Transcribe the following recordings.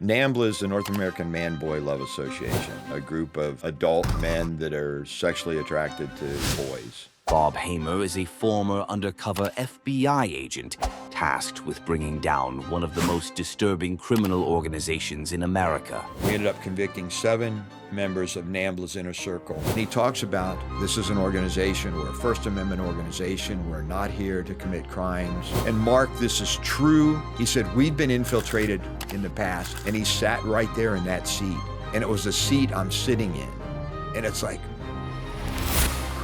NAMBLA is the North American Man-Boy Love Association, a group of adult men that are sexually attracted to boys. Bob Hamer is a former undercover FBI agent tasked with bringing down one of the most disturbing criminal organizations in America. We ended up convicting 7 members of NAMBLA's inner circle. And he talks about this is an organization, we're a First Amendment organization, we're not here to commit crimes. And Mark, this is true. He said, we've been infiltrated in the past, and he sat right there in that seat. And it was the seat I'm sitting in. And it's like,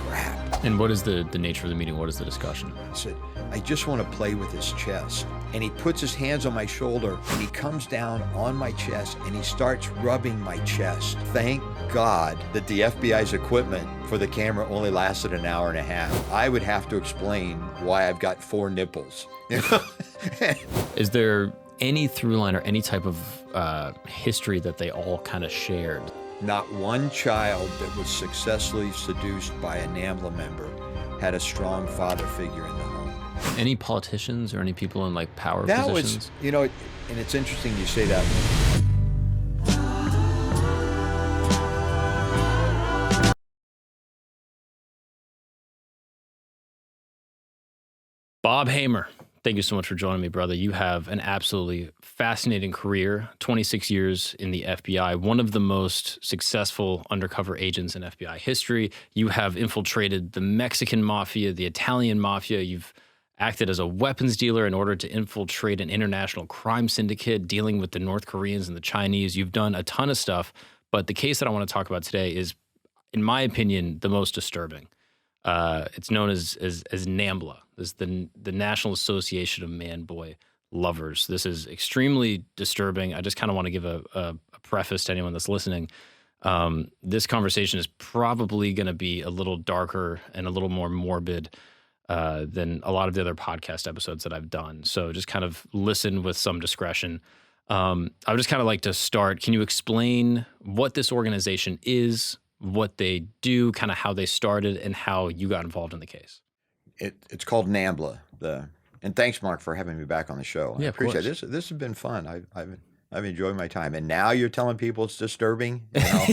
crap. And what is the nature of the meeting? What is the discussion? He said, I just want to play with his chest. And he puts his hands on my shoulder, and he comes down on my chest, and he starts rubbing my chest. Thank God that the FBI's equipment for the camera only lasted an hour and a half. I would have to explain why I've got 4 nipples. You know? Is there any through line or any type of history that they all kind of shared? Not one child that was successfully seduced by a NAMBLA member had a strong father figure in the home. Any politicians or any people in like power That positions? was, you know, and it's interesting you say that. Bob Hamer, thank you so much for joining me, brother. You have an absolutely fascinating career, 26 years in the FBI, one of the most successful undercover agents in FBI history. You have infiltrated the Mexican mafia, the Italian mafia. You've acted as a weapons dealer in order to infiltrate an international crime syndicate, dealing with the North Koreans and the Chinese. You've done a ton of stuff, but the case that I want to talk about today is, in my opinion, the most disturbing. It's known as NAMBLA. This is the National Association of Man-Boy Lovers. This is extremely disturbing. I just kind of want to give a preface to anyone that's listening. This conversation is probably going to be a little darker and a little more morbid than a lot of the other podcast episodes that I've done. So just kind of listen with some discretion. I would just kind of like to start. Can you explain what this organization is, what they do, kind of how they started, and how you got involved in the case? It's called NAMBLA. And thanks, Mark, for having me back on the show. Yeah, I appreciate this. This has been fun. I've enjoyed my time. And now you're telling people it's disturbing. You know?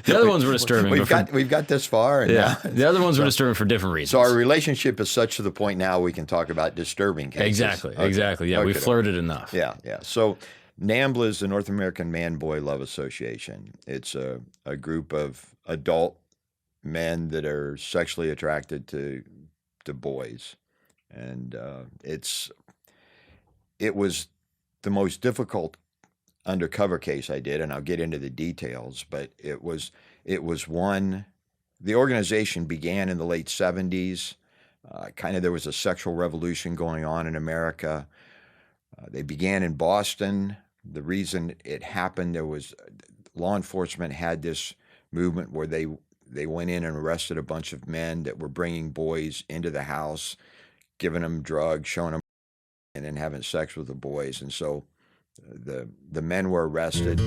The other ones were disturbing. We've got this far. And yeah, the other ones were disturbing for different reasons. So our relationship is such to the point now we can talk about disturbing cases. Exactly. Yeah, we flirted enough. Yeah. So NAMBLA is the North American Man-Boy Love Association. It's a group of adult men that are sexually attracted to boys. And it was the most difficult undercover case I did, and I'll get into the details, but it was one. The organization began in the late 70s. There was a sexual revolution going on in America. They began in Boston. The reason it happened, there was law enforcement had this movement where they went in and arrested a bunch of men that were bringing boys into the house, giving them drugs, showing them, and then having sex with the boys. And so the men were arrested.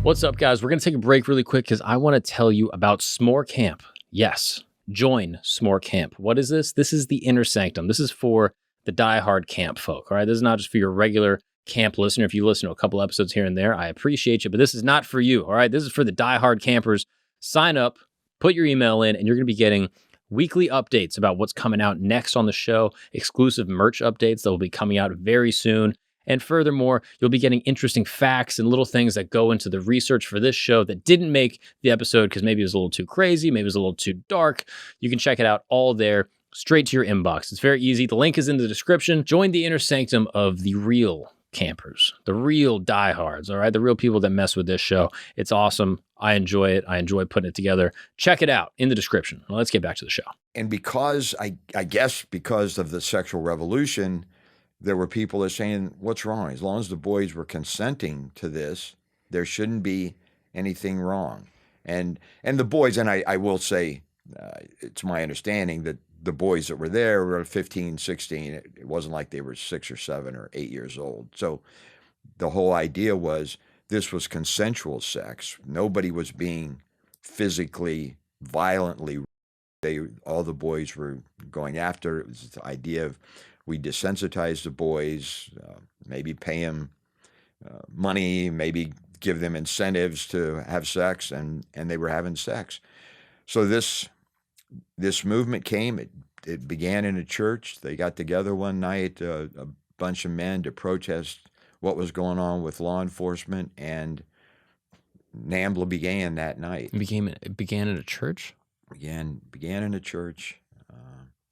What's up, guys? We're going to take a break really quick because I want to tell you about S'more Camp. Yes, join S'more Camp. What is this? This is the inner sanctum. This is for the diehard camp folk, all right? This is not just for your regular camp listener. If you listen to a couple episodes here and there, I appreciate you, but this is not for you, all right? This is for the diehard campers. Sign up, put your email in, and you're going to be getting weekly updates about what's coming out next on the show, exclusive merch updates that will be coming out very soon. And furthermore, you'll be getting interesting facts and little things that go into the research for this show that didn't make the episode because maybe it was a little too crazy, maybe it was a little too dark. You can check it out all there, straight to your inbox. It's very easy. The link is in the description. Join the inner sanctum of the real campers, the real diehards, all right? The real people that mess with this show. It's awesome. I enjoy it. I enjoy putting it together. Check it out in the description. Well, let's get back to the show. And because, I guess because of the sexual revolution, there were people that are saying, what's wrong? As long as the boys were consenting to this, there shouldn't be anything wrong. And the boys, and I will say, it's my understanding that the boys that were there were 15, 16. It wasn't like they were 6 or 7 or 8 years old. So the whole idea was this was consensual sex. Nobody was being physically, violently. All the boys were going after. It was the idea of we desensitize the boys, maybe pay them money, maybe give them incentives to have sex, and they were having sex. So this movement came. It began in a church. They got together one night, a bunch of men, to protest what was going on with law enforcement, and NAMBLA began that night. It began in a church? Began in a church.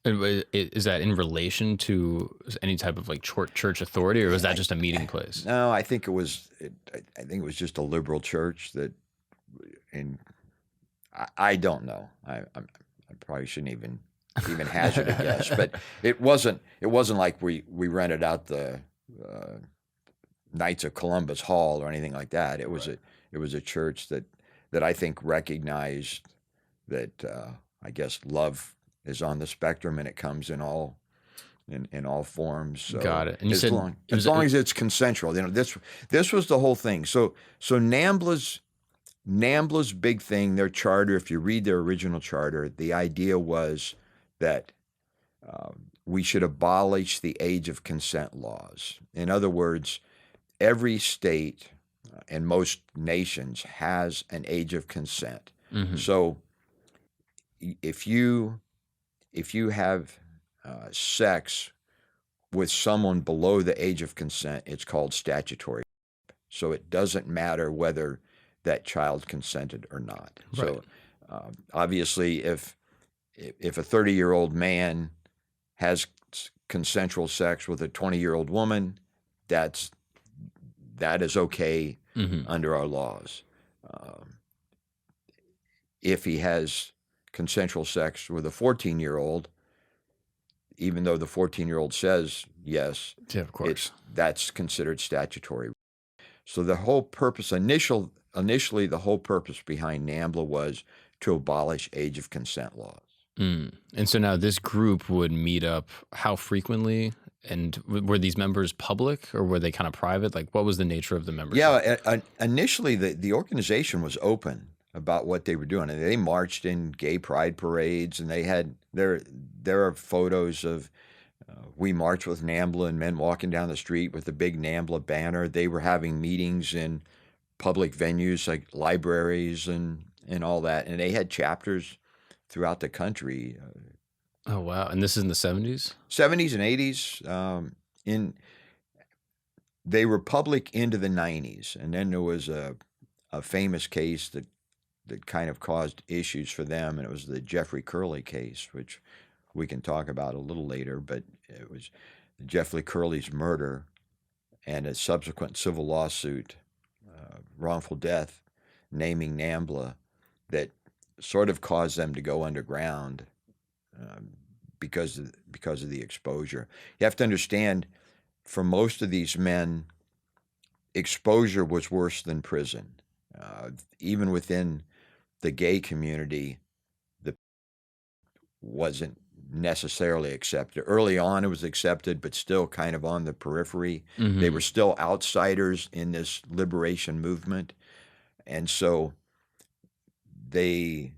Is that in relation to any type of like church authority, or was that just a meeting place? No, I think it was. I think it was just a liberal church that, and I don't know. I probably shouldn't even hazard a guess, but it wasn't like we rented out the Knights of Columbus Hall or anything like that. It was a church that I think recognized that I guess love is on the spectrum, and it comes in all forms. So got it. And you as said long as it's consensual, this was the whole thing. So NAMBLA's big thing, their charter, if you read their original charter, the idea was that we should abolish the age of consent laws. In other words, every state and most nations has an age of consent. Mm-hmm. So if you have sex with someone below the age of consent, it's called statutory. So it doesn't matter whether that child consented or not. Right. So obviously, if a 30-year-old man has consensual sex with a 20-year-old woman, that is okay under our laws. If he has consensual sex with a 14-year-old, even though the 14-year-old says yes, yeah, of course, that's considered statutory. So the whole purpose, initially, the whole purpose behind NAMBLA was to abolish age of consent laws. And so now this group would meet up how frequently? And were these members public, or were they kind of private? Like, what was the nature of the membership? Yeah, initially the organization was open about what they were doing, and they marched in gay pride parades, and they had there are photos of we marched with NAMBLA and men walking down the street with the big NAMBLA banner. They were having meetings in public venues like libraries and all that, and they had chapters throughout the country. Oh wow! And this is in the 70s? 70s and 80s. They were public into the 90s, and then there was a famous case that kind of caused issues for them, and it was the Jeffrey Curley case, which we can talk about a little later. But it was Jeffrey Curley's murder and a subsequent civil lawsuit, wrongful death, naming NAMBLA, that sort of caused them to go underground because of the exposure. You have to understand, for most of these men, exposure was worse than prison. Even within the gay community, wasn't necessarily accepted. Early on, it was accepted, but still kind of on the periphery. Mm-hmm. They were still outsiders in this liberation movement, and so they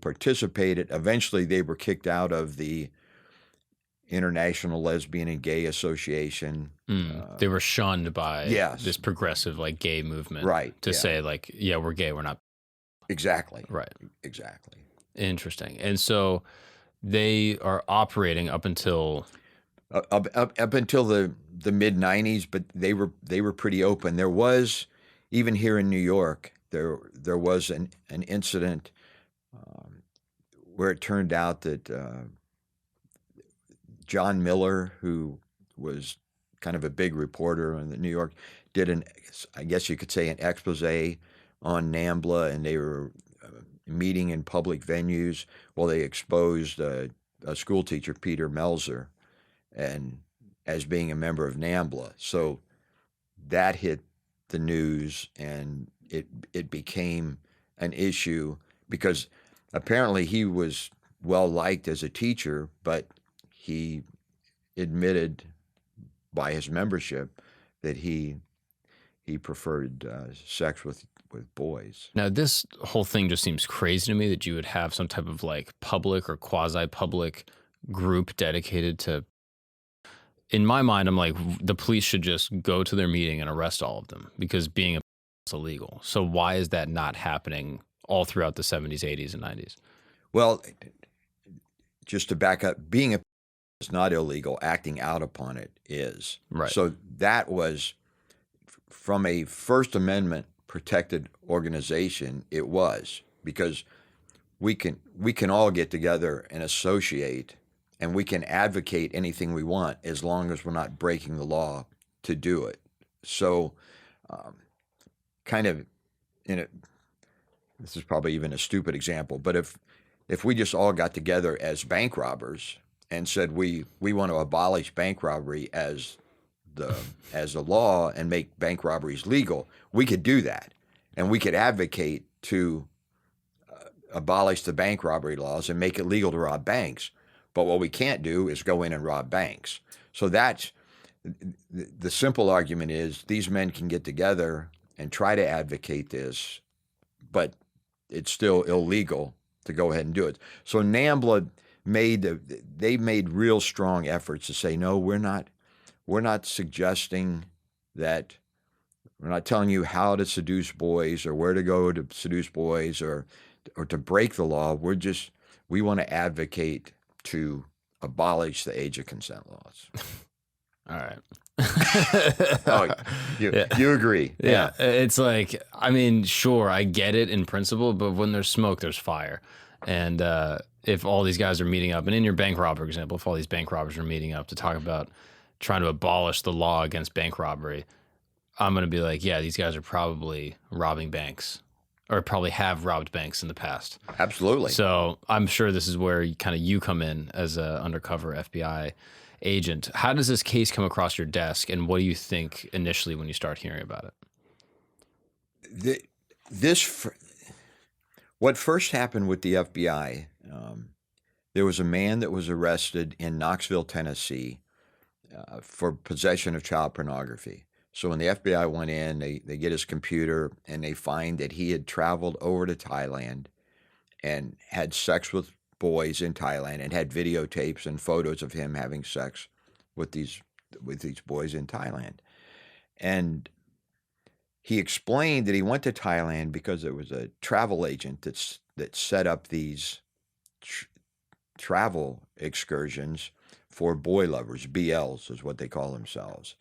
participated. Eventually, they were kicked out of the International Lesbian and Gay Association. They were shunned by yes. this progressive like gay movement, right? To say like, yeah, we're gay, we're not. Exactly. Right. Exactly. Interesting. And so they are operating up until up until the mid 90s, but they were pretty open. There was, even here in New York, there was an incident where it turned out that John Miller, who was kind of a big reporter in the New York, did I guess you could say, an expose on NAMBLA, and they were meeting in public venues. Well, they exposed a school teacher, Peter Melzer, and as being a member of NAMBLA. So that hit the news, and it became an issue because apparently he was well liked as a teacher, but he admitted by his membership that he preferred sex with boys. Now, this whole thing just seems crazy to me, that you would have some type of like public or quasi-public group dedicated to in my mind, I'm like, the police should just go to their meeting and arrest all of them because being a is illegal. So why is that not happening all throughout the 70s, 80s, and 90s? Well, just to back up, being a is not illegal. Acting out upon it is. Right. So that was, from a First Amendment protected organization, it was, because we can all get together and associate, and we can advocate anything we want as long as we're not breaking the law to do it. So, kind of, this is probably even a stupid example, but if we just all got together as bank robbers and said we want to abolish bank robbery as a law and make bank robberies legal, we could do that, and we could advocate to abolish the bank robbery laws and make it legal to rob banks. But what we can't do is go in and rob banks. So that's the simple argument is these men can get together and try to advocate this, but it's still illegal to go ahead and do it. So NAMBLA made real strong efforts to say, no, we're not suggesting that, we're not telling you how to seduce boys or where to go to seduce boys or to break the law. We want to advocate to abolish the age of consent laws. All right. You agree? Yeah. It's like, I mean, sure, I get it in principle, but when there's smoke, there's fire. And if all these guys are meeting up, and in your bank robber example, if all these bank robbers are meeting up to talk about trying to abolish the law against bank robbery, I'm going to be like, yeah, these guys are probably robbing banks or probably have robbed banks in the past. Absolutely. So I'm sure this is where you come in as an undercover FBI agent. How does this case come across your desk, and what do you think initially when you start hearing about it? What first happened with the FBI, there was a man that was arrested in Knoxville, Tennessee, for possession of child pornography. So when the FBI went in, they get his computer and they find that he had traveled over to Thailand and had sex with boys in Thailand and had videotapes and photos of him having sex with these boys in Thailand. And he explained that he went to Thailand because there was a travel agent that set up these travel excursions for boy lovers. BLs is what they call themselves.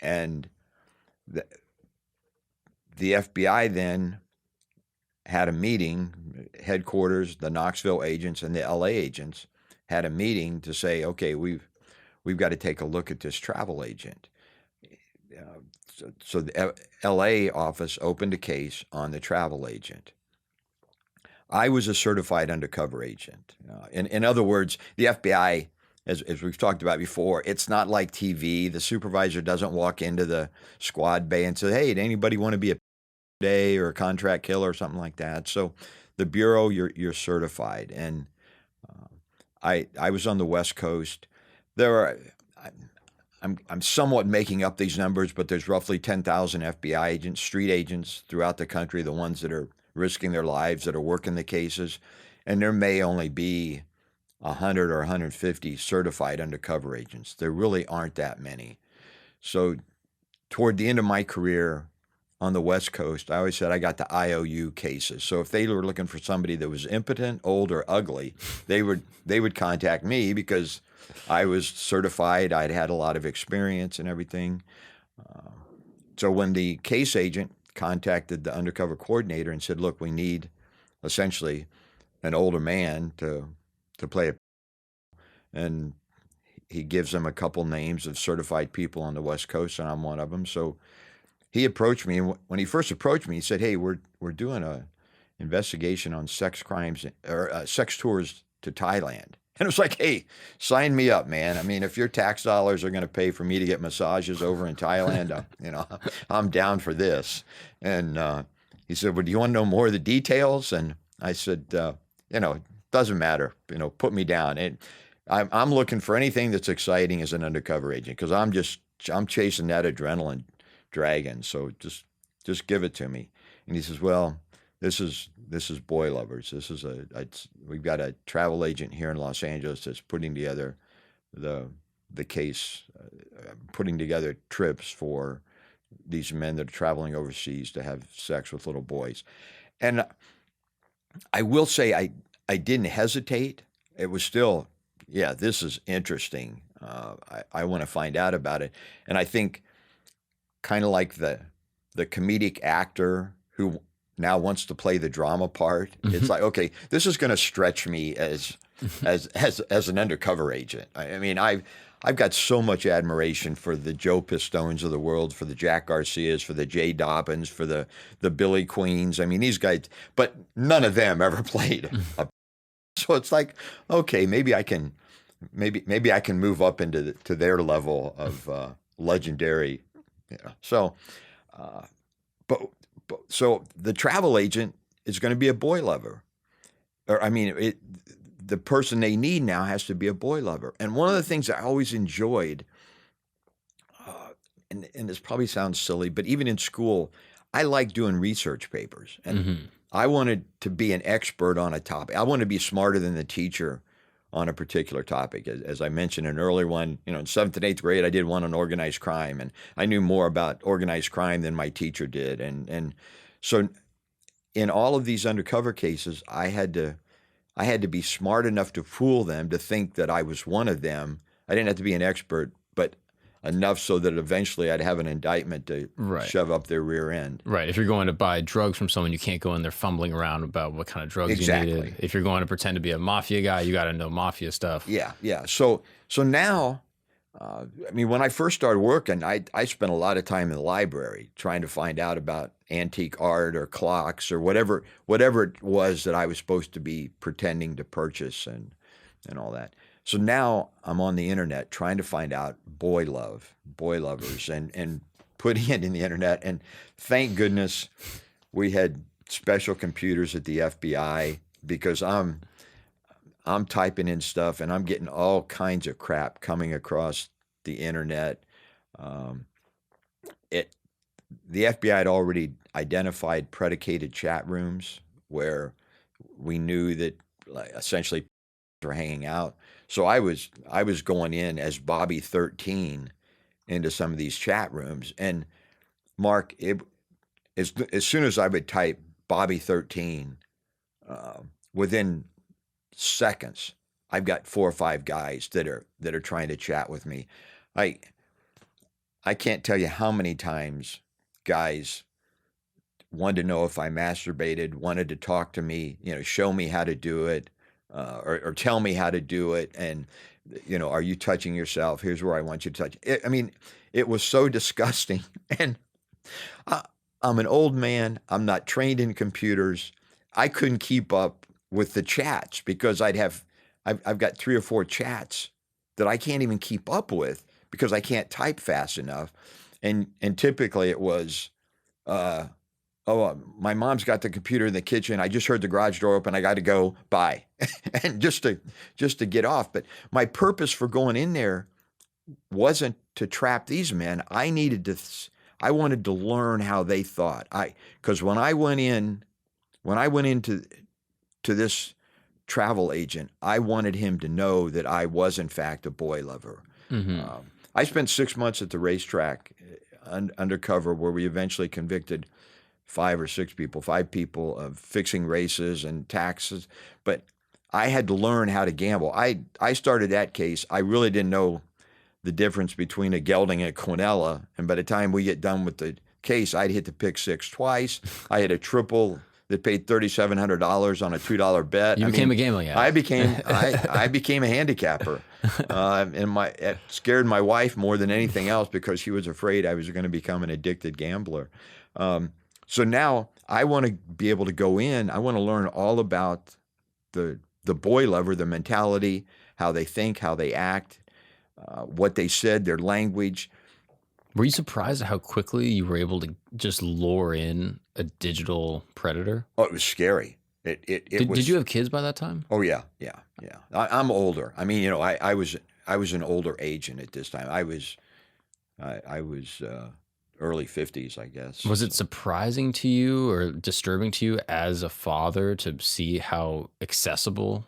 And the FBI then had a meeting, headquarters, the Knoxville agents and the LA agents had a meeting to say, okay, we've got to take a look at this travel agent. So the LA office opened a case on the travel agent. I was a certified undercover agent. In other words, the FBI, as we've talked about before, it's not like TV. The supervisor doesn't walk into the squad bay and say, hey, did anybody want to be a day or a contract killer or something like that? So the Bureau, you're certified. And I was on the West Coast. I'm somewhat making up these numbers, but there's roughly 10,000 FBI agents, street agents throughout the country, the ones that are risking their lives, that are working the cases. And there may only be 100 or 150 certified undercover agents. There really aren't that many. So toward the end of my career on the West Coast, I always said I got the IOU cases. So if they were looking for somebody that was impotent, old, or ugly, they would contact me because I was certified. I'd had a lot of experience and everything. So when the case agent contacted the undercover coordinator and said, look, we need essentially an older man to play and he gives them a couple names of certified people on the West Coast, and I'm one of them. So he approached me, and when he first approached me, he said, hey, we're doing a investigation on sex crimes or sex tours to Thailand. And it was like, hey, sign me up, man. I mean, if your tax dollars are going to pay for me to get massages over in Thailand, I'm down for this. And he said, well, do you want to know more of the details? And I said, it doesn't matter. Put me down. And I'm looking for anything that's exciting as an undercover agent because I'm chasing that adrenaline dragon. So just give it to me. And he says, well, this is Boy Lovers. This is we've got a travel agent here in Los Angeles that's putting together the the case, putting together trips for these men that are traveling overseas to have sex with little boys. And I will say I didn't hesitate. It was still, yeah, this is interesting. I want to find out about it. And I think kind of like the comedic actor who now wants to play the drama part. It's like, okay, this is going to stretch me as an undercover agent. I mean, I've got so much admiration for the Joe Pistones of the world, for the Jack Garcias, for the Jay Dobbins, for the Billy Queens. I mean, these guys, but none of them ever played so it's like, okay, maybe I can move up into to their level of legendary. Yeah. So, so the travel agent is going to be a boy lover, or I mean, the person they need now has to be a boy lover. And one of the things I always enjoyed, and this probably sounds silly, but even in school, I like doing research papers, and I wanted to be an expert on a topic. I wanted to be smarter than the teacher on a particular topic. As I mentioned in an earlier one, in 7th and 8th grade, I did one on organized crime, and I knew more about organized crime than my teacher did. And so in all of these undercover cases, I had to be smart enough to fool them to think that I was one of them. I didn't have to be an expert, but enough so that eventually I'd have an indictment to shove up their rear end. Right. If you're going to buy drugs from someone, you can't go in there fumbling around about what kind of drugs you needed. If you're going to pretend to be a mafia guy, you got to know mafia stuff. Yeah, yeah. So now, I mean, when I first started working, I spent a lot of time in the library trying to find out about antique art or clocks or whatever it was that I was supposed to be pretending to purchase and all that. So now I'm on the internet trying to find out boy lovers, and putting it in the internet. And thank goodness we had special computers at the FBI, because I'm typing in stuff and I'm getting all kinds of crap coming across the internet. The FBI had already identified predicated chat rooms where we knew that essentially were hanging out. So I was going in as Bobby 13 into some of these chat rooms. And Mark, as soon as I would type Bobby 13, within seconds, I've got 4 or 5 guys that are trying to chat with me. I can't tell you how many times guys wanted to know if I masturbated, wanted to talk to me, show me how to do it. Or tell me how to do it, and are you touching yourself? Here's where I want you to touch. I mean, it was so disgusting. And I'm an old man. I'm not trained in computers. I couldn't keep up with the chats because I've got 3 or 4 chats that I can't even keep up with because I can't type fast enough. And typically it was, my mom's got the computer in the kitchen. I just heard the garage door open. I got to go. Bye. And just to get off. But my purpose for going in there wasn't to trap these men. I wanted to learn how they thought. Because when I went into this travel agent, I wanted him to know that I was in fact a boy lover. I spent 6 months at the racetrack undercover, where we eventually convicted 5 or 6 people, 5 people of fixing races and taxes. But I had to learn how to gamble. I started that case. I really didn't know the difference between a gelding and a quinella. And by the time we get done with the case, I'd hit the pick 6 twice. I had a triple that paid $3,700 on a $2 bet. You became a gambling addict. I became a handicapper. And it scared my wife more than anything else because she was afraid I was going to become an addicted gambler. So now I want to be able to go in. I want to learn all about the boy lover, the mentality, how they think, how they act, what they said, their language. Were you surprised at how quickly you were able to just lure in a digital predator? Oh, it was scary. Did you have kids by that time? Oh yeah. I'm older. I mean, I was an older agent at this time. I was early 50s, I guess. Was it surprising to you or disturbing to you as a father to see how accessible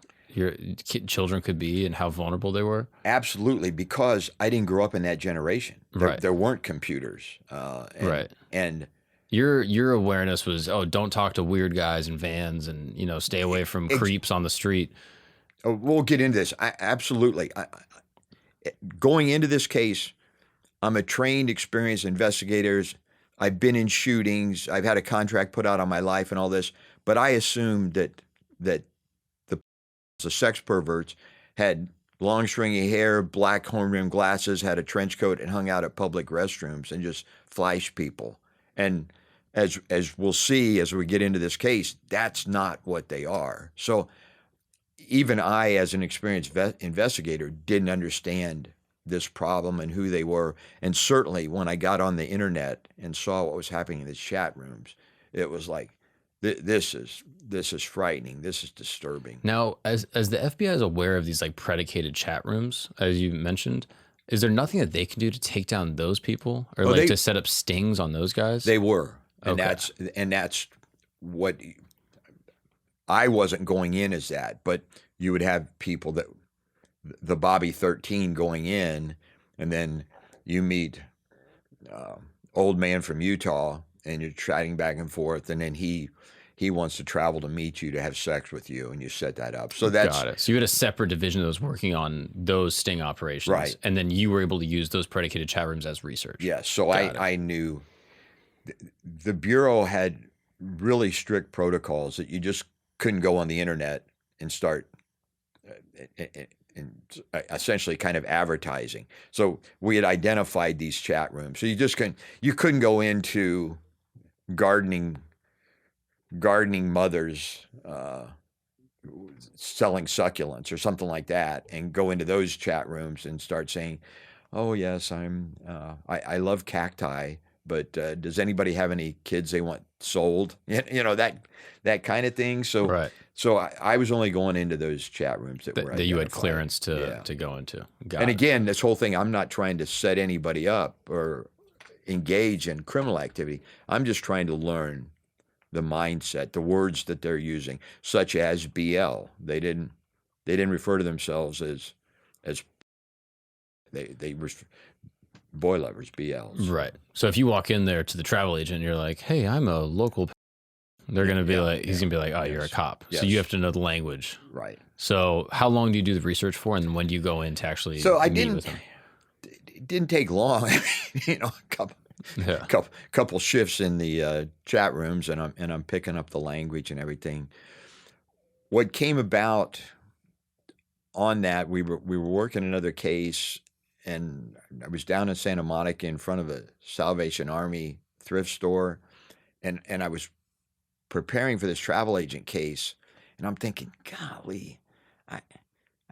children could be and how vulnerable they were? Absolutely, because I didn't grow up in that generation. Right. There weren't computers. Right. And Your awareness was, oh, don't talk to weird guys in vans and, stay away from creeps on the street. we'll get into this. Absolutely. Going into this case, I'm a trained, experienced investigator. I've been in shootings. I've had a contract put out on my life and all this. But I assumed that the sex perverts had long stringy hair, black horn-rimmed glasses, had a trench coat, and hung out at public restrooms and just flashed people. And as we'll see as we get into this case, that's not what they are. So even I, as an experienced investigator, didn't understand this problem and who they were. And certainly when I got on the internet and saw what was happening in the chat rooms, it was like, this is frightening. This is disturbing. Now, as the FBI is aware of these like predicated chat rooms, as you mentioned, is there nothing that they can do to take down those people or to set up stings on those guys? They were, and Okay. that's what I wasn't going in as that, but you would have people that the Bobby 13 going in, and then you meet old man from Utah, and you're chatting back and forth, and then he wants to travel to meet you to have sex with you, and you set that up. So that's Got it. So you had a separate division that was working on those sting operations, right? And then you were able to use those predicated chat rooms as research. Yes. So I knew the Bureau had really strict protocols that you just couldn't go on the internet and start and essentially kind of advertising. So we had identified these chat rooms. So you couldn't go into gardening mothers selling succulents or something like that and go into those chat rooms and start saying, oh yes, I love cacti, but does anybody have any kids they want sold? That kind of thing. So Right. So I was only going into those chat rooms that were that you had identified. clearance to go into. Got And it. again, this whole thing, I'm not trying to set anybody up or engage in criminal activity. I'm just trying to learn the mindset, the words that they're using, such as BL. They didn't refer to themselves as they were boy lovers, BLs. Right. So if you walk in there to the travel agent and you're like, hey, I'm a local, they're going to be he's going to be like, oh, you're a cop. Yes. So you have to know the language. Right. So how long do you do the research for? And when do you go in to actually meet with them? It didn't take long. A couple shifts in the chat rooms, and I'm picking up the language and everything. What came about on that, we were working another case, and I was down in Santa Monica in front of a Salvation Army thrift store, and I was preparing for this travel agent case, and I'm thinking, golly,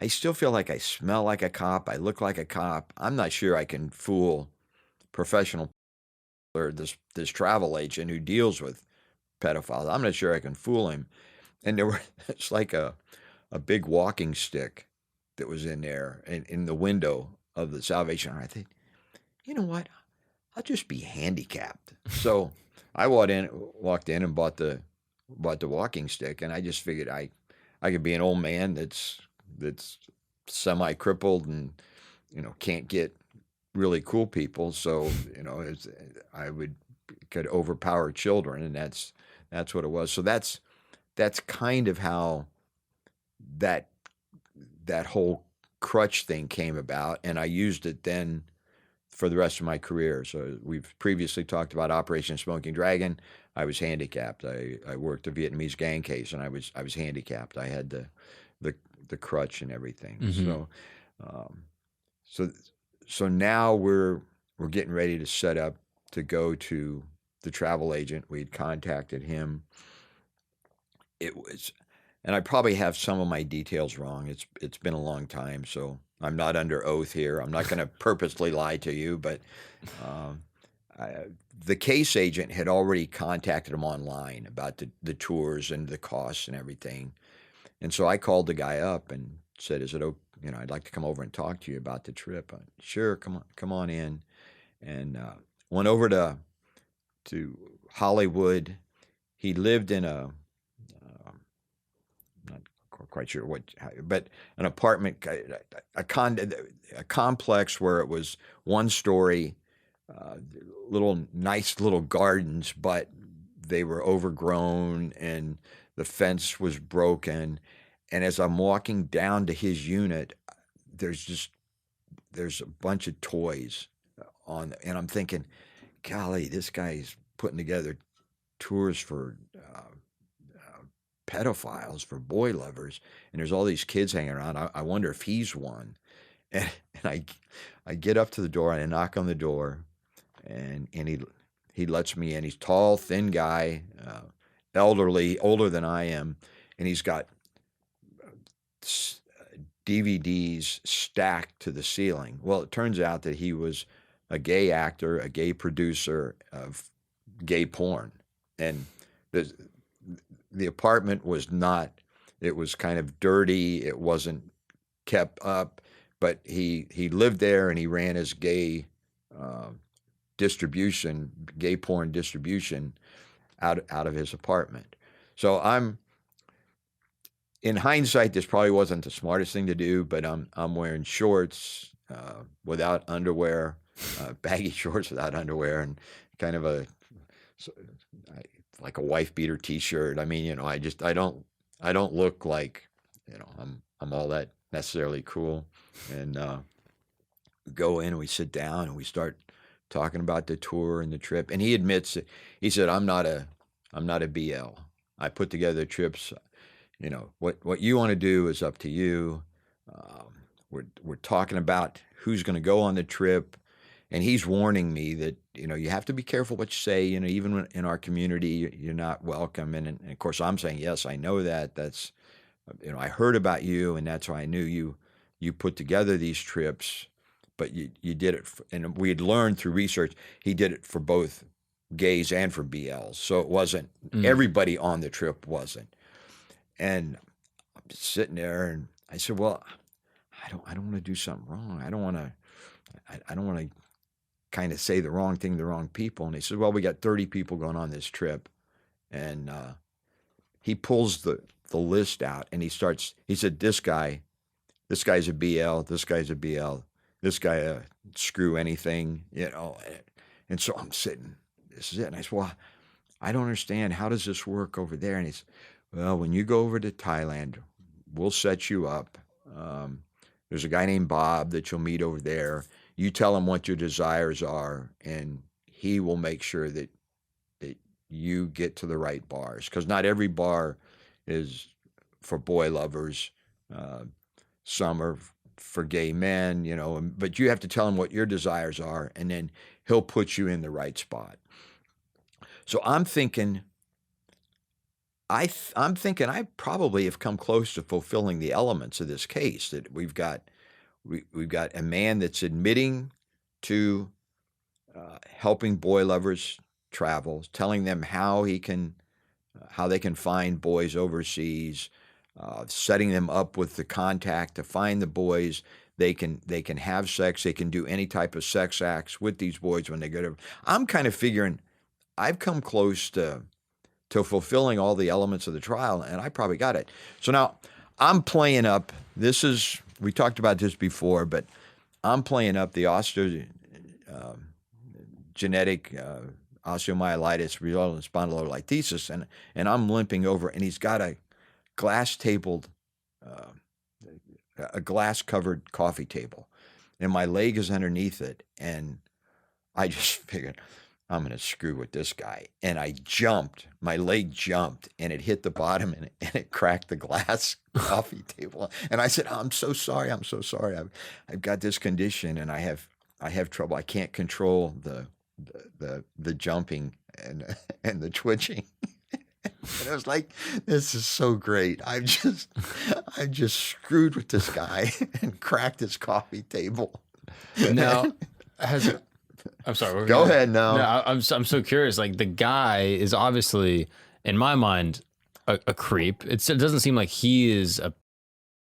I still feel like I smell like a cop. I look like a cop. I'm not sure I can fool professional or this travel agent who deals with pedophiles. I'm not sure I can fool him. And it's like a big walking stick that was in there in the window of the Salvation Army. I think, you know what? I'll just be handicapped. So I walked in and bought the walking stick, and I just figured I could be an old man that's semi-crippled and can't get really cool people. So I could overpower children, and that's what it was. So that's kind of how that whole crutch thing came about, and I used it then for the rest of my career. So we've previously talked about Operation Smoking Dragon. I was handicapped. I worked a Vietnamese gang case, and I was handicapped. I had the crutch and everything. Mm-hmm. So now we're getting ready to set up to go to the travel agent. We'd contacted him. And I probably have some of my details wrong. It's been a long time, so I'm not under oath here. I'm not going to purposely lie to you, but the case agent had already contacted him online about the tours and the costs and everything. And so I called the guy up and said, "Is it okay? I'd like to come over and talk to you about the trip." Sure, come on in. And went over to Hollywood. He lived in not quite sure but an apartment, a complex where it was one story, nice little gardens, but they were overgrown and the fence was broken. And as I'm walking down to his unit, there's a bunch of toys and I'm thinking, golly, this guy's putting together tours for pedophiles, for boy lovers, and there's all these kids hanging around. I wonder if he's one. And I get up to the door and I knock on the door, and he lets me in. He's tall, thin guy, elderly, older than I am, and he's got DVDs stacked to the ceiling. Well, it turns out that he was a gay actor, a gay producer of gay porn, and the apartment was not. It was kind of dirty. It wasn't kept up, but he lived there and he ran his gay gay porn distribution out of his apartment. So in hindsight, this probably wasn't the smartest thing to do, but I'm wearing shorts without underwear, baggy shorts without underwear, and kind of like a wife beater T-shirt. I mean, I don't look like, I'm all that necessarily cool. And we go in and we sit down and we start talking about the tour and the trip. And he admits it. He said, I'm not a BL. I put together trips. What you want to do is up to you. We're talking about who's going to go on the trip. And he's warning me that, you have to be careful what you say. Even in our community, you're not welcome. And of course, I'm saying, yes, I know that. That's, I heard about you, and that's why I knew you put together these trips, but you did it. And we had learned through research, he did it for both gays and for BLs. So it wasn't, everybody on the trip wasn't. And I'm just sitting there, and I said, well, I don't want to do something wrong. I don't want to kind of say the wrong thing to the wrong people. And he said, well, we got 30 people going on this trip. And he pulls the list out, and he said, this guy's a BL, this guy's a BL, this guy screw anything, And so I'm sitting, this is it. And I said, well, I don't understand. How does this work over there? And he said, well, when you go over to Thailand, we'll set you up. There's a guy named Bob that you'll meet over there. You tell him what your desires are, and he will make sure that you get to the right bars, because not every bar is for boy lovers. Some are for gay men, but you have to tell him what your desires are, and then he'll put you in the right spot. So I'm thinking I probably have come close to fulfilling the elements of this case, that we've got a man that's admitting to helping boy lovers travel, telling them how they can find boys overseas, setting them up with the contact to find the boys. They can have sex. They can do any type of sex acts with these boys when they go to. I'm kind of figuring I've come close to fulfilling all the elements of the trial, and I probably got it. So now I'm playing up. We talked about this before, but I'm playing up the genetic osteomyelitis resulting in spondylolisthesis, and I'm limping over, and he's got a glass-covered coffee table, and my leg is underneath it, and I just figured, I'm going to screw with this guy. And I jumped, my leg jumped, and it hit the bottom, and it cracked the glass coffee table. And I said, I'm so sorry. I've got this condition, and I have trouble. I can't control the jumping and the twitching. And I was like, this is so great. I just screwed with this guy and cracked his coffee table. Now, I'm sorry. Go ahead now. No, I'm so curious. Like, the guy is obviously, in my mind, a creep. It doesn't seem like he is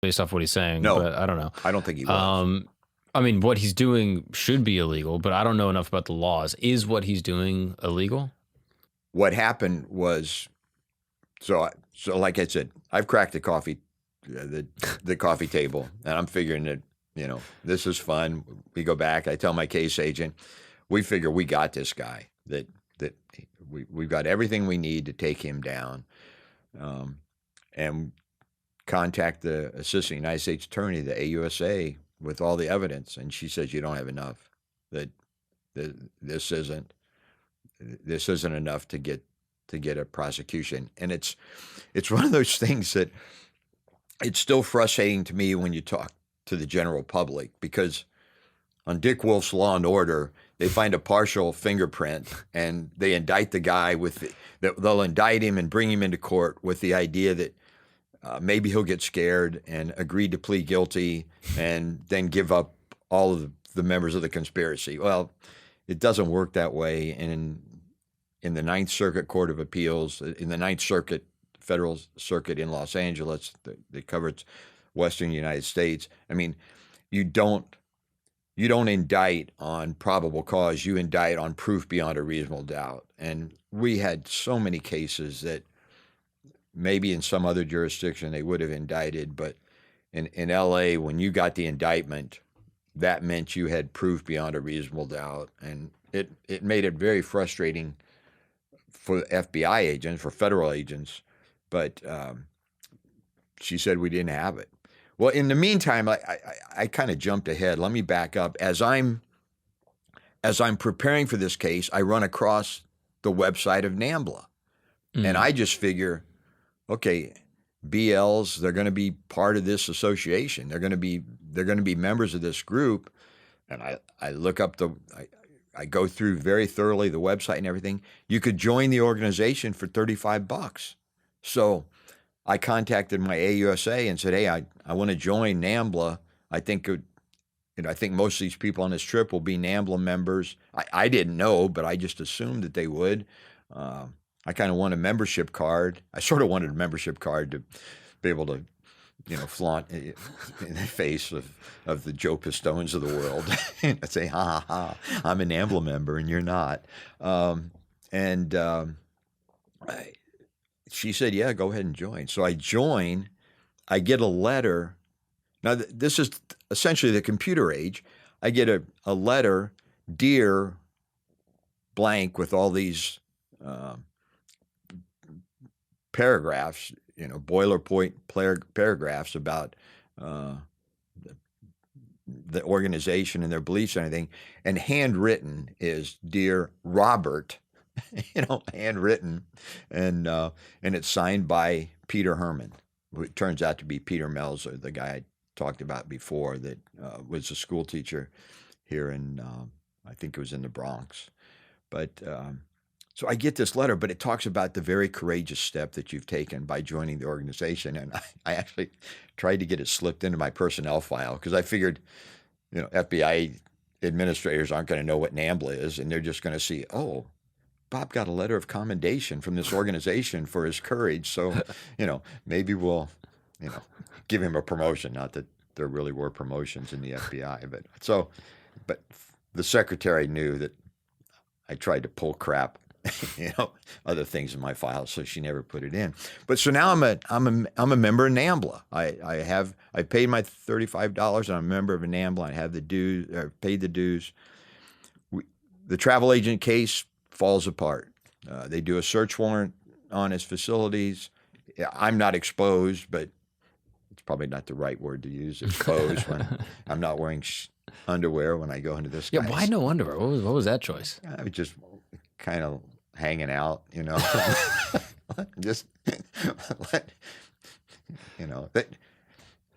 based off what he's saying. No, but I don't know. I don't think he was. I mean, what he's doing should be illegal, but I don't know enough about the laws. Is what he's doing illegal? What happened was, so like I said, I've cracked a coffee the coffee table, and I'm figuring that, this is fun. We go back. I tell my case agent, we figure we got this guy. That we've got everything we need to take him down, and contact the assistant United States attorney, the AUSA, with all the evidence, and she says you don't have enough. That this isn't enough to get a prosecution. And it's one of those things that it's still frustrating to me when you talk to the general public, because on Dick Wolf's Law and Order, they find a partial fingerprint and they indict the guy they'll indict him and bring him into court with the idea that maybe he'll get scared and agree to plead guilty and then give up all of the members of the conspiracy. Well, it doesn't work that way. And in the Ninth Circuit Court of Appeals, in the Ninth Circuit, Federal Circuit in Los Angeles, that covers Western United States, I mean, you don't indict on probable cause, you indict on proof beyond a reasonable doubt. And we had so many cases that maybe in some other jurisdiction they would have indicted, but in LA, when you got the indictment, that meant you had proof beyond a reasonable doubt. And it made it very frustrating for FBI agents, for federal agents, but she said we didn't have it. Well, in the meantime, I kind of jumped ahead. Let me back up. As I'm preparing for this case, I run across the website of NAMBLA, and I just figure, okay, BLs, they're going to be part of this association. They're going to be members of this group. And I look up I go through very thoroughly the website and everything. You could join the organization for $35. So I contacted my AUSA and said, hey, I want to join NAMBLA. I think most of these people on this trip will be NAMBLA members. I didn't know, but I just assumed that they would. I kind of want a membership card. I sort of wanted a membership card to be able to, flaunt in the face of the Joe Pistones of the world. I'd say, ha, ha, ha, I'm a NAMBLA member and you're not. She said, yeah, go ahead and join. So I join. I get a letter. Now, this is essentially the computer age. I get a letter, dear blank, with all these paragraphs, boilerplate paragraphs about the organization and their beliefs and everything. And handwritten is Dear Robert, handwritten. And it's signed by Peter Herman, who it turns out to be Peter Melzer, the guy I talked about before that was a school teacher here in, I think it was in the Bronx. But so I get this letter, but it talks about the very courageous step that you've taken by joining the organization. And I actually tried to get it slipped into my personnel file because I figured, FBI administrators aren't going to know what NAMBLA is, and they're just going to see, oh, Bob got a letter of commendation from this organization for his courage. So, maybe we'll, give him a promotion. Not that there really were promotions in the FBI, but the secretary knew that I tried to pull crap, other things in my file, so she never put it in. But so now I'm a member of NAMBLA. I paid my $35, and I'm a member of a NAMBLA. I have the dues, paid the dues. The travel agent case falls apart. They do a search warrant on his facilities. I'm not exposed, but it's probably not the right word to use, exposed, when I'm not wearing underwear when I go into this. Yeah, why no underwear? What was that choice? I was just kind of hanging out, just let,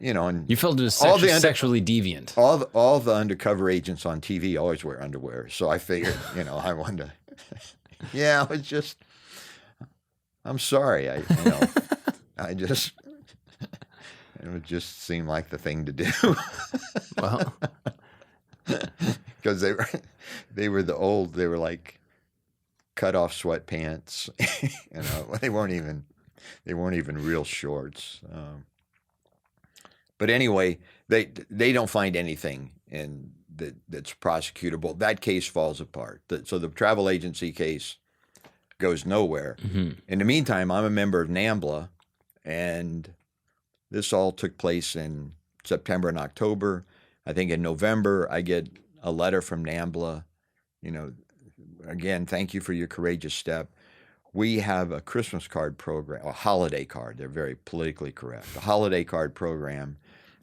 and you felt it was sexually deviant. All the undercover agents on TV always wear underwear, so I figured, I wanted to. Yeah, it was just. I'm sorry, it would just seem like the thing to do. Well, because they were like cut off sweatpants. They weren't even real shorts. But anyway, they don't find anything that's prosecutable. That case falls apart. So the travel agency case goes nowhere. Mm-hmm. In the meantime, I'm a member of NAMBLA, and This all took place in September and October. I think in November, I get a letter from NAMBLA. Again, thank you for your courageous step. We have a Christmas card program, a holiday card. They're very politically correct. A holiday card program,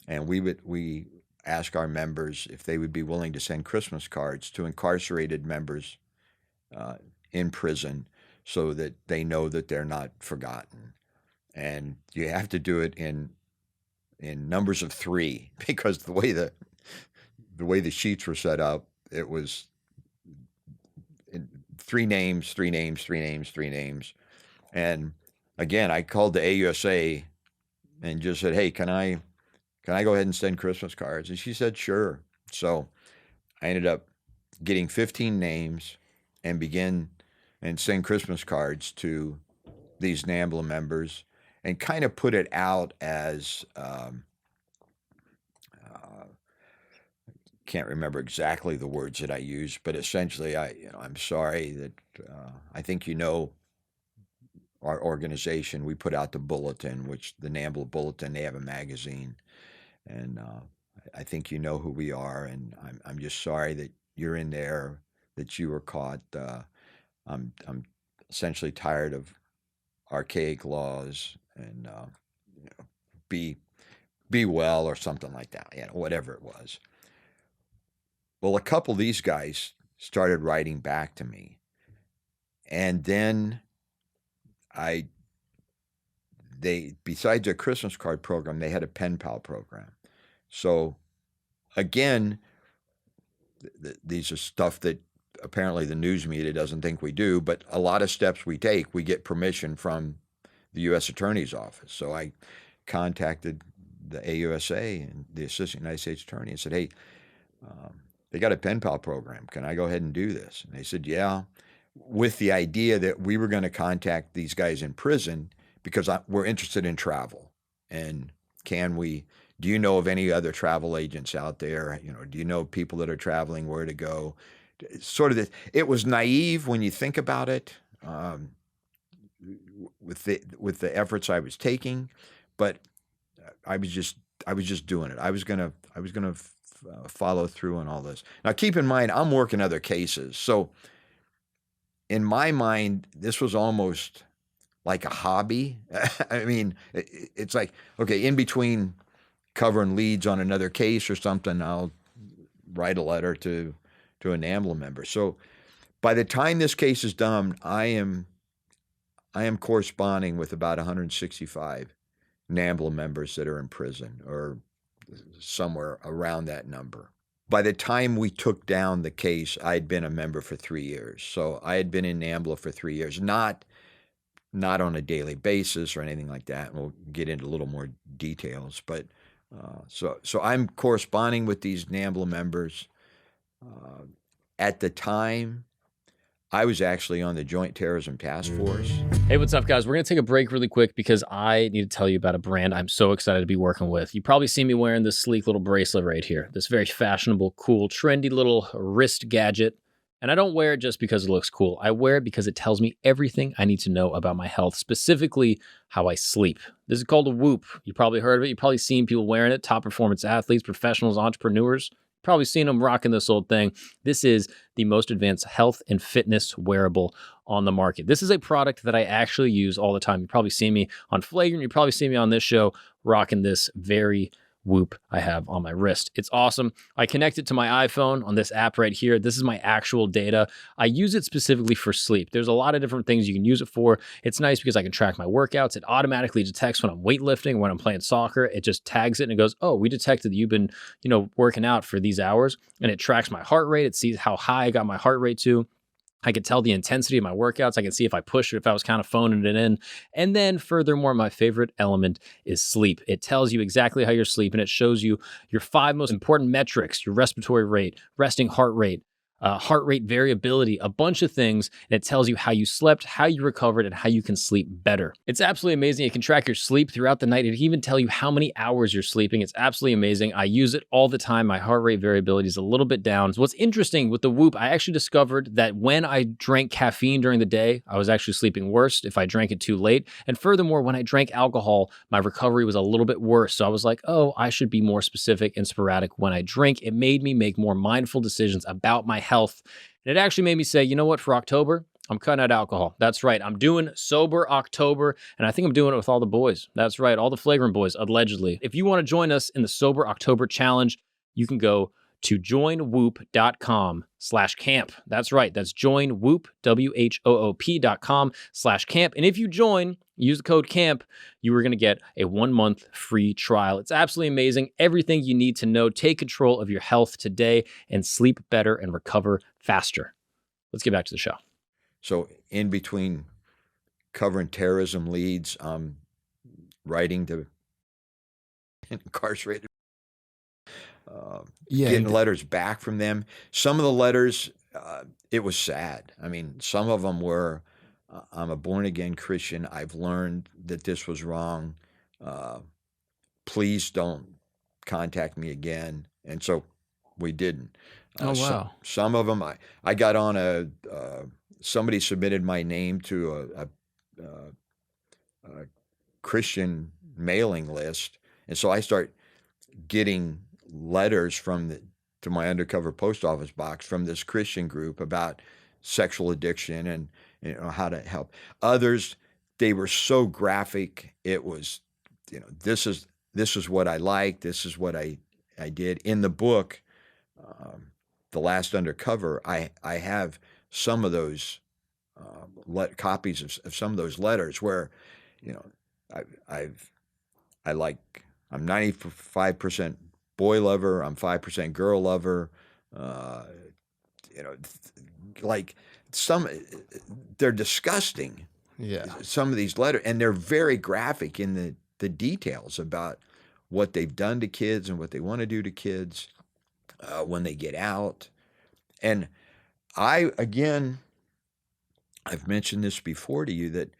and we ask our members if they would be willing to send Christmas cards to incarcerated members in prison, so that they know that they're not forgotten. And you have to do it in numbers of 3, because the way the sheets were set up, it was 3 names, 3 names, 3 names, 3 names. And again, I called the AUSA and just said, hey, can I go ahead and send Christmas cards? And she said, sure. So I ended up getting 15 names and begin and send Christmas cards to these NAMBLA members, and kind of put it out as, can't remember exactly the words that I used, but essentially, I'm sorry that I think our organization. We put out the bulletin, which the NAMBLA bulletin. They have a magazine, and I think you know who we are, and I'm just sorry that you're in there, that you were caught. I'm essentially tired of archaic laws, and be well, or something like that, whatever it was. Well, a couple of these guys started writing back to me, and then besides their Christmas card program, they had a pen pal program. So again, these are stuff that apparently the news media doesn't think we do, but a lot of steps we take, we get permission from the U.S. Attorney's Office. So I contacted the AUSA and the Assistant United States Attorney and said, hey, they got a pen pal program. Can I go ahead and do this? And they said, yeah, with the idea that we were going to contact these guys in prison because we're interested in travel. And do you know of any other travel agents out there? Do you know people that are traveling, where to go? Sort of it was naive when you think about it, with the efforts I was taking, but I was just doing it. I was gonna follow through on all this. Now, keep in mind, I'm working other cases, so in my mind, this was almost like a hobby. I mean, it's like, okay, in between covering leads on another case or something, I'll write a letter to a NAMBLA member. So by the time this case is done, I am corresponding with about 165 NAMBLA members that are in prison, or somewhere around that number. By the time we took down the case, I'd been a member for 3 years. So I had been in NAMBLA for 3 years, not on a daily basis or anything like that. We'll get into a little more details, but so I'm corresponding with these NAMBLA members. At the time, I was actually on the Joint Terrorism Task Force. Hey, what's up, guys? We're going to take a break really quick because I need to tell you about a brand I'm so excited to be working with. You probably see me wearing this sleek little bracelet right here, this very fashionable, cool, trendy little wrist gadget. And I don't wear it just because it looks cool. I wear it because it tells me everything I need to know about my health, specifically how I sleep. This is called a Whoop. You probably heard of it. You've probably seen people wearing it, top performance athletes, professionals, entrepreneurs. Probably seen them rocking this old thing. This is the most advanced health and fitness wearable on the market. This is a product that I actually use all the time. You probably see me on Flagrant. You probably see me on this show rocking this very Whoop I have on my wrist. It's awesome. I connect it to my iPhone on this app right here. This is my actual data. I use it specifically for sleep. There's a lot of different things you can use it for. It's nice because I can track my workouts. It automatically detects when I'm weightlifting, when I'm playing soccer. It just tags it and it goes, oh, we detected that you've been, working out for these hours. And it tracks my heart rate. It sees how high I got my heart rate to. I can tell the intensity of my workouts. I can see if I pushed it, if I was kind of phoning it in. And then furthermore, my favorite element is sleep. It tells you exactly how you're sleeping. It shows you your 5 most important metrics: your respiratory rate, resting heart rate, heart rate variability, a bunch of things. And it tells you how you slept, how you recovered, and how you can sleep better. It's absolutely amazing. It can track your sleep throughout the night. It can even tell you how many hours you're sleeping. It's absolutely amazing. I use it all the time. My heart rate variability is a little bit down. So what's interesting with the Whoop, I actually discovered that when I drank caffeine during the day, I was actually sleeping worse if I drank it too late. And furthermore, when I drank alcohol, my recovery was a little bit worse. So I was like, oh, I should be more specific and sporadic when I drink. It made me make more mindful decisions about my health. And it actually made me say, you know what, for October, I'm cutting out alcohol. That's right. I'm doing sober October, and I think I'm doing it with all the boys. That's right. All the flagrant boys, allegedly. If you want to join us in the Sober October Challenge, you can go to joinwhoop.com/camp. That's right. That's joinwhoop, WHOOP.com/camp. And if you join, use the code CAMP, you are going to get a 1-month free trial. It's absolutely amazing. Everything you need to know. Take control of your health today and sleep better and recover faster. Let's get back to the show. So in between covering terrorism leads, writing to incarcerated, getting letters back from them. Some of the letters, it was sad. I mean, some of them were, I'm a born-again Christian. I've learned that this was wrong. Please don't contact me again. And so we didn't. Oh, wow. Some of them, I got on somebody submitted my name to a Christian mailing list. And so I start getting letters to my undercover post office box from this Christian group about sexual addiction and how to help. Others, they were so graphic. It was, this is what I like. This is what I did. In the book, The Last Undercover, I have some of those copies of some of those letters where, I'm 95% boy lover, I'm 5% girl lover, they're disgusting. Yeah. Some of these letters, and they're very graphic in the details about what they've done to kids and what they want to do to kids when they get out. And I've mentioned this before to you, that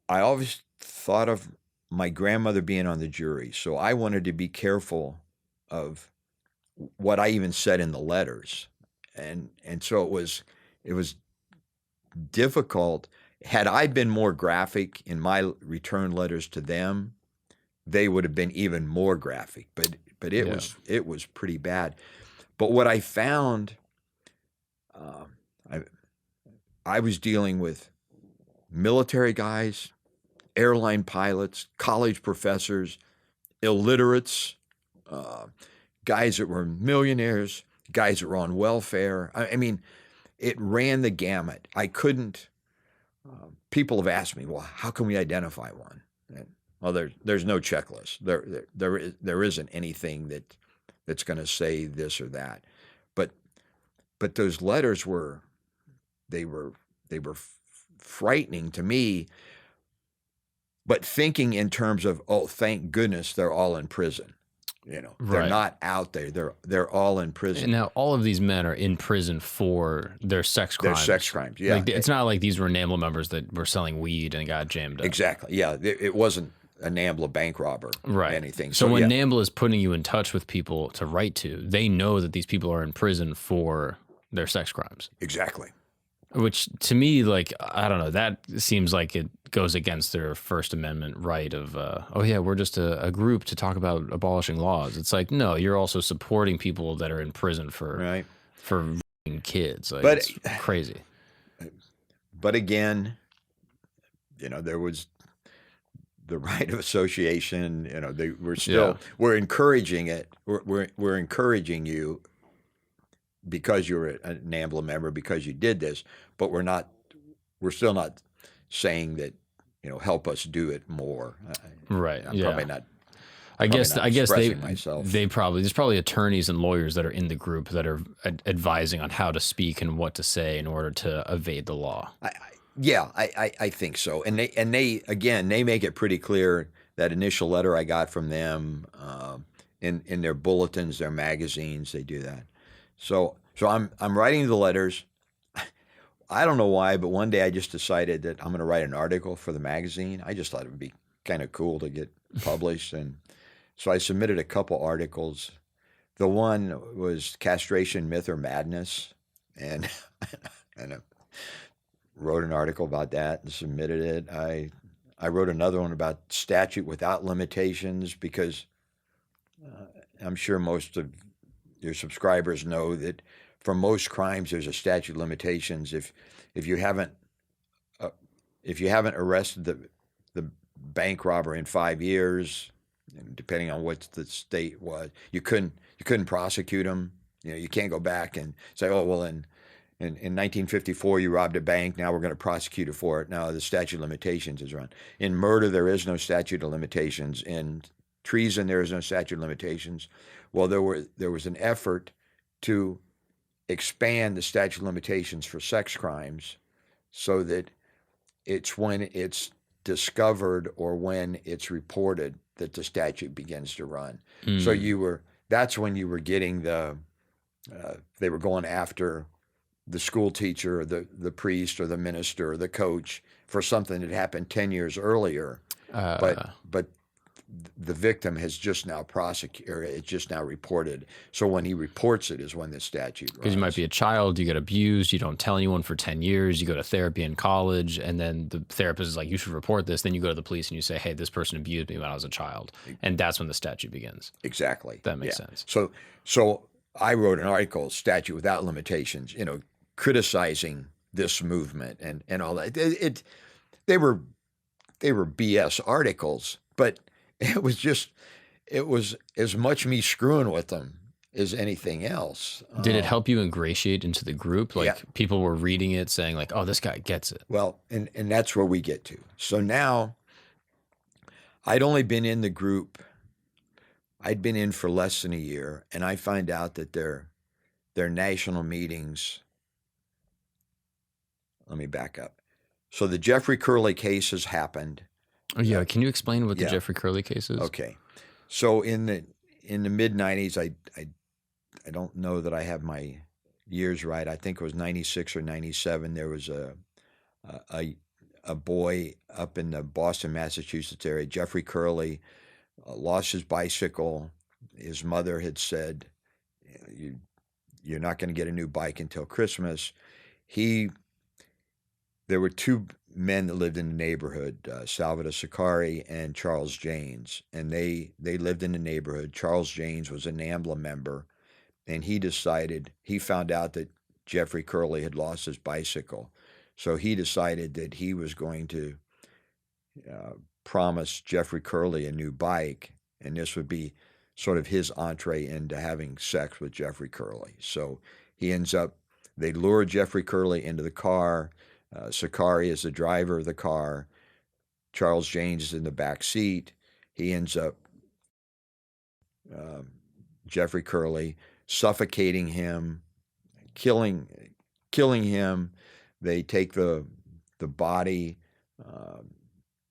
I always thought of my grandmother being on the jury. So I wanted to be careful of what I even said in the letters. And so it was difficult. Had I been more graphic in my return letters to them, they would have been even more graphic. But it was pretty bad. But what I found, I was dealing with military guys, airline pilots, college professors, illiterates, guys that were millionaires, guys that were on welfare. I mean, it ran the gamut. I couldn't. People have asked me, well, how can we identify one? And, well, there's no checklist. There isn't anything that's going to say this or that. But those letters were frightening to me. But thinking in terms of, oh, thank goodness they're all in prison. They're not out there. They're all in prison. And now all of these men are in prison for their sex crimes. Their sex crimes, yeah. It's not like these were NAMBLA members that were selling weed and got jammed up. Exactly, yeah. It wasn't a NAMBLA bank robber or anything. So when NAMBLA is putting you in touch with people to write to, they know that these people are in prison for their sex crimes. Exactly. Which to me, I don't know, that seems like it goes against their First Amendment right of, we're just a group to talk about abolishing laws. It's like, no, you're also supporting people that are in prison for kids. But it's crazy. But again, there was the right of association. We're encouraging it. We're encouraging you, because you're a NAMBLA member, because you did this, but we're still not saying that, help us do it more. Right. I'm probably not. I guess myself. There's probably attorneys and lawyers that are in the group that are advising on how to speak and what to say in order to evade the law. I think so. And they make it pretty clear. That initial letter I got from them, in their bulletins, their magazines, they do that. So So I'm writing the letters. I don't know why, but one day I just decided that I'm going to write an article for the magazine. I just thought it would be kind of cool to get published, and so I submitted a couple articles. The one was castration, myth or madness, and and I wrote an article about that and submitted it. I wrote another one about statute without limitations because I'm sure most of your subscribers know that for most crimes there's a statute of limitations. If you haven't arrested the bank robber in 5 years, depending on what the state was, you couldn't prosecute him. You can't go back and say, oh well, in 1954 you robbed a bank, now we're going to prosecute you for it. Now the statute of limitations is run. In murder there is no statute of limitations. In treason there is no statute of limitations. Well, there was an effort to expand the statute of limitations for sex crimes so that it's when it's discovered or when it's reported that the statute begins to run. So that's when you were getting they were going after the school teacher or the priest or the minister or the coach for something that happened 10 years earlier. But the victim has just now prosecuted, or it's just now reported. So when he reports it is when the statute runs. Because you might be a child, you get abused, you don't tell anyone for 10 years, you go to therapy in college, and then the therapist is like, you should report this. Then you go to the police and you say, hey, this person abused me when I was a child. And that's when the statute begins. Exactly. That makes sense. So I wrote an article, Statute Without Limitations, criticizing this movement and all that. They were BS articles, but it was as much me screwing with them as anything else. Did it help you ingratiate into the group? Like Yeah. people were reading it saying like, oh, this guy gets it. Well, and that's where we get to. So now I'd only been in the group, I'd been in for less than a year, and I find out that their national meetings, let me back up. So the Jeffrey Curley case has happened. Oh, yeah. Can you explain what the Yeah. Jeffrey Curley case is? Okay. So in the mid 90s, I don't know that I have my years right. I think it was 96 or 97. There was a boy up in the Boston, Massachusetts area, Jeffrey Curley, lost his bicycle. His mother had said, you're not going to get a new bike until Christmas. There were two men that lived in the neighborhood, Salvador Sakari and Charles Janes, and they lived in the neighborhood. Charles Janes was a NAMBLA member, and he found out that Jeffrey Curley had lost his bicycle. So he decided that he was going to promise Jeffrey Curley a new bike, and this would be sort of his entree into having sex with Jeffrey Curley. So they lure Jeffrey Curley into the car. Sakari is the driver of the car. Charles Janes is in the back seat. He ends up, Jeffrey Curley, suffocating him, killing him. They take the body,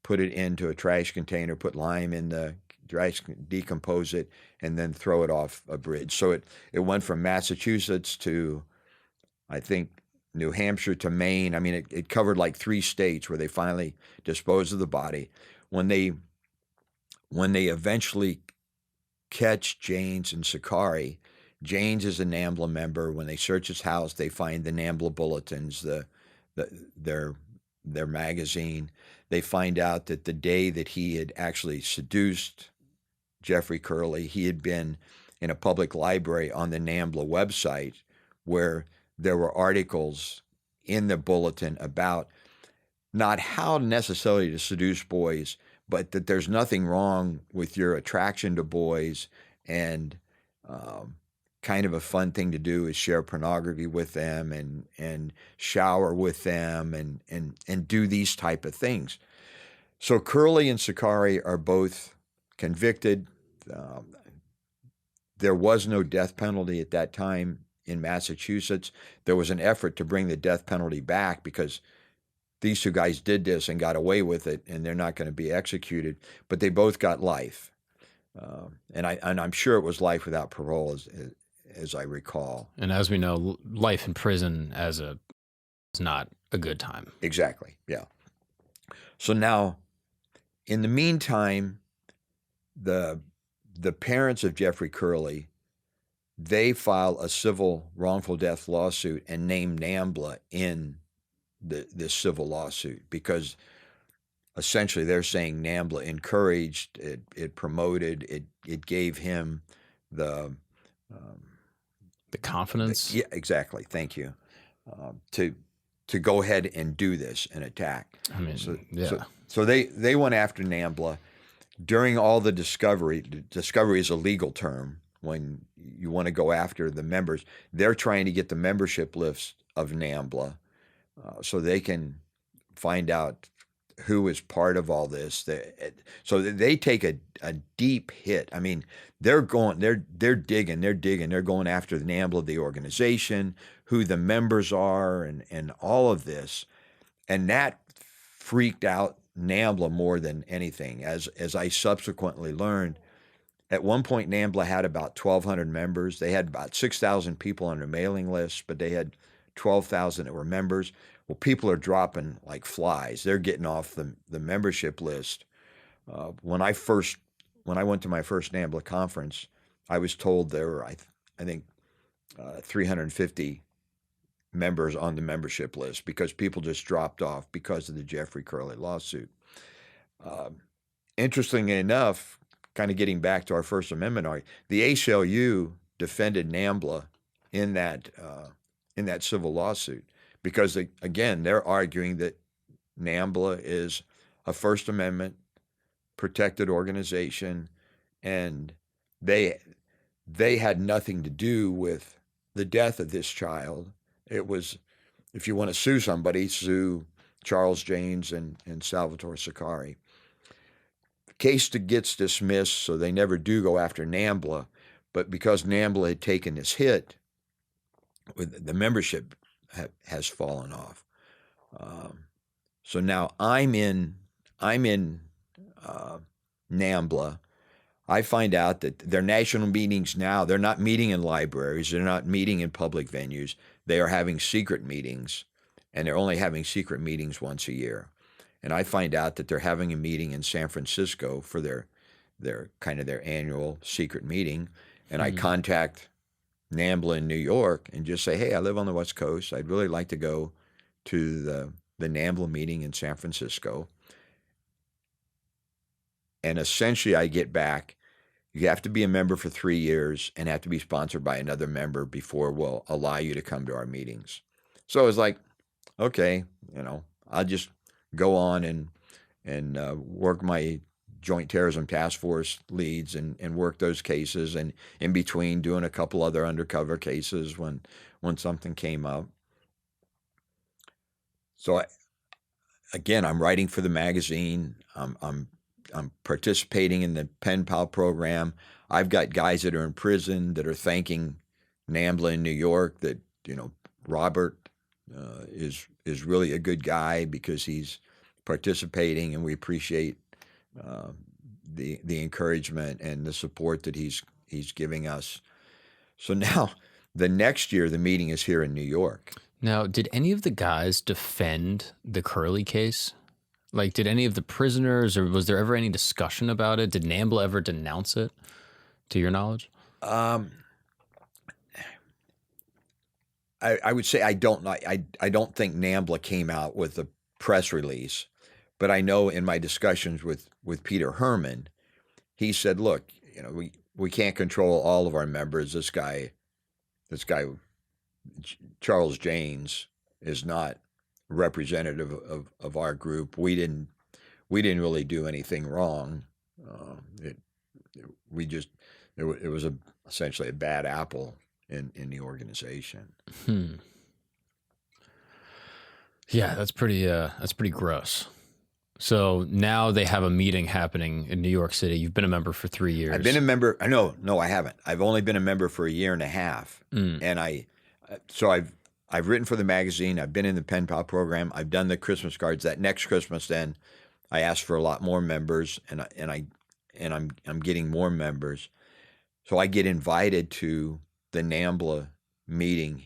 put it into a trash container, put lime in the trash, decompose it, and then throw it off a bridge. So it went from Massachusetts to, I think, New Hampshire to Maine. I mean, it covered like 3 states where they finally disposed of the body. When they eventually catch Janes and Sakari, Janes is a NAMBLA member. When they search his house, they find the NAMBLA bulletins, their magazine. They find out that the day that he had actually seduced Jeffrey Curley, he had been in a public library on the NAMBLA website where there were articles in the bulletin about not how necessarily to seduce boys, but that there's nothing wrong with your attraction to boys, and kind of a fun thing to do is share pornography with them and shower with them and do these type of things. So Curley and Sakari are both convicted. There was no death penalty at that time in Massachusetts. There was an effort to bring the death penalty back because these two guys did this and got away with it, and they're not going to be executed. But they both got life, and I'm sure it was life without parole as I recall. And as we know, life in prison is not a good time. Exactly. Yeah. So now, in the meantime, the parents of Jeffrey Curley, they file a civil wrongful death lawsuit and name NAMBLA in this civil lawsuit, because essentially they're saying NAMBLA encouraged, it promoted, it gave him the confidence. Yeah, exactly. Thank you. To go ahead and do this and attack. I mean, So they went after NAMBLA during all the discovery. Discovery is a legal term when you want to go after the members. They're trying to get the membership lists of NAMBLA so they can find out who is part of all this. So they take a deep hit. I mean, they're digging, they're going after the NAMBLA, the organization, who the members are, and all of this. And that freaked out NAMBLA more than anything. As I subsequently learned, at one point NAMBLA had about 1,200 members. They had about 6,000 people on their mailing list, but they had 12,000 that were members. Well, people are dropping like flies. They're getting off the membership list. When I went to my first NAMBLA conference, I was told there were, I think, 350 members on the membership list, because people just dropped off because of the Jeffrey Curley lawsuit. Interestingly enough, kind of getting back to our First Amendment argument, the ACLU defended NAMBLA in that civil lawsuit, because again, they're arguing that NAMBLA is a First Amendment protected organization, and they had nothing to do with the death of this child. It was, if you want to sue somebody, sue Charles Janes and Salvatore Sicari. The case gets dismissed, so they never do go after NAMBLA, but because NAMBLA had taken this hit, the membership has fallen off. So now I'm in NAMBLA. I find out that their national meetings now, they're not meeting in libraries, they're not meeting in public venues, they are having secret meetings, and they're only having secret meetings once a year. And I find out that they're having a meeting in San Francisco for their annual secret meeting, and I contact NAMBLA in New York and just say, hey, I live on the West Coast. I'd really like to go to the NAMBLA meeting in San Francisco. And essentially I get back, you have to be a member for 3 years and have to be sponsored by another member before we'll allow you to come to our meetings. So I was like, okay, I'll just go on and work my Joint Terrorism Task Force leads and work those cases, and in between doing a couple other undercover cases when something came up. So I'm writing for the magazine. I'm participating in the pen pal program. I've got guys that are in prison that are thanking NAMBLA in New York that, Robert is really a good guy because he's participating, and we appreciate the encouragement and the support that he's giving us. So now the next year the meeting is here in New York. Now, did any of the guys defend the Curley case? Like, did any of the prisoners, or was there ever any discussion about it? Did NAMBLA ever denounce it, to your knowledge? I would say I don't think NAMBLA came out with a press release, but I know in my discussions with Peter Herman, he said, look, we can't control all of our members. This guy Charles Janes is not representative of our group. We didn't really do anything wrong. It was essentially a bad apple in the organization. Yeah, that's pretty gross. So now they have a meeting happening in New York City. You've been a member for 3 years. I've been a member. No, I haven't. I've only been a member for a year and a half. And I've written for the magazine. I've been in the pen pal program. I've done the Christmas cards. That next Christmas, then I asked for a lot more members, and I'm getting more members. So I get invited to the NAMBLA meeting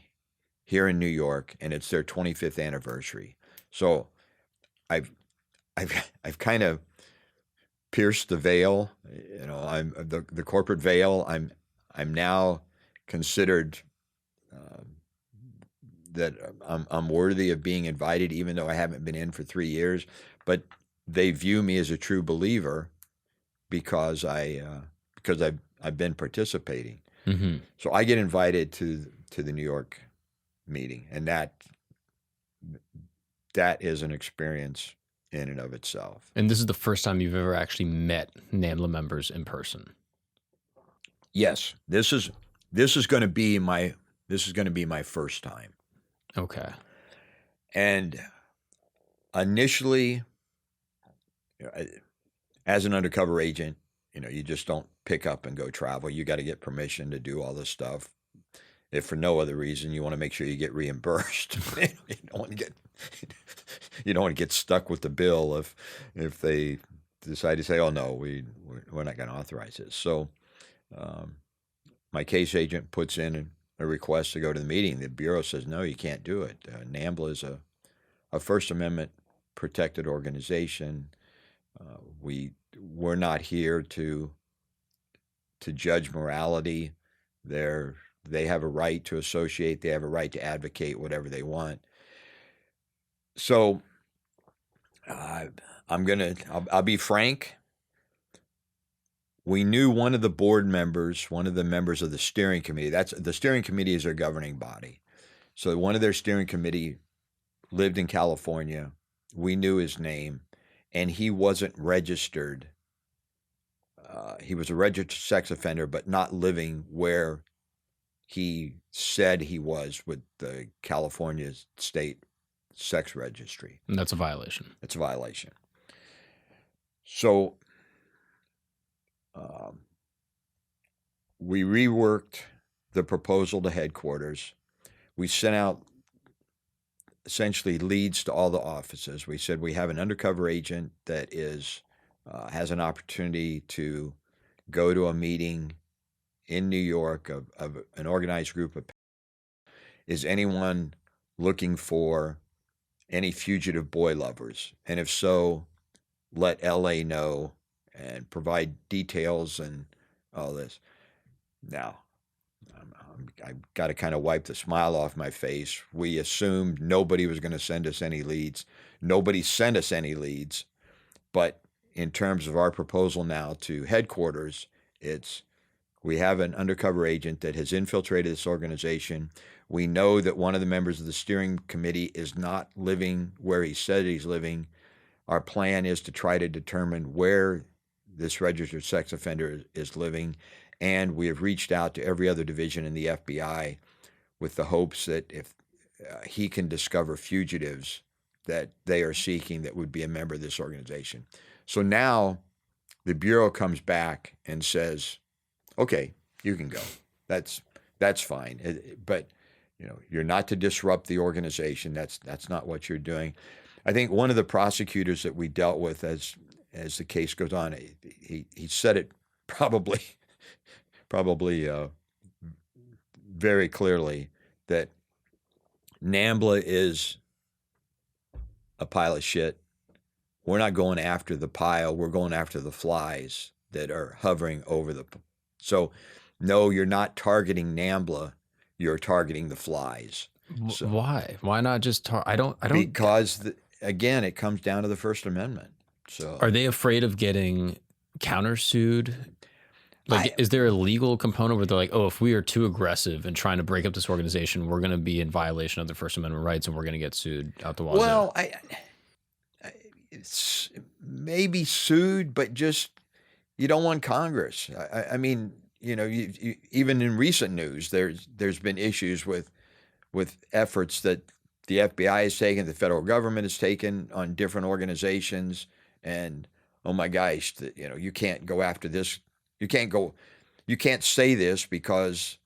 here in New York, and it's their 25th anniversary. So I've kind of pierced the veil. I'm the corporate veil. I'm now considered that I'm worthy of being invited, even though I haven't been in for 3 years. But they view me as a true believer because I've been participating. Mm-hmm. So I get invited to the New York meeting, and that is an experience in and of itself. And this is the first time you've ever actually met NAMBLA members in person. Yes, this is going to be my first time. Okay. And initially, as an undercover agent, you just don't pick up and go travel. You got to get permission to do all this stuff. If for no other reason, you want to make sure you get reimbursed. You don't want to get stuck with the bill if they decide to say, "Oh no, we're not going to authorize this." So, my case agent puts in a request to go to the meeting. The bureau says, "No, you can't do it. NAMBLA is a First Amendment protected organization. We're not here to judge morality. They have a right to associate. They have a right to advocate whatever they want." So I'll be frank. We knew one of the board members, one of the members of the steering committee. The steering committee is their governing body. So one of their steering committee lived in California. We knew his name, and he wasn't registered. He was a registered sex offender, but not living where he said he was with the California State Sex Registry. And that's a violation. It's a violation. So we reworked the proposal to headquarters. We sent out essentially leads to all the offices. We said we have an undercover agent that has an opportunity to go to a meeting in New York of an organized group of. Is anyone looking for any fugitive boy lovers? And if so, let LA know and provide details and all this. Now, I've got to kind of wipe the smile off my face. We assumed nobody was going to send us any leads. Nobody sent us any leads. But in terms of our proposal now to headquarters, we have an undercover agent that has infiltrated this organization. We know that one of the members of the steering committee is not living where he said he's living. Our plan is to try to determine where this registered sex offender is living. And we have reached out to every other division in the FBI with the hopes that if he can discover fugitives that they are seeking that would be a member of this organization. So now the Bureau comes back and says, "Okay, you can go. That's fine. But you're not to disrupt the organization. That's not what you're doing." I think one of the prosecutors that we dealt with as the case goes on, he said it probably very clearly that NAMBLA is a pile of shit. We're not going after the pile. We're going after the flies that are hovering over the. So, no, you're not targeting NAMBLA. You're targeting the flies. So, why? Why not just I don't. Because again, it comes down to the First Amendment. So, are they afraid of getting countersued? Like, is there a legal component where they're like, "Oh, if we are too aggressive and trying to break up this organization, we're going to be in violation of the First Amendment rights and we're going to get sued out the wazoo"? Well, it's maybe sued, but just you don't want Congress. I mean, you, even in recent news, there's been issues with efforts that the FBI has taken, the federal government has taken on different organizations, and oh my gosh, you can't go after this. You can't say this because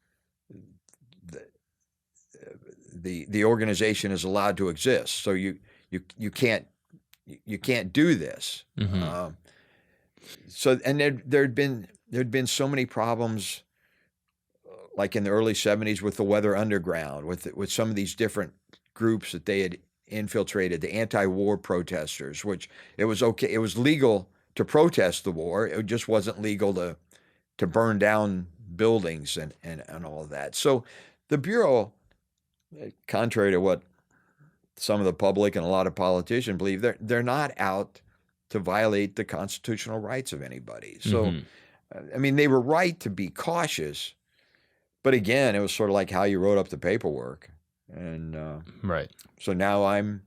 the organization is allowed to exist. So you can't do this. Mm-hmm. So and there'd been so many problems like in the early 70s with the Weather Underground, with some of these different groups that they had infiltrated, the anti-war protesters, which it was okay, it was legal to protest the war. It just wasn't legal to burn down buildings and all of that. So the Bureau, contrary to what some of the public and a lot of politicians believe, they're not out to violate the constitutional rights of anybody. So, I mean, they were right to be cautious, but again, it was sort of like how you wrote up the paperwork. And Right. so now I'm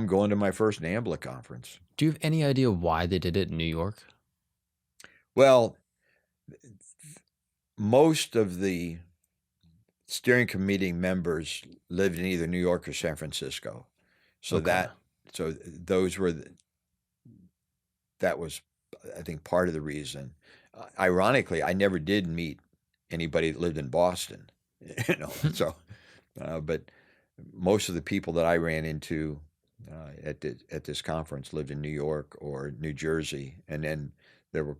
going to my first NAMBLA conference. Do you have any idea why they did it in New York? Well, most of the steering committee members lived in either New York or San Francisco. So Okay. that was, I think, part of the reason. Ironically, I never did meet anybody that lived in Boston, so, but most of the people that I ran into at this conference lived in New York or New Jersey, and then there were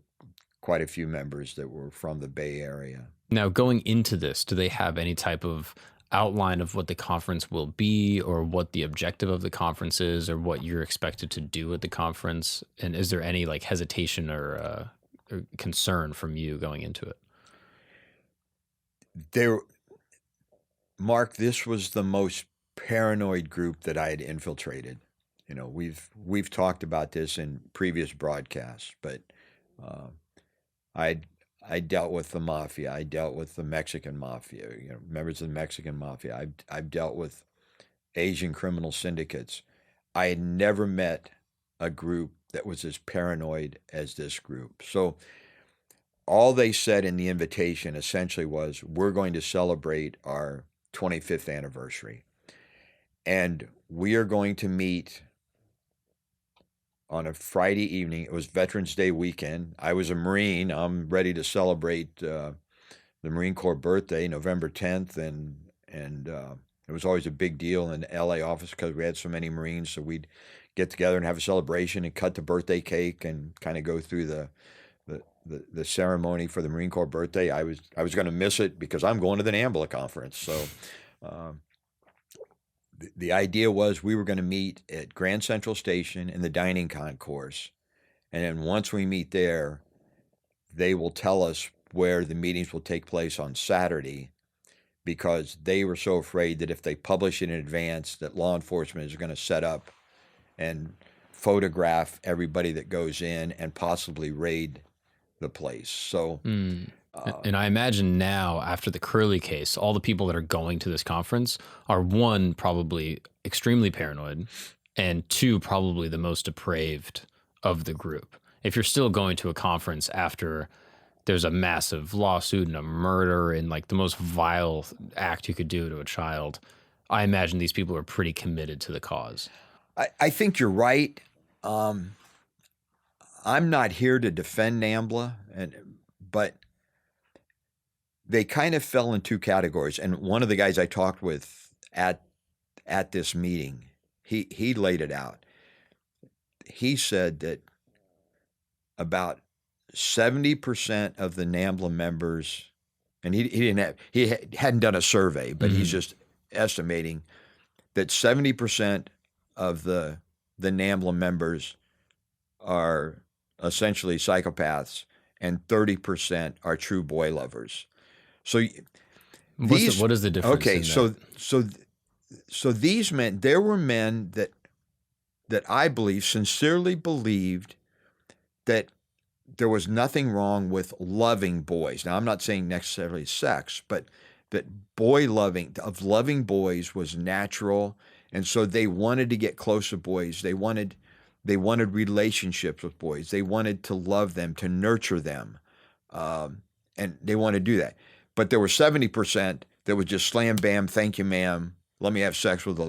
quite a few members that were from the Bay Area. Now, going into this, do they have any type of outline of what the conference will be, or what the objective of the conference is, or what you're expected to do at the conference? And is there any like hesitation or concern from you going into it? Mark, this was the most paranoid group that I had infiltrated. We've talked about this in previous broadcasts, but I dealt with the mafia. I dealt with the Mexican mafia, members of the Mexican mafia. I've dealt with Asian criminal syndicates. I had never met a group that was as paranoid as this group. So all they said in the invitation essentially was, we're going to celebrate our 25th anniversary. And we are going to meet on a Friday evening. It was Veterans Day weekend. I was a Marine. I'm ready to celebrate the Marine Corps birthday, November 10th. And it was always a big deal in the LA office because we had so many Marines. So we'd get together and have a celebration and cut the birthday cake and kind of go through the ceremony for the Marine Corps birthday. I was going to miss it because I'm going to the NAMBLA conference. So the idea was we were going to meet at Grand Central Station in the dining concourse. And then once we meet there, they will tell us where the meetings will take place on Saturday, because they were so afraid that if they publish it in advance, that law enforcement is going to set up and photograph everybody that goes in and possibly raid the place. So, and I imagine now, after the Curley case, all the people that are going to this conference are, one, probably extremely paranoid, and two, probably the most depraved of the group. If you're still going to a conference after there's a massive lawsuit and a murder and like the most vile act you could do to a child, I imagine these people are pretty committed to the cause. I think you're right. I'm not here to defend NAMBLA, but they kind of fell in two categories. And one of the guys I talked with at this meeting, he laid it out. He said that about 70% of the NAMBLA members, and he hadn't done a survey, but he's just estimating that 70% of the NAMBLA members are essentially psychopaths and 30% are true boy lovers. So what is the difference? Okay, so these men, there were men that I believe sincerely believed that there was nothing wrong with loving boys. Now, I'm not saying necessarily sex, but that loving boys was natural, and so they wanted to get close to boys. They wanted relationships with boys. They wanted to love them, to nurture them, and they wanted to do that. But there were 70% that would just slam bam, thank you, ma'am, let me have sex with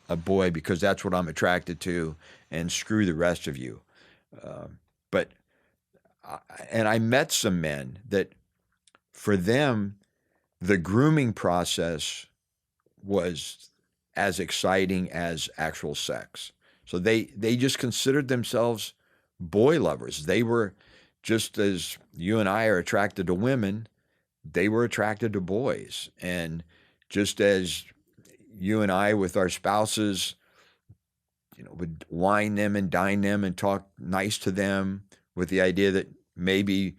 a boy because that's what I'm attracted to, and screw the rest of you. And I met some men that, for them, the grooming process was as exciting as actual sex. So they just considered themselves boy lovers. They were, just as you and I are attracted to women, they were attracted to boys. And just as you and I with our spouses, would wine them and dine them and talk nice to them with the idea that maybe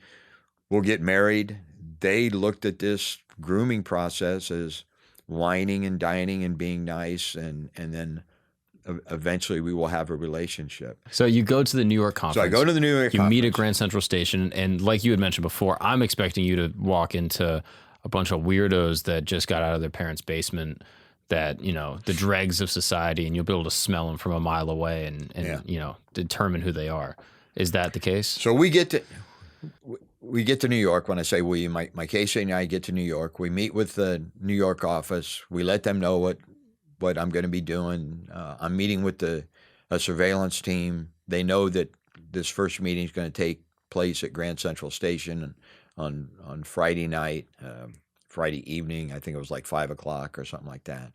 we'll get married, they looked at this grooming process as whining and dining and being nice, and then eventually we will have a relationship. So you go to the New York conference. So I go to the New York conference. You meet at Grand Central Station, and like you had mentioned before, I'm expecting you to walk into a bunch of weirdos that just got out of their parents' basement, that, the dregs of society, and you'll be able to smell them from a mile away and determine who they are. Is that the case? So we get to New York. When I say we, my Casey and I get to New York. We meet with the New York office. We let them know what I'm going to be doing. I'm meeting with a surveillance team. They know that this first meeting is going to take place at Grand Central Station on Friday night, Friday evening. I think it was like 5 o'clock or something like that.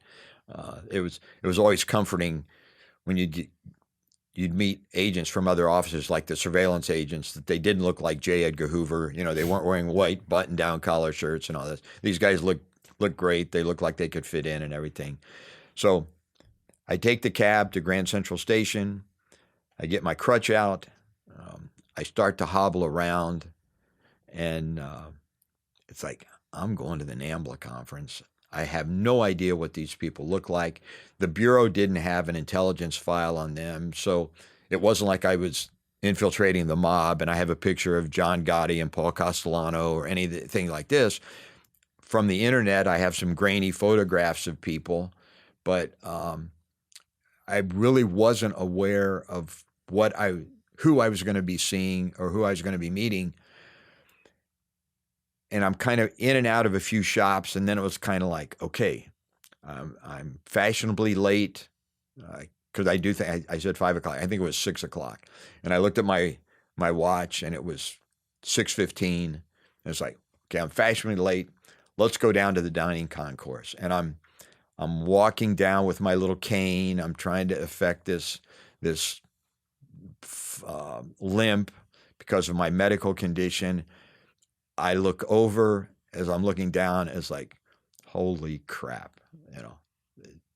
It was always comforting when you'd meet agents from other offices, like the surveillance agents, that they didn't look like J. Edgar Hoover. They weren't wearing white button-down collar shirts and all this. These guys look great. They look like they could fit in and everything. So I take the cab to Grand Central Station. I get my crutch out. I start to hobble around, and it's like, I'm going to the NAMBLA conference. I have no idea what these people look like. The Bureau didn't have an intelligence file on them, so it wasn't like I was infiltrating the mob and I have a picture of John Gotti and Paul Castellano or anything like this. From the internet, I have some grainy photographs of people, but I really wasn't aware of who I was going to be seeing or who I was going to be meeting. And I'm kind of in and out of a few shops, and then it was kind of like, okay, I'm fashionably late, because I do think I said 5 o'clock. I think it was 6 o'clock, and I looked at my watch, and it was 6:15. And it's like, okay, I'm fashionably late. Let's go down to the dining concourse, and I'm walking down with my little cane. I'm trying to effect this limp because of my medical condition. I look over as I'm looking down. It's like, holy crap,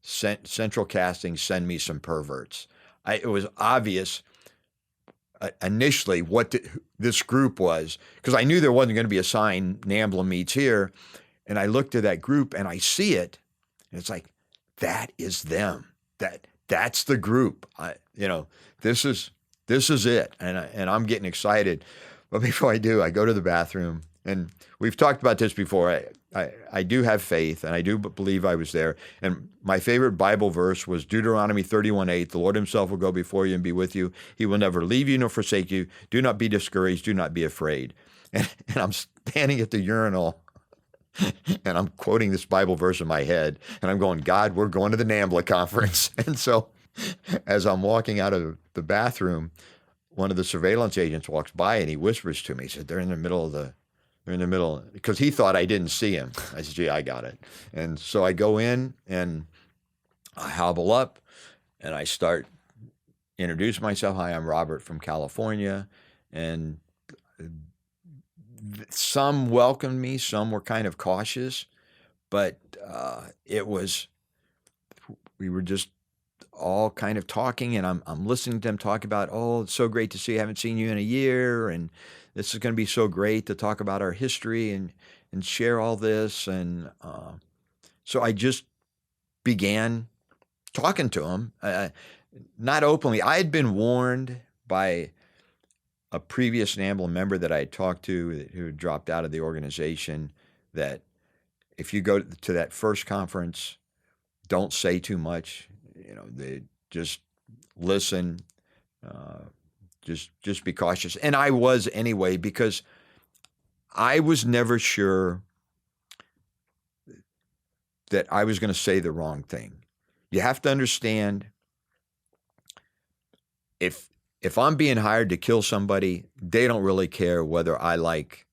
Central Casting, send me some perverts. It was obvious initially what this group was, because I knew there wasn't going to be a sign, NAMBLA meets here. And I looked at that group and I see it. And it's like, that is them. That's the group. This is it. And I'm getting excited. But before I do, I go to the bathroom. And we've talked about this before. I do have faith, and I do believe I was there. And my favorite Bible verse was Deuteronomy 31:8. The Lord himself will go before you and be with you. He will never leave you nor forsake you. Do not be discouraged. Do not be afraid. And I'm standing at the urinal, and I'm quoting this Bible verse in my head. And I'm going, God, we're going to the NAMBLA conference. And so as I'm walking out of the bathroom, one of the surveillance agents walks by, and he whispers to me. He said, they're in the middle, because he thought I didn't see him. I said, gee, I got it. And so I go in, and I hobble up, and I start introduce myself. Hi, I'm Robert from California. And some welcomed me, some were kind of cautious, but we were just all kind of talking, and I'm listening to them talk about, oh, it's so great to see you. I haven't seen you in a year, and this is going to be so great to talk about our history and share all this. And so I just began talking to him, not openly. I had been warned by a previous NAMBLA member that I had talked to who had dropped out of the organization that if you go to that first conference, don't say too much. They just listen, just be cautious. And I was anyway, because I was never sure that I was going to say the wrong thing. You have to understand, if I'm being hired to kill somebody, they don't really care whether I like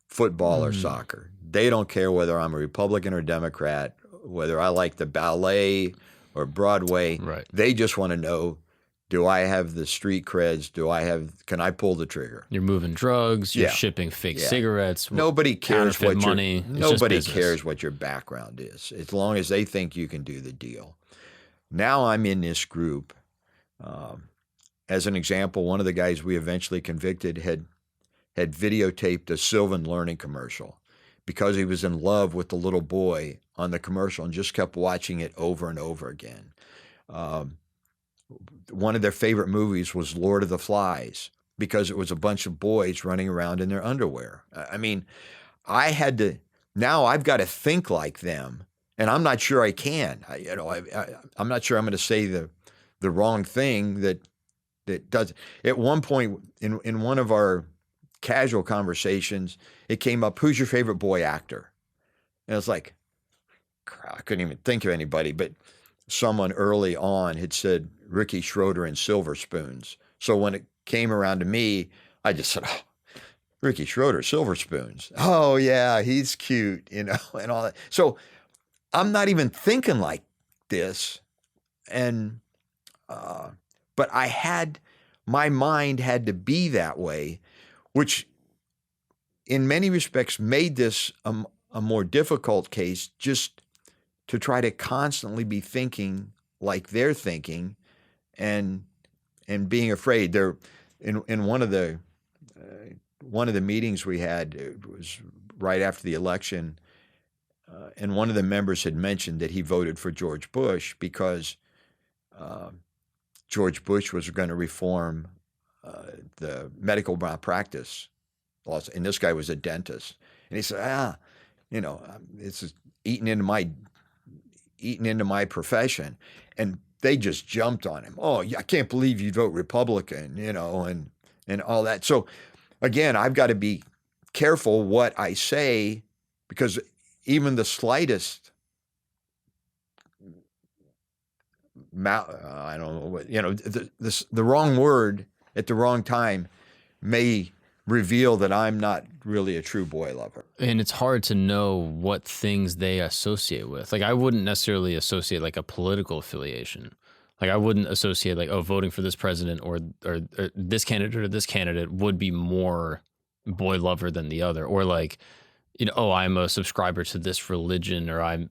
football or soccer. They don't care whether I'm a Republican or Democrat, whether I like the ballet or Broadway. Right. They just want to know, Do I have the street creds? Can I pull the trigger? You're moving drugs. You're Yeah. shipping fake Yeah. cigarettes. Nobody cares counterfeit what money. your It's just nobody business. cares what your background is, as long as they think you can do the deal. Now I'm in this group. As an example, one of the guys we eventually convicted had videotaped a Sylvan Learning commercial because he was in love with the little boy on the commercial and just kept watching it over and over again. One of their favorite movies was Lord of the Flies because it was a bunch of boys running around in their underwear. I mean, now I've got to think like them, and I'm not sure I can. I'm not sure I'm going to say the wrong thing that does. At one point in one of our casual conversations, it came up, who's your favorite boy actor? And it's like, I couldn't even think of anybody, but someone early on had said Ricky Schroeder in Silver Spoons. So when it came around to me, I just said, Ricky Schroeder, Silver Spoons. Oh yeah, he's cute, and all that. So I'm not even thinking like this. And, but my mind had to be that way, which in many respects made this a more difficult case, just to try to constantly be thinking like they're thinking, and being afraid. There, in one of the meetings we had, it was right after the election, and one of the members had mentioned that he voted for George Bush because George Bush was going to reform the medical malpractice laws, and this guy was a dentist, and he said, it's eating into my profession, and they just jumped on him. Oh, I can't believe you vote Republican, and all that. So again, I've got to be careful what I say, because even the slightest, I don't know what, the wrong word at the wrong time may reveal that I'm not really a true boy lover. And it's hard to know what things they associate with. Like, I wouldn't necessarily associate like a political affiliation. Like, I wouldn't associate like, voting for this president or this candidate or this candidate would be more boy lover than the other. Or like, I'm a subscriber to this religion, or I'm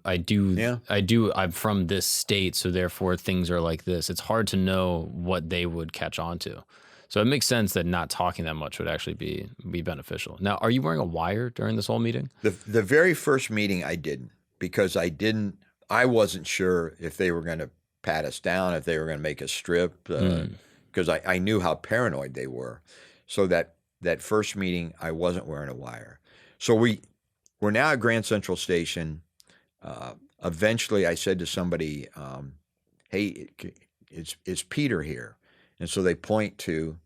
from this state, so therefore things are like this. It's hard to know what they would catch on to. So it makes sense that not talking that much would actually be beneficial. Now, are you wearing a wire during this whole meeting? The very first meeting I didn't, because I wasn't sure if they were going to pat us down, if they were going to make us strip, because I knew how paranoid they were. So that first meeting, I wasn't wearing a wire. So we're now at Grand Central Station. Eventually, I said to somebody, hey, is Peter here? And so they point to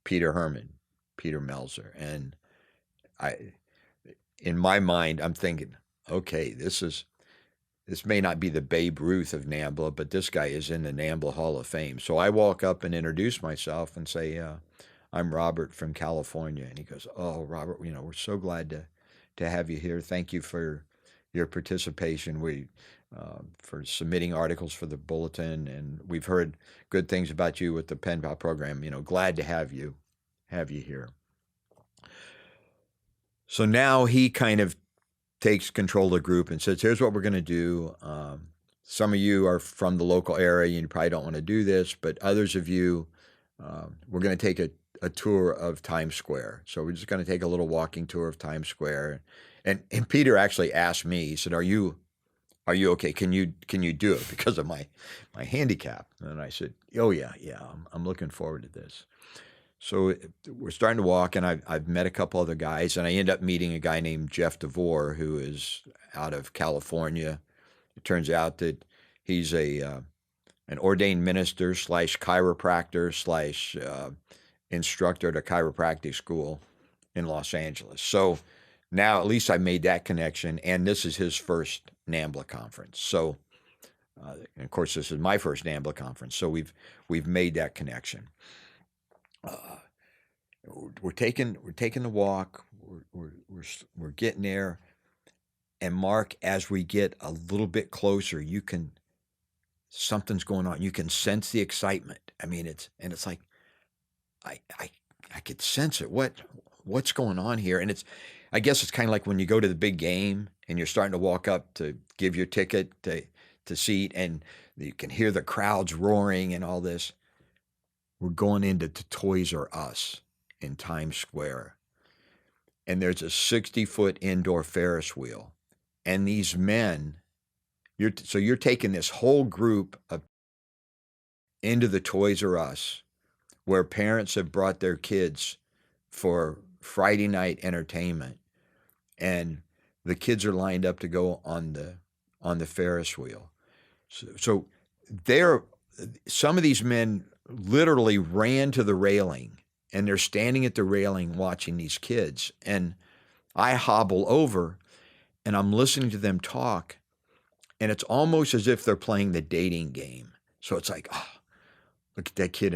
Peter Melzer. And in my mind, I'm thinking, okay, this may not be the Babe Ruth of NAMBLA, but this guy is in the NAMBLA Hall of Fame. So I walk up and introduce myself and say, I'm Robert from California. And he goes, oh, Robert, we're so glad to have you here. Thank you for your participation. For submitting articles for the bulletin, and we've heard good things about you with the Pen Pal program. Glad to have you here. So now he kind of takes control of the group and says, here's what we're going to do. Some of you are from the local area, and you probably don't want to do this, but others of you, we're going to take a tour of Times Square. So we're just going to take a little walking tour of Times Square. And Peter actually asked me, he said, Are you okay? Can you do it because of my handicap? And I said, oh yeah, I'm looking forward to this. So we're starting to walk, and I've met a couple other guys, and I end up meeting a guy named Jeff DeVore, who is out of California. It turns out that he's an ordained minister / chiropractor / instructor at a chiropractic school in Los Angeles. So now at least I made that connection, and this is his first NAMBLA conference. So, and of course, this is my first NAMBLA conference. So we've made that connection. We're taking the walk. We're getting there, and Mark, as we get a little bit closer, something's going on. You can sense the excitement. I mean, it's like I could sense it. What's going on here? And I guess it's kind of like when you go to the big game and you're starting to walk up to give your ticket to seat, and you can hear the crowds roaring and all this. We're going into Toys R Us in Times Square, and there's a 60-foot indoor Ferris wheel, and these men, you're taking this whole group of into the Toys R Us, where parents have brought their kids for Friday night entertainment, and the kids are lined up to go on the Ferris wheel. So some of these men literally ran to the railing, and they're standing at the railing watching these kids. And I hobble over, and I'm listening to them talk, and it's almost as if they're playing the dating game. So it's like, oh, look at that kid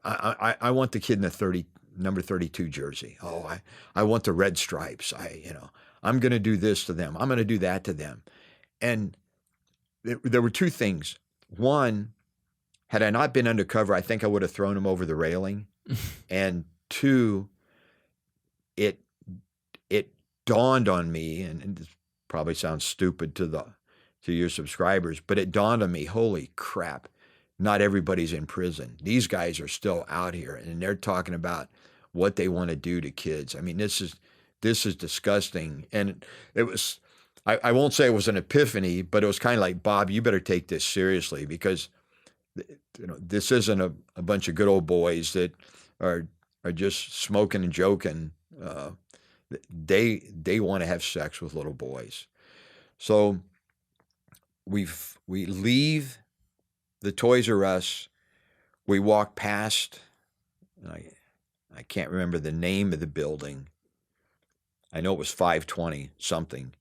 I want the kid in the number 32 jersey. Oh, I want the red stripes. I'm going to do this to them. I'm going to do that to them. And there were two things. One, had I not been undercover, I think I would have thrown him over the railing. And two, it dawned on me, and this probably sounds stupid to your subscribers, but it dawned on me, holy crap, not everybody's in prison. These guys are still out here, and they're talking about what they want to do to kids. I mean, this is disgusting. And it was, I won't say it was an epiphany, but it was kind of like, Bob, you better take this seriously, because this isn't a bunch of good old boys that are just smoking and joking. They want to have sex with little boys. So we leave the Toys R Us. We walk past, I can't remember the name of the building. I know it was 520 something.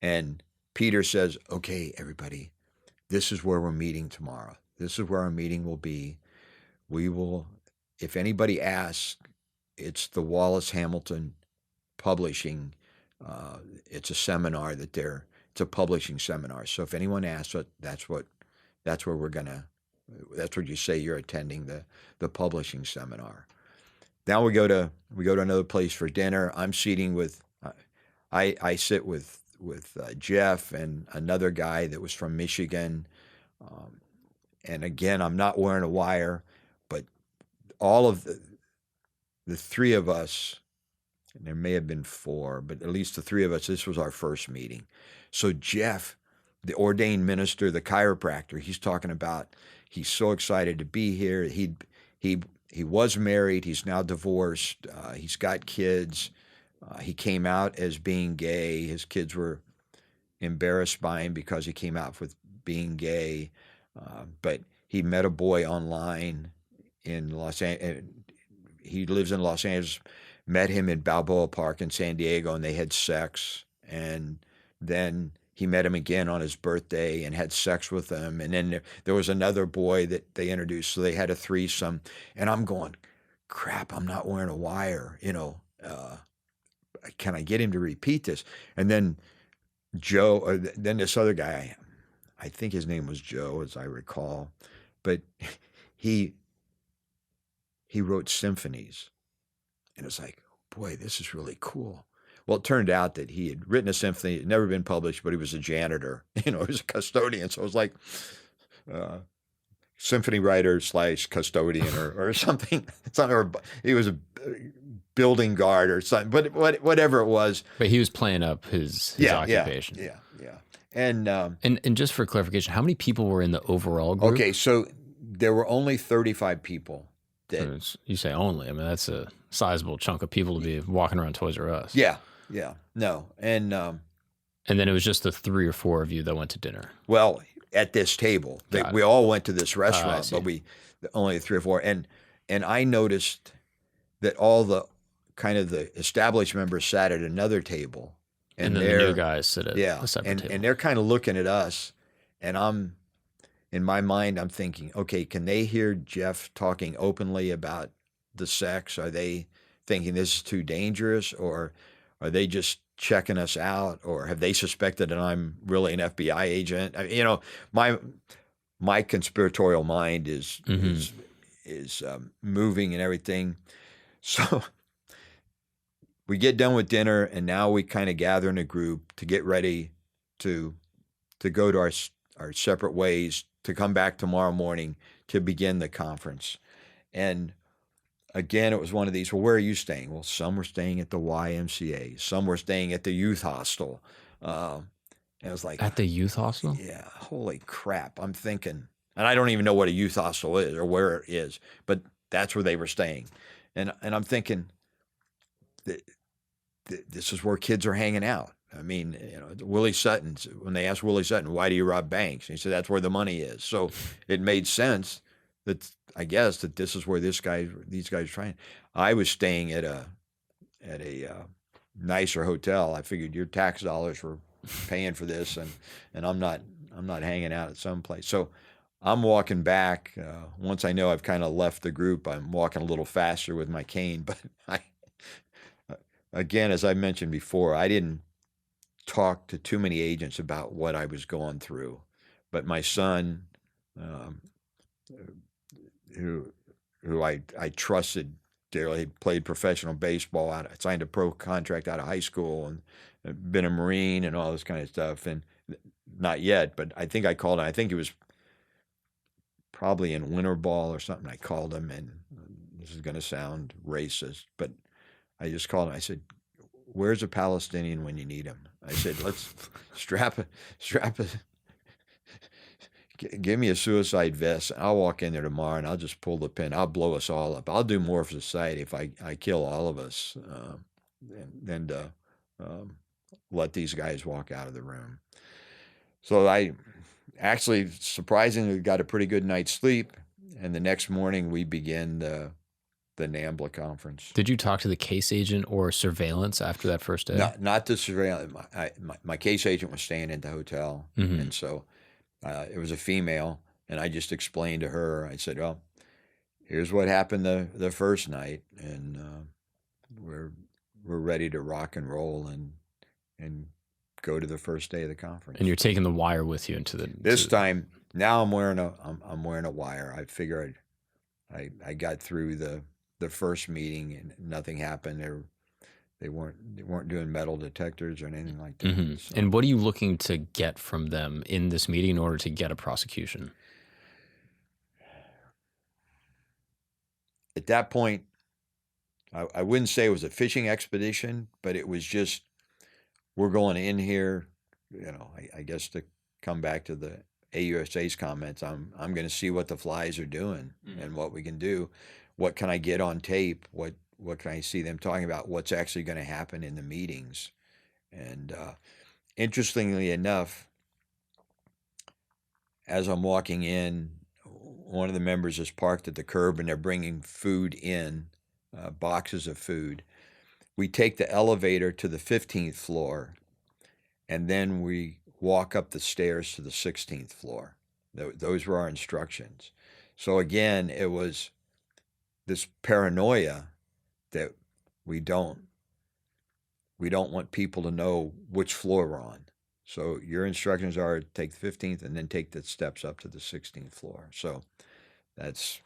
And Peter says, okay, everybody, this is where we're meeting tomorrow. This is where our meeting will be. We will, if anybody asks, it's the Wallace Hamilton Publishing. It's a seminar it's a publishing seminar. So if anyone asks, that's where that's what you say, you're attending the publishing seminar. Now we go to another place for dinner. I'm seating with, I sit with Jeff and another guy that was from Michigan. And again, I'm not wearing a wire, but all of the three of us, and there may have been four, but at least the three of us, this was our first meeting. So Jeff, the ordained minister, the chiropractor, he's talking about, he's so excited to be here. He was married. He's now divorced. He's got kids. He came out as being gay. His kids were embarrassed by him because he came out with being gay. But he met a boy online in Los Angeles. He lives in Los Angeles. Met him in Balboa Park in San Diego, and they had sex. And then he met him again on his birthday and had sex with him. And then there was another boy that they introduced, so they had a threesome. And I'm going, crap, I'm not wearing a wire. Can I get him to repeat this? And then then this other guy, I think his name was Joe, as I recall, but he wrote symphonies. And it's like, boy, this is really cool. Well, it turned out that he had written a symphony, it had never been published, but he was a janitor. He was a custodian. So it was like symphony writer / custodian or something. Or he was a building guard or something, but whatever it was. But he was playing up his occupation. Yeah. And just for clarification, how many people were in the overall group? Okay, so there were only 35 people. You say only. I mean, that's a sizable chunk of people to be walking around Toys R Us. Yeah. No. And then it was just the 3 or 4 of you that went to dinner. Well, at this table. We all went to this restaurant, but only 3 or 4. And I noticed that all the kind of the established members sat at another table. And then the new guys sit at a separate table. And they're kind of looking at us, and in my mind, I'm thinking, okay, can they hear Jeff talking openly about the sex? Are they thinking this is too dangerous, or are they just checking us out, or have they suspected that I'm really an FBI agent? my conspiratorial mind is Mhm. is moving and everything. So we get done with dinner, and now we kind of gather in a group to get ready to go to our separate ways, to come back tomorrow morning to begin the conference. And again, it was one of these, well, where are you staying? Well, some were staying at the YMCA. Some were staying at the youth hostel. And it was like, At the youth hostel? yeah, holy crap. I'm thinking, and I don't even know what a youth hostel is or where it is, but that's where they were staying. And I'm thinking, this is where kids are hanging out. I mean, Willie Sutton, when they asked Willie Sutton, why do you rob banks? And he said, that's where the money is. So it made sense that, I guess, that this is where these guys are trying. I was staying at a nicer hotel. I figured your tax dollars were paying for this, and I'm not hanging out at some place. So I'm walking back. Once I know I've kind of left the group, I'm walking a little faster with my cane. But again, as I mentioned before, I didn't talk to too many agents about what I was going through. But my son, who I trusted dearly, played professional baseball, signed a pro contract out of high school, and been a Marine and all this kind of stuff. And not yet, but I think I called him. I think it was probably in winter ball or something. I called him, and this is going to sound racist, but I just called him. I said, where's a Palestinian when you need him? I said, let's strap a, give me a suicide vest. I'll walk in there tomorrow and I'll just pull the pin. I'll blow us all up. I'll do more for society if I kill all of us than let these guys walk out of the room. So I actually surprisingly got a pretty good night's sleep. And the next morning we begin the NAMBLA conference. Did you talk to the case agent or surveillance after that first day? Not the surveillance. My case agent was staying at the hotel, and so it was a female, and I just explained to her. I said, "Well, here's what happened the first night, and we're ready to rock and roll and go to the first day of the conference." And you're taking the wire with you into the this time. Now I'm wearing a wire. I figured I got through the first meeting and nothing happened. They weren't doing metal detectors or anything like that. Mm-hmm. So. And what are you looking to get from them in this meeting in order to get a prosecution? At that point, I wouldn't say it was a fishing expedition, but it was just, we're going in here, I guess to come back to the AUSA's comments, I'm going to see what the flies are doing and what we can do. What can I get on tape? What can I see them talking about? What's actually going to happen in the meetings? And interestingly enough, as I'm walking in, one of the members is parked at the curb and they're bringing food in, boxes of food. We take the elevator to the 15th floor, and then we walk up the stairs to the 16th floor. Those were our instructions. So again, it was this paranoia that we don't want people to know which floor we're on. So your instructions are take the 15th and then take the steps up to the 16th floor. So that's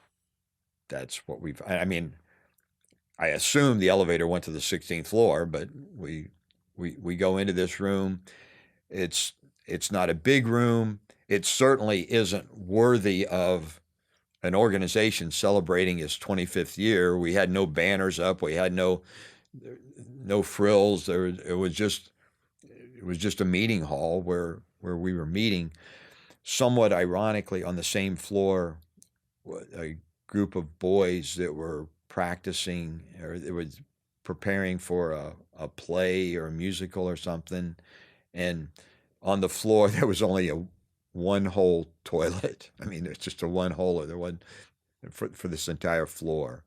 what we've, I mean, I assume the elevator went to the 16th floor, but we go into this room. It's not a big room. It certainly isn't worthy of an organization celebrating its 25th year. We had no banners up. We had no frills. It was just a meeting hall where we were meeting. Somewhat ironically, on the same floor, a group of boys that were practicing, or it was preparing for a play or a musical or something. And on the floor, there was only a one-hole toilet. I mean, there's just a one-holer. There wasn't for this entire floor.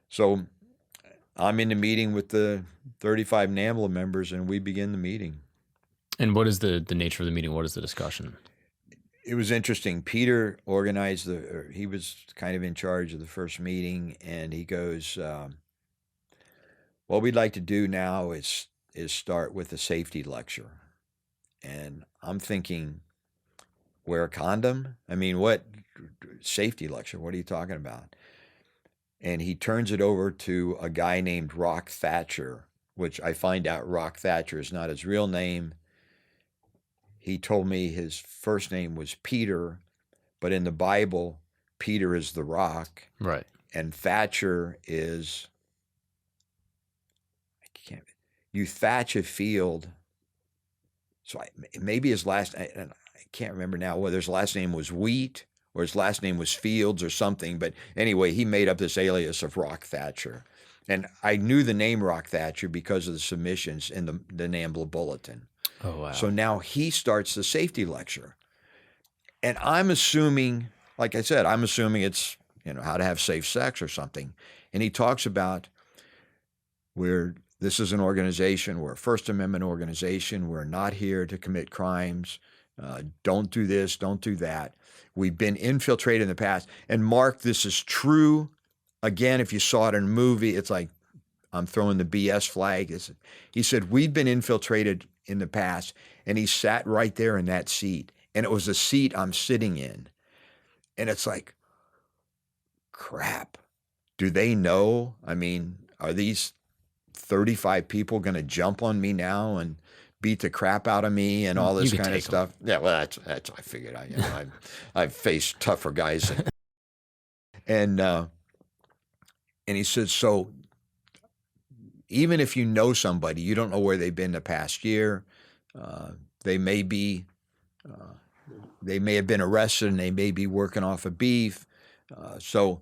So I'm in the meeting with the 35 NAMBLA members, and we begin the meeting. And what is the nature of the meeting? What is the discussion? It was interesting. Peter organized he was kind of in charge of the first meeting, and he goes, what we'd like to do now is start with a safety lecture. And I'm thinking, wear a condom? I mean, what safety lecture? What are you talking about? And he turns it over to a guy named Rock Thatcher, which I find out Rock Thatcher is not his real name. He told me his first name was Peter, but in the Bible, Peter is the rock. Right. And Thatcher is, you thatch a field. So maybe his last, and I can't remember now whether his last name was Wheat or his last name was Fields or something. But anyway, he made up this alias of Rock Thatcher. And I knew the name Rock Thatcher because of the submissions in the NAMBLA bulletin. Oh, wow. So now he starts the safety lecture. And I'm assuming, like I said, I'm assuming it's, how to have safe sex or something. And he talks about this is an organization, we're a First Amendment organization, we're not here to commit crimes, don't do this, don't do that. We've been infiltrated in the past. And Mark, this is true. Again, if you saw it in a movie, it's like I'm throwing the BS flag. He said, we've been infiltrated in the past, and he sat right there in that seat. And it was a seat I'm sitting in. And it's like, crap. Do they know? I mean, are these 35 people going to jump on me now and beat the crap out of me and all this kind of stuff? Yeah, well, that's I figured. I've faced tougher guys. And he said, so even if you know somebody, you don't know where they've been the past year. They may have been arrested and they may be working off of beef. So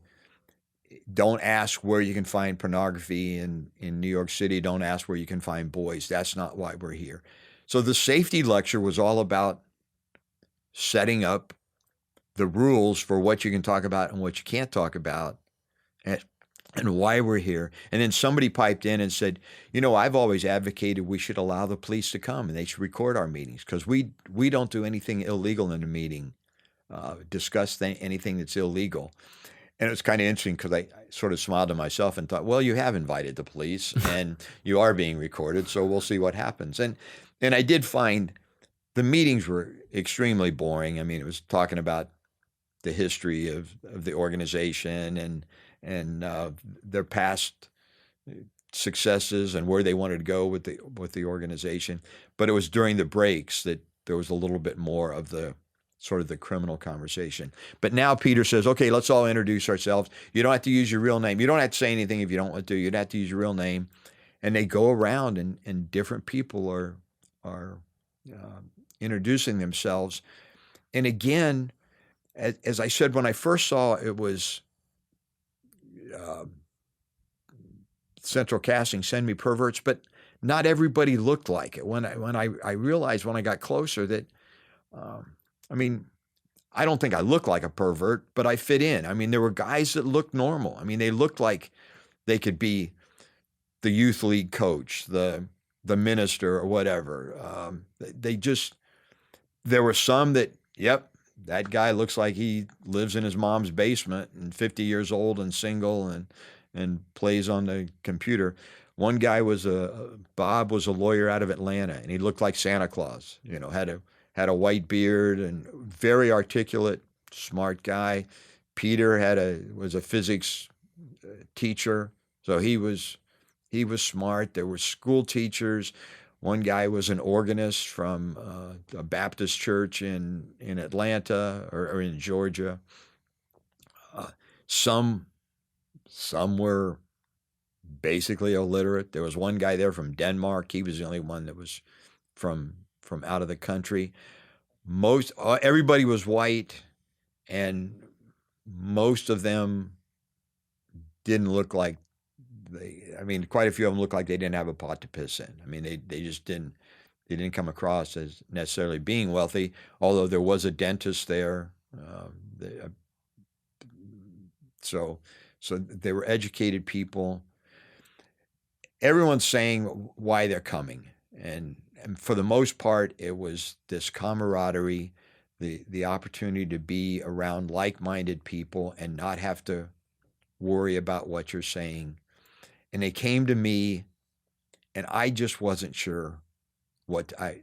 don't ask where you can find pornography in New York City. Don't ask where you can find boys. That's not why we're here. So the safety lecture was all about setting up the rules for what you can talk about and what you can't talk about, and why we're here. And then somebody piped in and said, I've always advocated we should allow the police to come and they should record our meetings because we don't do anything illegal in a meeting, discuss anything that's illegal. And it was kind of interesting because I sort of smiled to myself and thought, well, you have invited the police and you are being recorded, so we'll see what happens. And I did find the meetings were extremely boring. I mean, it was talking about the history of the organization and their past successes and where they wanted to go with the organization. But it was during the breaks that there was a little bit more of the sort of the criminal conversation. But now Peter says, okay, let's all introduce ourselves. You don't have to use your real name. You don't have to say anything if you don't want to. You don't have to use your real name. And they go around and different people are introducing themselves. And again, as I said, when I first saw it was Central Casting, Send Me Perverts, but not everybody looked like it. When I realized when I got closer that, I don't think I look like a pervert, but I fit in. I mean, there were guys that looked normal. I mean, they looked like they could be the youth league coach, the minister or whatever. There were some that, yep, that guy looks like he lives in his mom's basement and 50 years old and single and plays on the computer. One guy Bob was a lawyer out of Atlanta, and he looked like Santa Claus, had a white beard and very articulate, smart guy. Peter was a physics teacher, so he was smart. There were school teachers. One guy was an organist from a Baptist church in Atlanta or in Georgia. Some were basically illiterate. There was one guy there from Denmark. He was the only one that was from out of the country. Everybody was white, and most of them didn't look like quite a few of them looked like they didn't have a pot to piss in. I mean, they just didn't come across as necessarily being wealthy, although there was a dentist there. So they were educated people. Everyone's saying why they're coming. And for the most part, it was this camaraderie, the opportunity to be around like-minded people and not have to worry about what you're saying. And they came to me, and I just wasn't sure I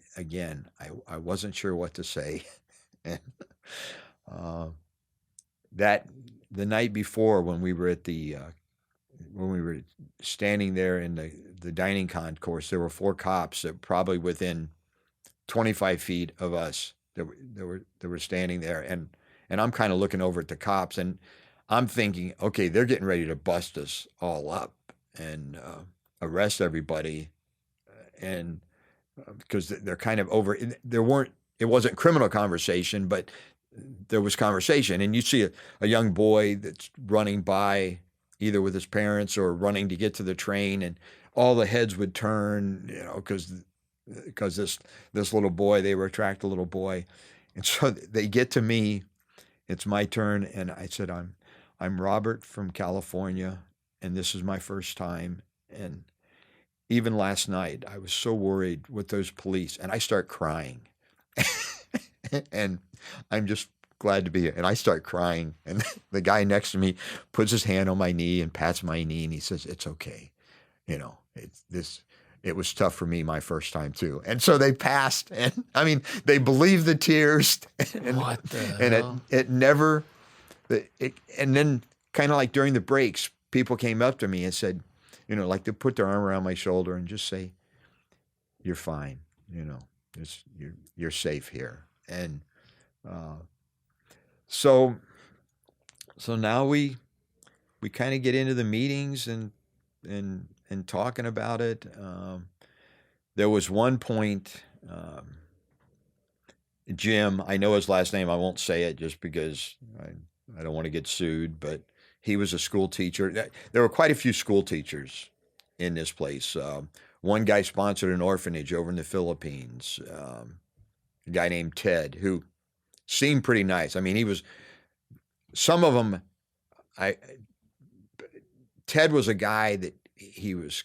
wasn't sure what to say. That the night before, when we were standing there in the dining concourse, there were 4 cops that were probably within 25 feet of us that were standing there, and I'm kind of looking over at the cops, and I'm thinking, okay, they're getting ready to bust us all up and arrest everybody, and because they're kind of over. It wasn't criminal conversation, but there was conversation, and you see a young boy that's running by either with his parents or running to get to the train, and all the heads would turn, because this little boy, they were attracting a little boy, and so they get to me. It's my turn, and I said, I'm Robert from California, and this is my first time. And even last night, I was so worried with those police, and I start crying. And I'm just glad to be here. And I start crying, and the guy next to me puts his hand on my knee and pats my knee, and he says, "It's okay. It was tough for me my first time too." And so they passed, and I mean, they believed the tears. And, What the and hell? it never, and then kind of like during the breaks, people came up to me and said, like they put their arm around my shoulder and just say, "You're fine. You're safe here." And so now we kind of get into the meetings and talking about it. There was one point, Jim, I know his last name, I won't say it just because I don't want to get sued, but he was a school teacher. There were quite a few school teachers in this place. One guy sponsored an orphanage over in the Philippines, a guy named Ted, who seemed pretty nice. I mean, some of them, Ted was a guy that he was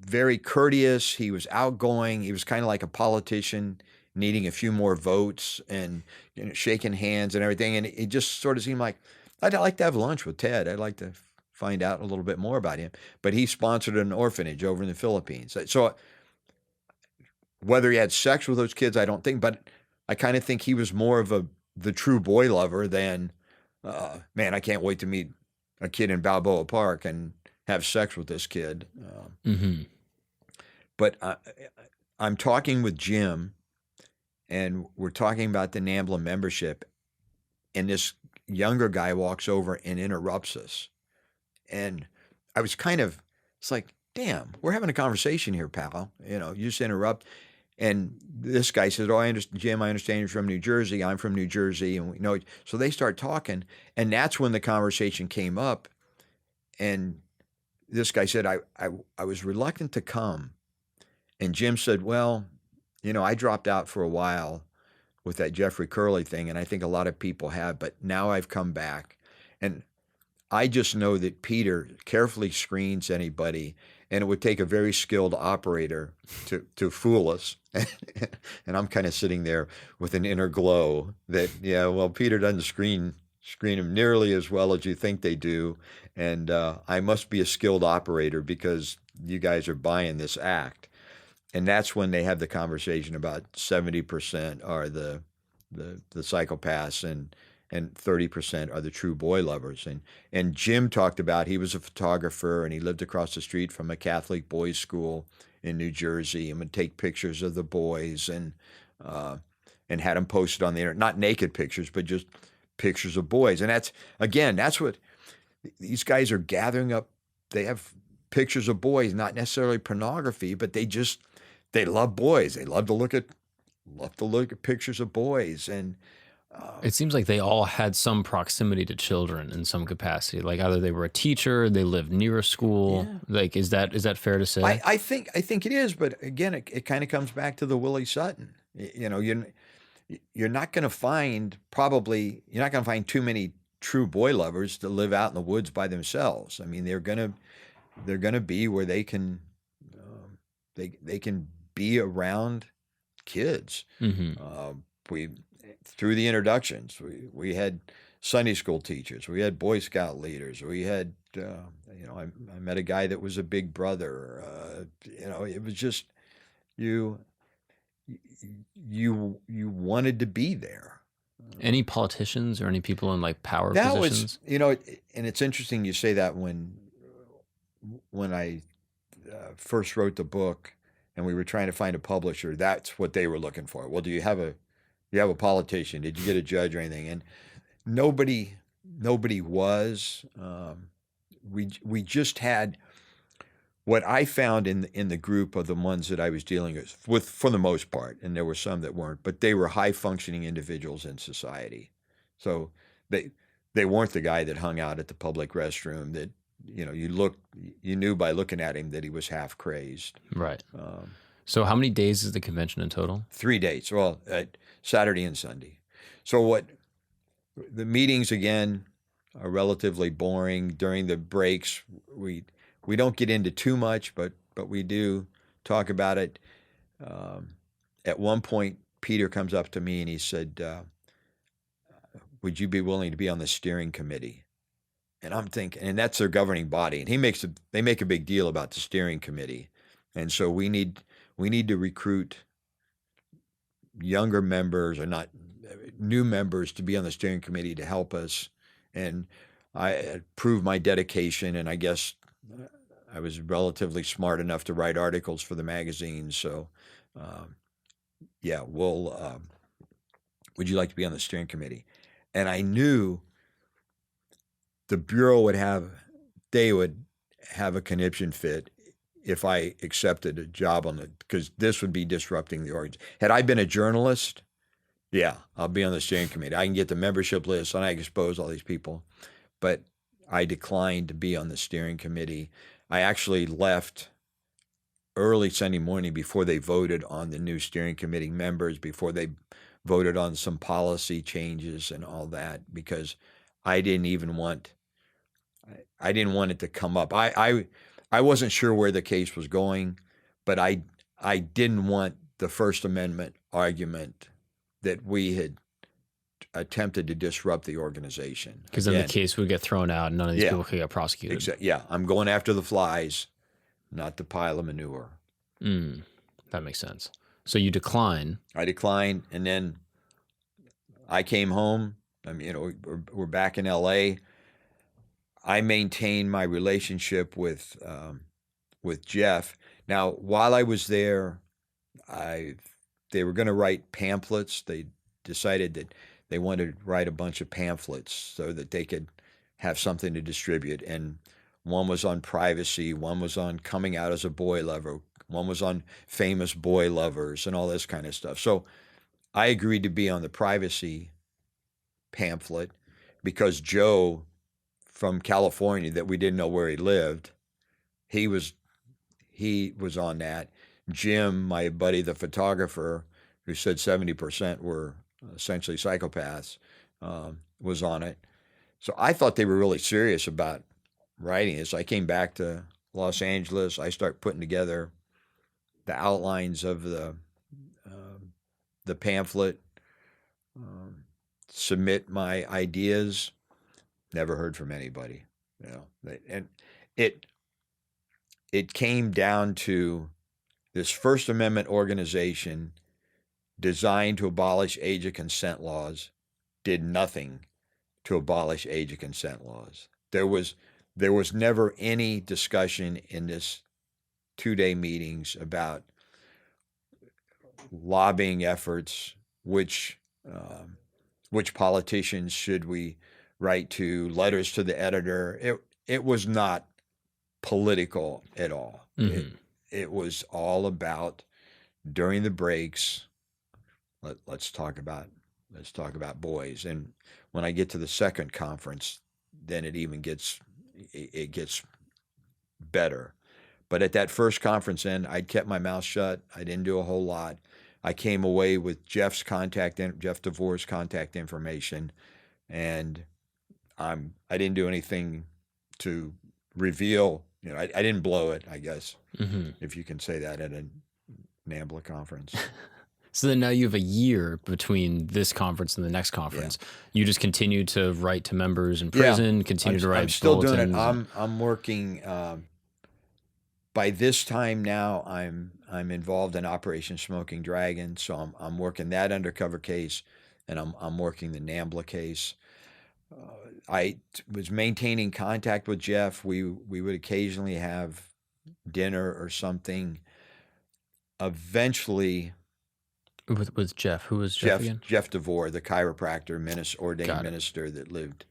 very courteous. He was outgoing. He was kind of like a politician needing a few more votes, and shaking hands and everything. And it just sort of seemed like, I'd like to have lunch with Ted. I'd like to find out a little bit more about him. But he sponsored an orphanage over in the Philippines. So whether he had sex with those kids, I don't think, but I kind of think he was more of the true boy lover than, man, I can't wait to meet a kid in Balboa Park and have sex with this kid. Mm-hmm. But I'm talking with Jim, and we're talking about the NAMBLA membership, and this younger guy walks over and interrupts us. And I was it's like, damn, we're having a conversation here, pal. You just interrupt. And this guy says, "Oh, Jim, I understand you're from New Jersey. I'm from New Jersey." And we know. So they start talking, and that's when the conversation came up. And this guy said, I was reluctant to come. And Jim said, "Well, I dropped out for a while with that Jeffrey Curley thing, and I think a lot of people have, but now I've come back. And I just know that Peter carefully screens anybody, and it would take a very skilled operator to fool us." And I'm kind of sitting there with an inner glow that, yeah, well, Peter doesn't screen them nearly as well as you think they do, and I must be a skilled operator because you guys are buying this act. And that's when they have the conversation about 70% are the psychopaths, and 30% are the true boy lovers. And Jim talked about, he was a photographer, and he lived across the street from a Catholic boys' school in New Jersey, and would take pictures of the boys and had them posted on the internet. Not naked pictures, but just pictures of boys. And that's what these guys are gathering up. They have pictures of boys, not necessarily pornography, but they love boys. They love to look at pictures of boys. And It seems like they all had some proximity to children in some capacity. Like either they were a teacher, they lived near a school. Yeah. Like, is that fair to say? I think it is, but again, it kind of comes back to the Willie Sutton. You're not going to find too many true boy lovers to live out in the woods by themselves. I mean, they're gonna be where they can be around kids. Mm-hmm. Through the introductions, we had Sunday school teachers, we had Boy Scout leaders, we had I met a guy that was a big brother. It was just you wanted to be there. Any politicians or any people in like power That positions? was, and it's interesting you say that when I first wrote the book and we were trying to find a publisher, that's what they were looking for. Well, do you have a politician? Did you get a judge or anything? And nobody was. We just had what I found in the group of the ones that I was dealing with for the most part, and there were some that weren't, but they were high functioning individuals in society. So they weren't the guy that hung out at the public restroom that you knew by looking at him that he was half crazed. Right. So how many days is the convention in total? 3 days. Well, Saturday and Sunday. So the meetings again are relatively boring. During the breaks, we don't get into too much, but we do talk about it. At one point, Peter comes up to me and he said, "Would you be willing to be on the steering committee?" And I'm thinking, and that's their governing body, and they make a big deal about the steering committee, and so we need to recruit younger members or not new members to be on the steering committee to help us. And I proved my dedication, and I guess I was relatively smart enough to write articles for the magazine. So, would you like to be on the steering committee? And I knew the Bureau would have a conniption fit if I accepted a job because this would be disrupting the organs. Had I been a journalist, yeah, I'll be on the steering committee. I can get the membership list and I can expose all these people. But I declined to be on the steering committee. I actually left early Sunday morning before they voted on the new steering committee members, before they voted on some policy changes and all that, because I didn't want it to come up. I wasn't sure where the case was going, but I didn't want the First Amendment argument that we had attempted to disrupt the organization. Because then the case would get thrown out and none of these people could get prosecuted. Yeah, I'm going after the flies, not the pile of manure. That makes sense. So you decline. I declined, and then I came home. I mean, we're back in L.A. I maintained my relationship with Jeff. Now, while I was there, they were going to write pamphlets. They decided that they wanted to write a bunch of pamphlets so that they could have something to distribute. And one was on privacy, one was on coming out as a boy lover, one was on famous boy lovers and all this kind of stuff. So I agreed to be on the privacy pamphlet because Joe from California, that we didn't know where he lived, he was on that. Jim, my buddy, the photographer, who said 70% were essentially psychopaths, was on it. So I thought they were really serious about writing this. I came back to Los Angeles. I start putting together the outlines of the pamphlet, submit my ideas. Never heard from anybody, and it came down to this First Amendment organization designed to abolish age of consent laws did nothing to abolish age of consent laws. There was never any discussion in this 2-day meetings about lobbying efforts, which politicians should we write to, letters to the editor. It was not political at all. Mm-hmm. It was all about, during the breaks, let's talk about boys. And when I get to the second conference, then it gets better. But at that first conference end, I'd kept my mouth shut. I didn't do a whole lot. I came away with Jeff DeVore's contact information, and I didn't do anything to reveal. I didn't blow it, I guess, if you can say that at a NAMBLA conference. So then now you have a year between this conference and the next conference. Yeah. You just continue to write to members in prison, continue to write. I'm still doing it. I'm working. By this time now, I'm I'm involved in Operation Smoking Dragon, so I'm working that undercover case, and I'm working the NAMBLA case. I was maintaining contact with Jeff. We would occasionally have dinner or something. Eventually, with Jeff, who was Jeff again? Jeff DeVore, the chiropractor, ordained Got it. minister that lived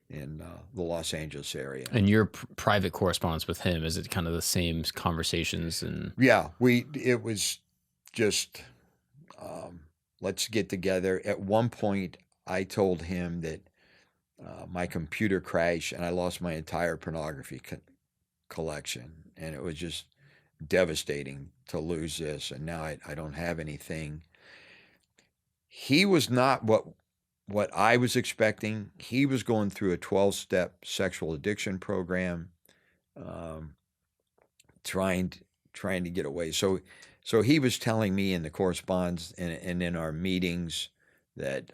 in the Los Angeles area. And your private correspondence with him, is it kind of the same conversations? And Yeah, it was just let's get together. At one point, I told him that my computer crashed and I lost my entire pornography collection, and it was just devastating to lose this. And now I don't have anything. He was not what I was expecting. He was going through a 12-step sexual addiction program, trying to get away. So he was telling me in the correspondence and in our meetings that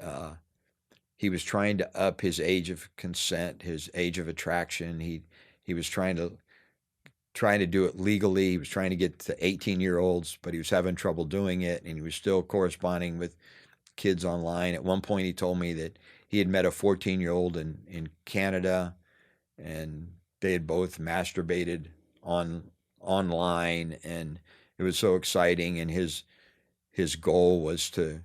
he was trying to up his age of consent, his age of attraction. He was trying to do it legally. He was trying to get to 18-year-olds, but he was having trouble doing it, and he was still corresponding with kids online. At one point, he told me that he had met a 14-year-old in Canada, and they had both masturbated online, and it was so exciting. And his goal was to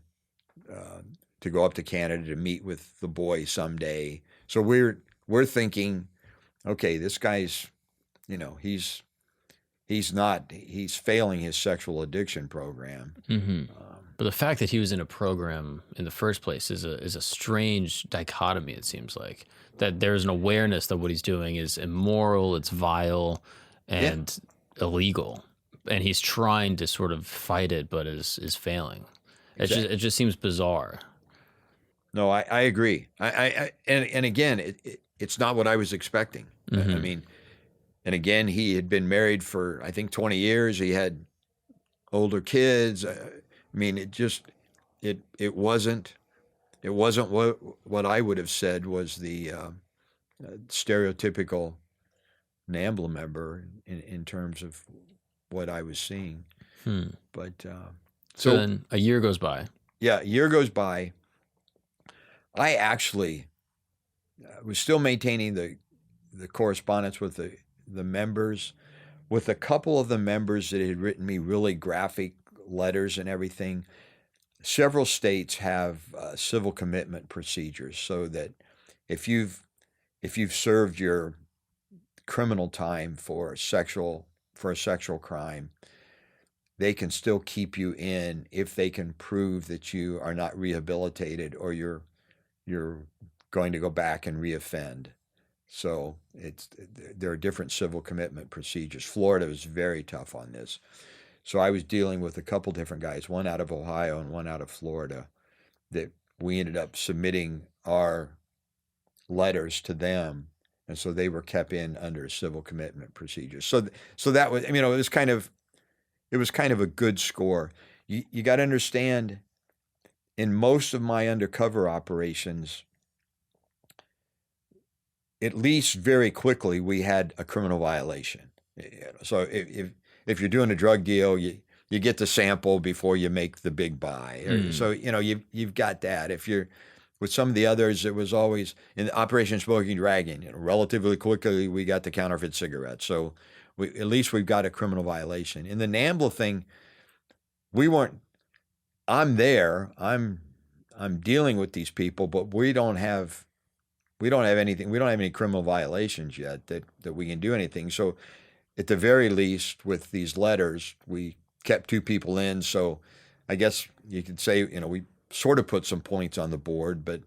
go up to Canada to meet with the boy someday. So we're thinking, okay, this guy's, he's failing his sexual addiction program. Mm-hmm. But the fact that he was in a program in the first place is a strange dichotomy. It seems like that there's an awareness that what he's doing is immoral, it's vile, and illegal, and he's trying to sort of fight it, but is failing. Exactly. It just seems bizarre. No, I agree. And again, it's not what I was expecting. Mm-hmm. I mean, and again, he had been married for, I think, 20 years. He had older kids. I mean, it wasn't what I would have said was the stereotypical NAMBLA member in terms of what I was seeing. But so then a year goes by. Yeah, a year goes by. I actually was still maintaining the correspondence with the members, with a couple of the members that had written me really graphic letters and everything. Several states have civil commitment procedures, so that if you've served your criminal time for a sexual crime, they can still keep you in if they can prove that you are not rehabilitated or you're going to go back and reoffend. So there are different civil commitment procedures. Florida was very tough on this. So I was dealing with a couple different guys, one out of Ohio and one out of Florida, that we ended up submitting our letters to them, and so they were kept in under civil commitment procedures. So that was, it was kind of a good score. You got to understand, in most of my undercover operations, at least very quickly, we had a criminal violation. So if you're doing a drug deal, you get the sample before you make the big buy. So you've got that. If you're with some of the others, it was always in Operation Smoking Dragon. Relatively quickly we got the counterfeit cigarettes. So at least we've got a criminal violation. In the NAMBLA thing, we weren't. I'm there. I'm dealing with these people, but we don't have anything. We don't have any criminal violations yet that we can do anything. So at the very least, with these letters, we kept two people in. So I guess you could say, we sort of put some points on the board, but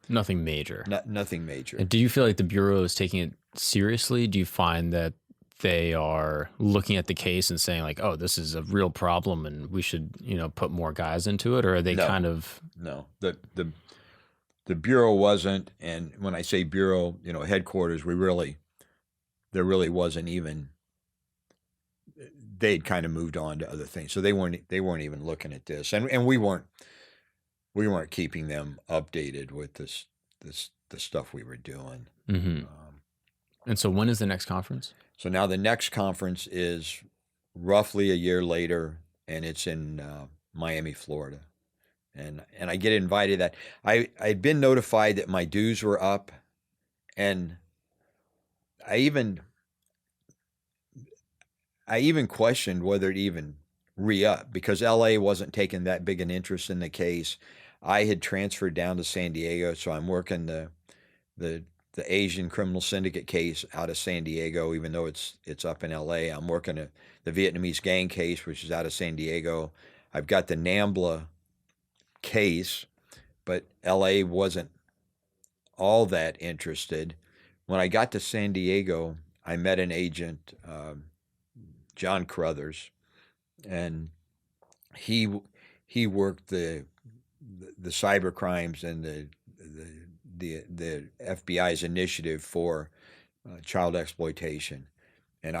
nothing major. Nothing major. And do you feel like the Bureau is taking it seriously? Do you find that they are looking at the case and saying like, oh, this is a real problem and we should, put more guys into it? Or are they kind of... No, the Bureau wasn't. And when I say Bureau, headquarters, there really wasn't even, they'd kind of moved on to other things. So they weren't even looking at this. And we weren't keeping them updated with the stuff we were doing. Mm-hmm. And so when is the next conference? So now the next conference is roughly a year later, and it's in Miami, Florida. And I get invited. That I'd been notified that my dues were up, and I even questioned whether to even re-up, because LA wasn't taking that big an interest in the case. I had transferred down to San Diego, so I'm working the Asian criminal syndicate case out of San Diego, even though it's up in LA. I'm working the Vietnamese gang case, which is out of San Diego. I've got the NAMBLA case, but LA wasn't all that interested. When I got to San Diego, I met an agent, John Carruthers, and he worked the cyber crimes and the FBI's initiative for child exploitation. And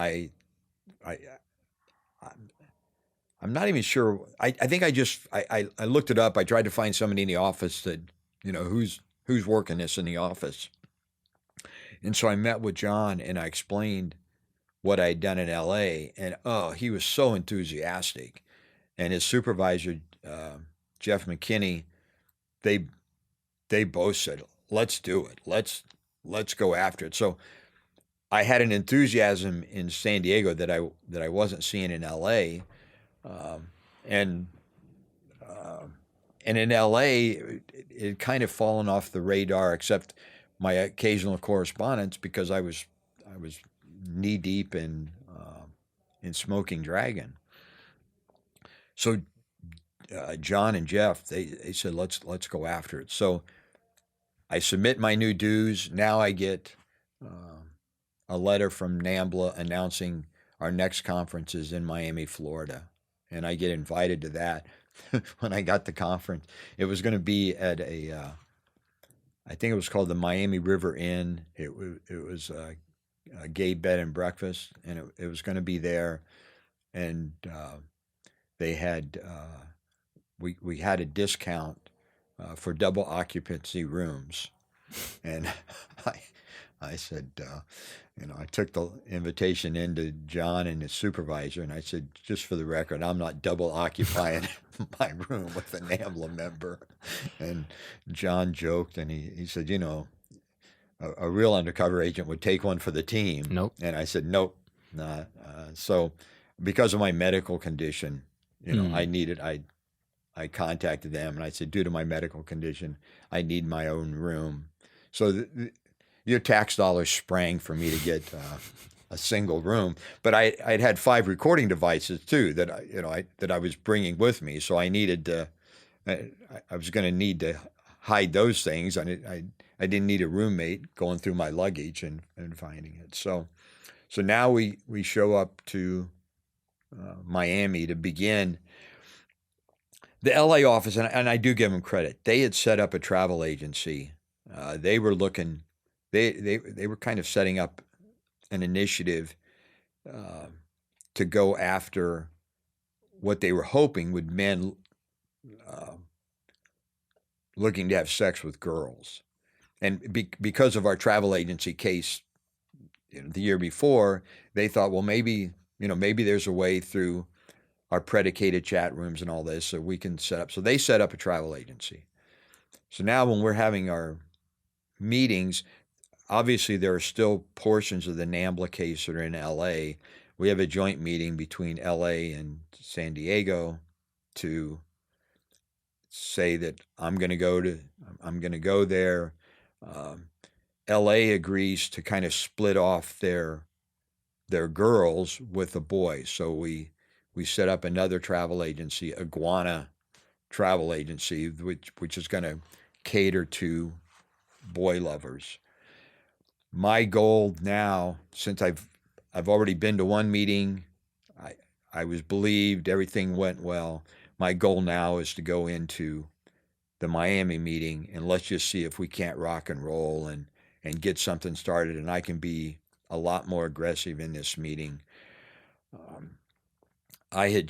I'm not even sure. I think I looked it up. I tried to find somebody in the office that, who's working this in the office. And so I met with John and I explained what I'd done in LA, and he was so enthusiastic. And his supervisor, Jeff McKinney, they both said, "Let's do it. Let's go after it." So I had an enthusiasm in San Diego that I wasn't seeing in LA, and in LA it kind of fallen off the radar, except my occasional correspondence, because I was knee deep in Smoking Dragon. So John and Jeff, they said, let's go after it. So I submit my new dues. Now I get a letter from NAMBLA announcing our next conference is in Miami, Florida, and I get invited to that. When I got the conference, it was going to be at I think it was called the Miami River Inn. It was a gay bed and breakfast, and it was going to be there, and they had we had a discount for double occupancy rooms, and I said, I took the invitation in to John and his supervisor, and I said, just for the record, I'm not double occupying my room with a NAMBLA member. And John joked, and he said, a real undercover agent would take one for the team. Nope. And I said, nope, not. So because of my medical condition, I contacted them and I said, due to my medical condition, I need my own room. So your tax dollars sprang for me to get a single room. But I'd had 5 recording devices too that I was bringing with me. So I needed to, I was going to need to hide those things. I didn't need a roommate going through my luggage and finding it. So now we show up to Miami to begin. The LA office, and I do give them credit, they had set up a travel agency. They were looking, they were kind of setting up an initiative to go after what they were hoping would men looking to have sex with girls. And because of our travel agency case the year before, they thought, well, maybe there's a way through our predicated chat rooms and all this so we can set up. So they set up a travel agency. So now when we're having our meetings, obviously there are still portions of the NAMBLA case that are in LA. We have a joint meeting between LA and San Diego to say that I'm going to go there. LA agrees to kind of split off their girls with the boys. So we set up another travel agency, Iguana Travel Agency, which is going to cater to boy lovers. My goal now, since I've already been to one meeting, I was believed, everything went well. My goal now is to go into the Miami meeting and let's just see if we can't rock and roll and get something started, and I can be a lot more aggressive in this meeting. I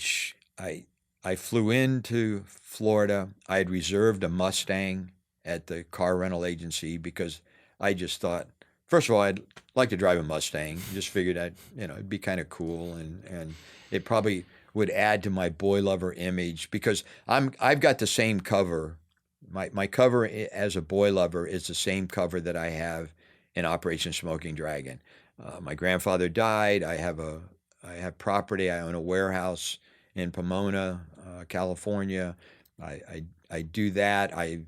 flew into Florida. I had reserved a Mustang at the car rental agency because I just thought first of all, I'd like to drive a Mustang. Just figured it'd be kind of cool, and it probably would add to my boy lover image because I've got the same cover. My cover as a boy lover is the same cover that I have in Operation Smoking Dragon. My grandfather died. I have property. I own a warehouse in Pomona, California. I do that. I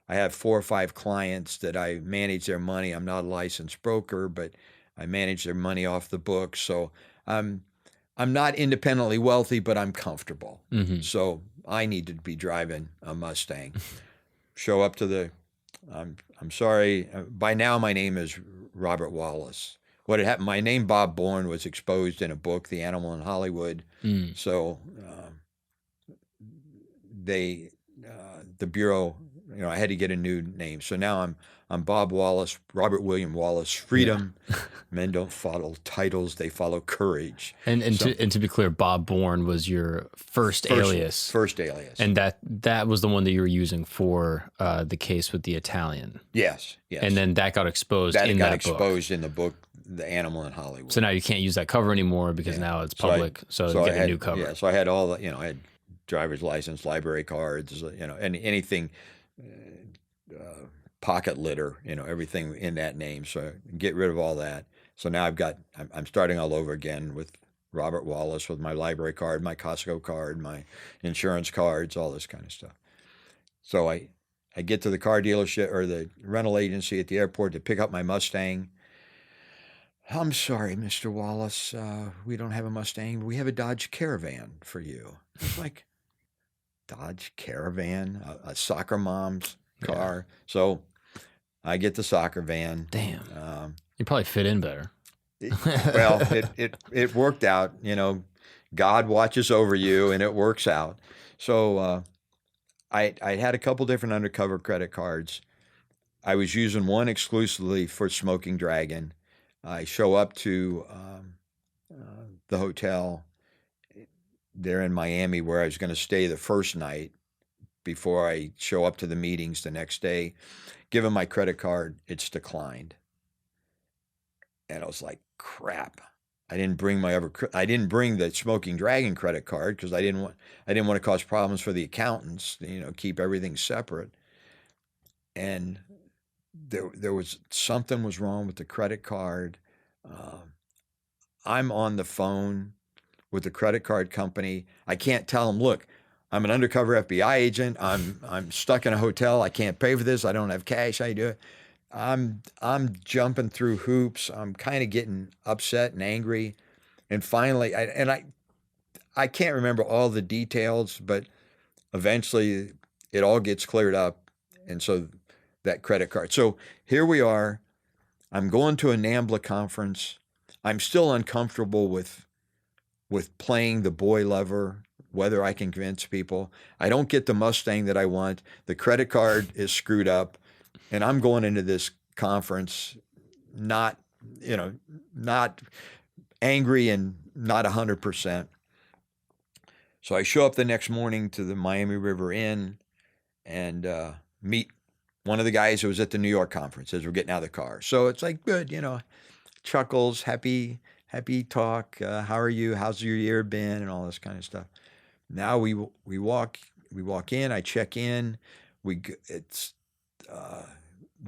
have 4 or 5 clients that I manage their money. I'm not a licensed broker, but I manage their money off the books. So I'm not independently wealthy, but I'm comfortable. Mm-hmm. So I need to be driving a Mustang. Show up to I'm sorry. By now, my name is Robert Wallace. What had happened? My name, Bob Bourne, was exposed in a book, The Animal in Hollywood. Mm. So the Bureau, I had to get a new name. So now I'm Bob Wallace, Robert William Wallace. Freedom. Yeah. Men don't follow titles; they follow courage. And to be clear, Bob Bourne was your first alias. First alias. And that was the one that you were using for the case with the Italian. Yes. And then that got exposed in that book. That got exposed in the book, The Animal in Hollywood. So now you can't use that cover anymore because now it's public. So you get a new cover. Yeah. So I had all the, I had driver's license, library cards, and anything. Pocket litter, everything in that name. So get rid of all that. So now I'm starting all over again with Robert Wallace, with my library card, my Costco card, my insurance cards, all this kind of stuff. So I get to the car dealership or the rental agency at the airport to pick up my Mustang. I'm sorry, Mr. Wallace, we don't have a Mustang. We have a Dodge Caravan for you. It's like, Dodge Caravan, a soccer mom's car. Yeah. So I get the soccer van. Damn. You probably fit in better. Well, it worked out. God watches over you, and it works out. So I had a couple different undercover credit cards. I was using one exclusively for Smoking Dragon. I show up to the hotel there in Miami where I was going to stay the first night before I show up to the meetings the next day. Give him my credit card, it's declined. And I was like, crap. I didn't bring the Smoking Dragon credit card because I didn't want to cause problems for the accountants, keep everything separate. And there was something was wrong with the credit card. I'm on the phone with the credit card company. I can't tell them, look, I'm an undercover FBI agent. I'm stuck in a hotel. I can't pay for this. I don't have cash. How do you do it? I'm jumping through hoops. I'm kind of getting upset and angry. And finally, I can't remember all the details, but eventually it all gets cleared up. And so that credit card. So here we are. I'm going to a NAMBLA conference. I'm still uncomfortable with playing the boy lover, whether I can convince people. I don't get the Mustang that I want. The credit card is screwed up. And I'm going into this conference not angry and not 100%. So I show up the next morning to the Miami River Inn and meet one of the guys who was at the New York conference as we're getting out of the car. So it's like, good, chuckles, happy talk. How are you? How's your year been? And all this kind of stuff. Now we walk in. I check in. We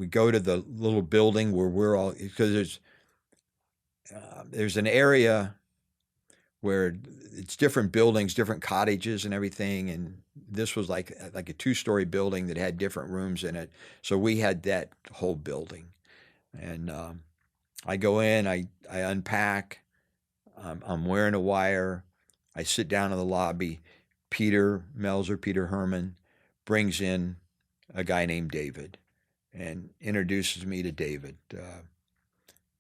go to the little building where we're all, because there's an area where it's different buildings, different cottages and everything. And this was like a 2-story building that had different rooms in it. So we had that whole building. And I go in, I unpack, I'm wearing a wire. I sit down in the lobby. Peter Herman brings in a guy named David and introduces me to David,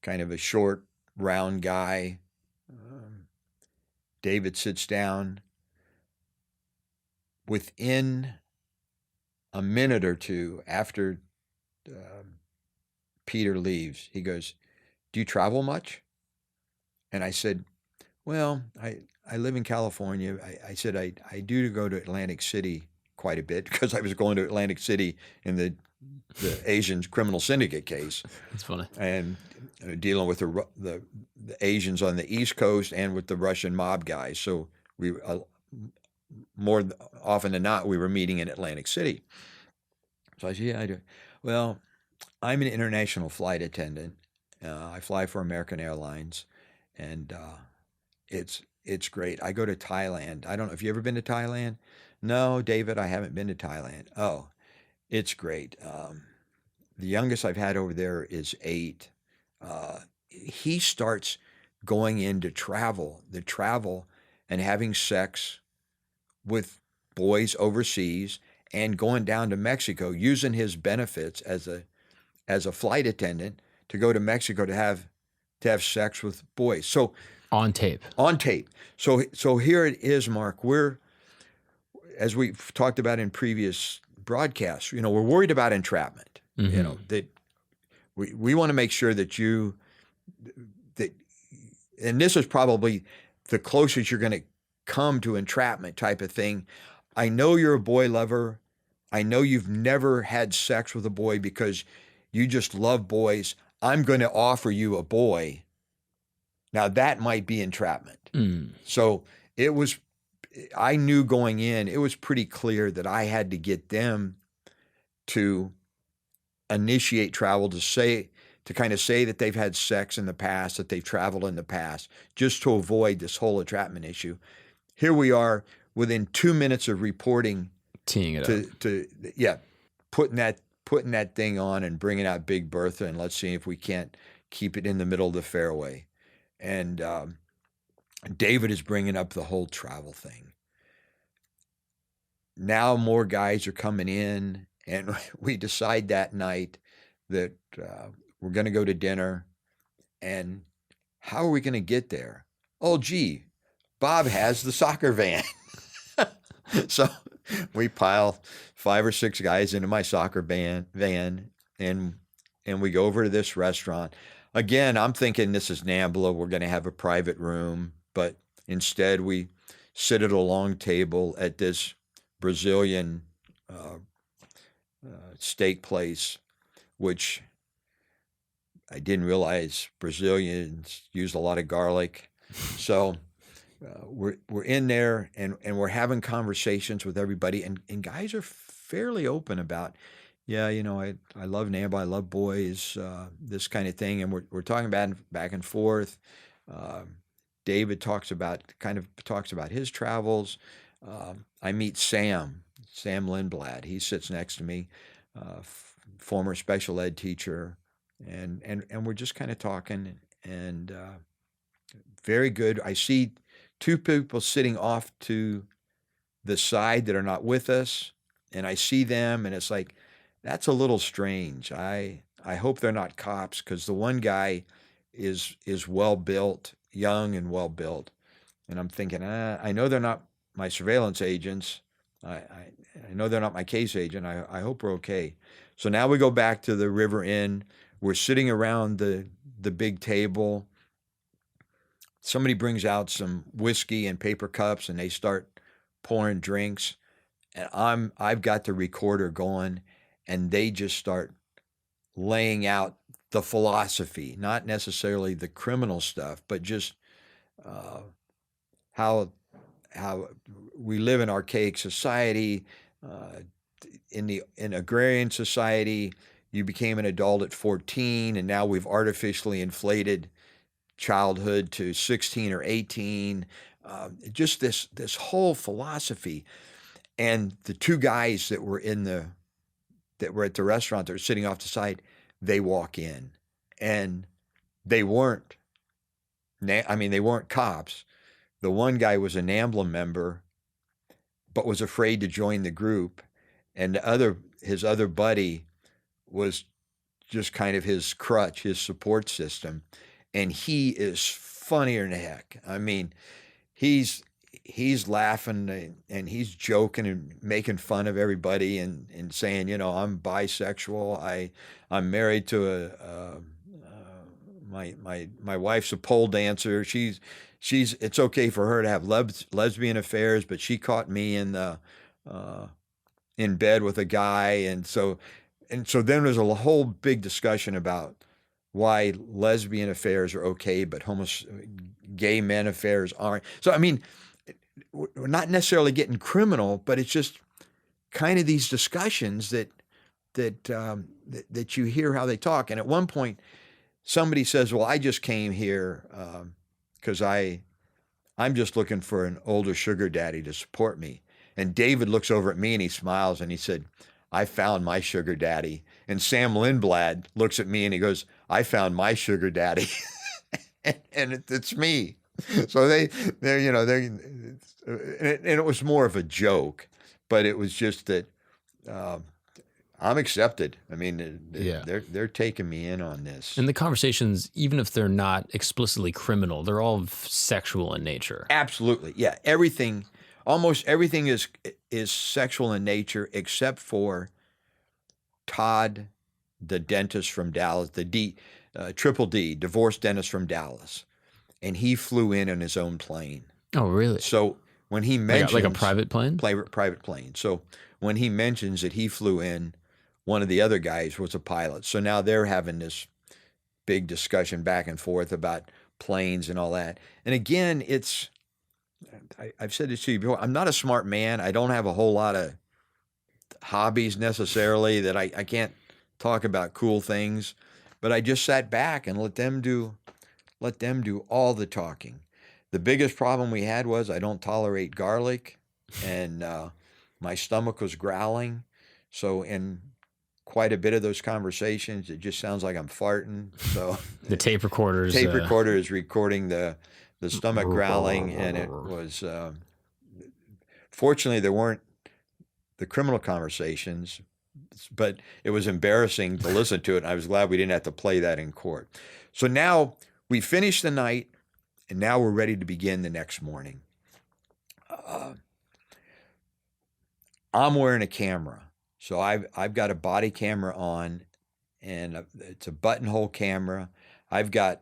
kind of a short, round guy. David sits down. Within a minute or two after Peter leaves, he goes, "Do you travel much?" And I said, "Well, I live in California." I said, I do go to Atlantic City quite a bit because I was going to Atlantic City in the the Asian criminal syndicate case. That's funny. And dealing with the Asians on the East Coast and with the Russian mob guys. So we more often than not, we were meeting in Atlantic City. So I said, yeah, I do. Well, I'm an international flight attendant. I fly for American Airlines, and it's great. I go to Thailand. I don't know if you ever been to Thailand. No, David, I haven't been to Thailand. Oh, it's great. The youngest I've had over there is 8. He starts going into the travel and having sex with boys overseas and going down to Mexico, using his benefits as a flight attendant to go to Mexico to have sex with boys. So on tape. So here it is, Mark. We're, as we've talked about in previous broadcasts, we're worried about entrapment. Mm-hmm. That we want to make sure that and this is probably the closest you're going to come to entrapment type of thing. I know you're a boy lover. I know you've never had sex with a boy because you just love boys. I'm going to offer you a boy. Now that might be entrapment. So I knew going in, it was pretty clear that I had to get them to initiate travel, to kind of say that they've had sex in the past, that they've traveled in the past, just to avoid this whole entrapment issue. Here we are within 2 minutes of reporting, teeing it up. putting that thing on and bringing out Big Bertha, and let's see if we can't keep it in the middle of the fairway. And David is bringing up the whole travel thing. Now more guys are coming in, and we decide that night that we're going to go to dinner. And how are we going to get there? Oh, gee, Bob has the soccer van. So we pile 5 or 6 guys into my soccer van, and we go over to this restaurant. Again, I'm thinking this is NAMBLA. We're going to have a private room, but instead we sit at a long table at this Brazilian steak place, which I didn't realize Brazilians use a lot of garlic. So we're in there and we're having conversations with everybody, and guys are fairly open about, I love NAMBLA, I love boys, this kind of thing, and we're talking about back and forth. David talks about his travels. I meet Sam Lindblad. He sits next to me, former special ed teacher, and we're just kind of talking, and very good. I see 2 people sitting off to the side that are not with us, and I see them, and it's like, that's a little strange. I hope they're not cops, because the one guy is well built, young and well built, and I'm thinking, I know they're not my surveillance agents. I know they're not my case agent. I hope we're okay. So now we go back to the River Inn. We're sitting around the big table. Somebody brings out some whiskey and paper cups, and they start pouring drinks. And I've got the recorder going, and they just start laying out the philosophy, not necessarily the criminal stuff, but just how we live in archaic society. In agrarian society, you became an adult at 14, and now we've artificially inflated childhood to 16 or 18. Just this whole philosophy. And the 2 guys that were at the restaurant that were sitting off the side, they walk in, and they weren't cops. The one guy was a NAMBLA member, but was afraid to join the group, and his other buddy was just kind of his crutch, his support system, and he is funnier than heck. I mean, he's laughing and he's joking and making fun of everybody and saying, I'm bisexual. I'm married to my wife's a pole dancer. It's okay for her to have lesbian affairs, but she caught me in bed with a guy, and so and so then there's a whole big discussion about why lesbian affairs are okay, but gay men affairs aren't. So, I mean, we're not necessarily getting criminal, but it's just kind of these discussions that you hear how they talk. And at one point, somebody says, well, I just came here because I'm just looking for an older sugar daddy to support me. And David looks over at me and he smiles and he said, I found my sugar daddy. And Sam Lindblad looks at me and he goes, I found my sugar daddy. and it's me. So and it was more of a joke, but it was just that I'm accepted. I mean, they're taking me in on this. And the conversations, even if they're not explicitly criminal, they're all sexual in nature. Absolutely, yeah. Almost everything is sexual in nature, except for Todd, the dentist from Dallas, Triple D, divorced dentist from Dallas, and he flew in on his own plane. Oh, really? So when he mentions like a private plane, private plane. So when he mentions that he flew in, one of the other guys was a pilot. So now they're having this big discussion back and forth about planes and all that. And again, I've said this to you before, I'm not a smart man. I don't have a whole lot of hobbies necessarily that I can't talk about cool things, but I just sat back and let them do all the talking. The biggest problem we had was I don't tolerate garlic, and my stomach was growling. So in quite a bit of those conversations, it just sounds like I'm farting. So the tape recorder is recording the stomach growling, and it was fortunately there weren't the criminal conversations, but it was embarrassing to listen to it. And I was glad we didn't have to play that in court. So now we finished the night, and now we're ready to begin the next morning. I'm wearing a camera. So I've got a body camera on, and it's a buttonhole camera. I've got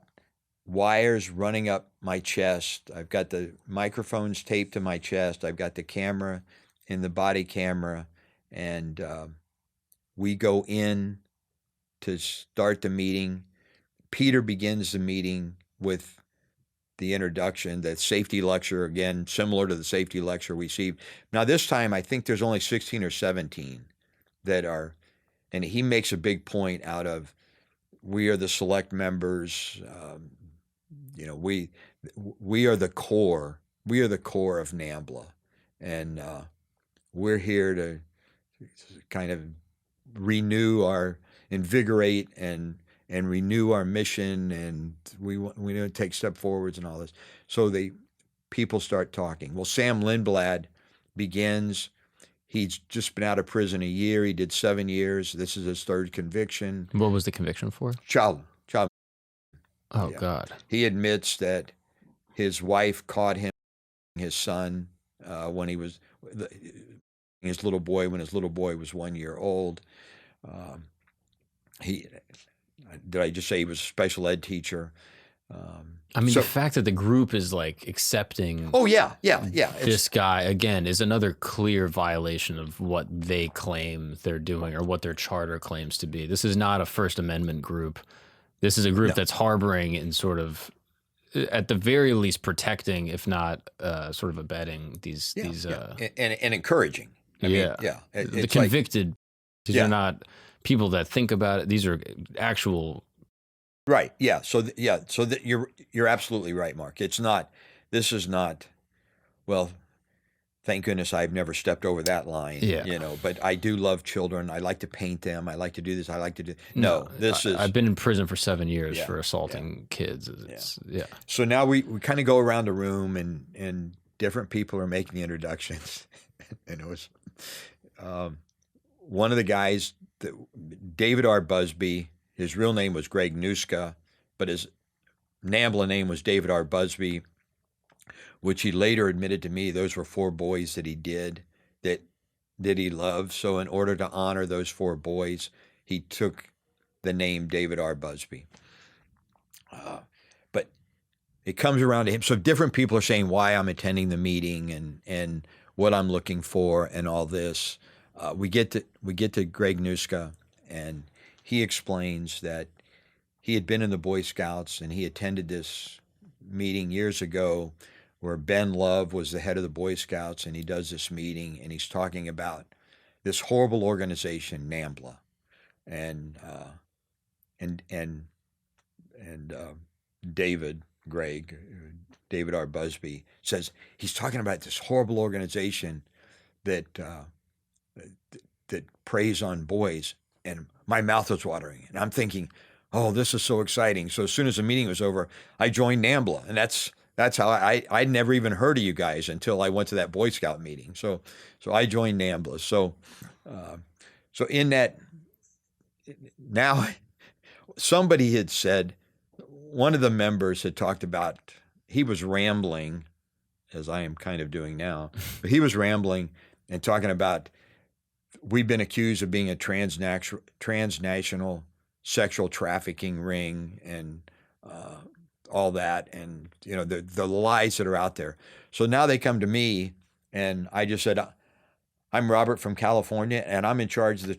wires running up my chest. I've got the microphones taped to my chest. I've got the camera in the body camera, and we go in to start the meeting. Peter begins the meeting with the introduction, the safety lecture, again, similar to the safety lecture we received. Now, this time, I think there's only 16 or 17 that are, and he makes a big point out of, we are the select members, we are the core. We are the core of NAMBLA, and we're here to kind of invigorate and renew our mission, and we want to take step forwards and all this. So people start talking. Well, Sam Lindblad begins. He's just been out of prison a year. He did 7 years. This is his third conviction. What was the conviction for? Child. Oh, yeah. God. He admits that his wife caught him, his son, when he was his little boy, when his little boy was 1 year old. Did I just say he was a special ed teacher? The fact that the group is like accepting. Oh, yeah. This guy, again, is another clear violation of what they claim they're doing or what their charter claims to be. This is not a First Amendment group. This is a group that's harboring and sort of, at the very least, protecting, if not sort of abetting these. And encouraging. The convicted, these are not people that think about it. These are actual. Right. Yeah. So you're absolutely right, Mark. This is not, well, thank goodness I've never stepped over that line. Yeah. But I do love children. I like to paint them. I like to do this. I like to do. I've been in prison for 7 years for assaulting kids. So now we kind of go around the room, and different people are making the introductions, and it was one of the guys, David R. Busby. His real name was Greg Nuska, but his NAMBLA name was David R. Busby, which he later admitted to me those were 4 boys that he did, that he loved. So in order to honor those 4 boys, he took the name David R. Busby. But it comes around to him. So different people are saying why I'm attending the meeting and what I'm looking for and all this. We get to Greg Nuska, and he explains that he had been in the Boy Scouts and he attended this meeting years ago where Ben Love was the head of the Boy Scouts, and he does this meeting and he's talking about this horrible organization, NAMBLA, and David R. Busby says he's talking about this horrible organization that that preys on boys, and my mouth was watering, and I'm thinking, oh, this is so exciting. So as soon as the meeting was over, I joined NAMBLA, and that's how I'd never even heard of you guys until I went to that Boy Scout meeting. So I joined NAMBLA. So in that, now somebody had said, one of the members had talked about, he was rambling, as I am kind of doing now, but he was rambling and talking about, we've been accused of being a transnational sexual trafficking ring and all that, and the lies that are out there. So now they come to me, and I just said, I'm Robert from California, and I'm in charge of the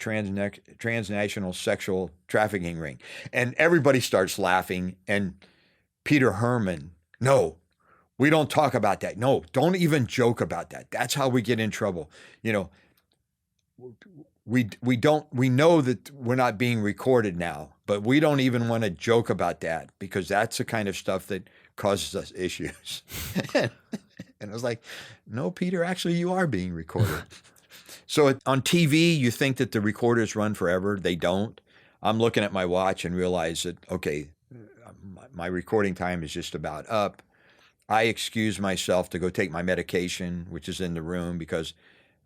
transnational sexual trafficking ring. And everybody starts laughing, and Peter Herman, no, we don't talk about that. No, don't even joke about that. That's how we get in trouble. We know that we're not being recorded now, but we don't even want to joke about that because that's the kind of stuff that causes us issues. And I was like, no, Peter, actually you are being recorded. So on TV, you think that the recorders run forever. They don't. I'm looking at my watch and realize that, okay, my recording time is just about up. I excuse myself to go take my medication, which is in the room, because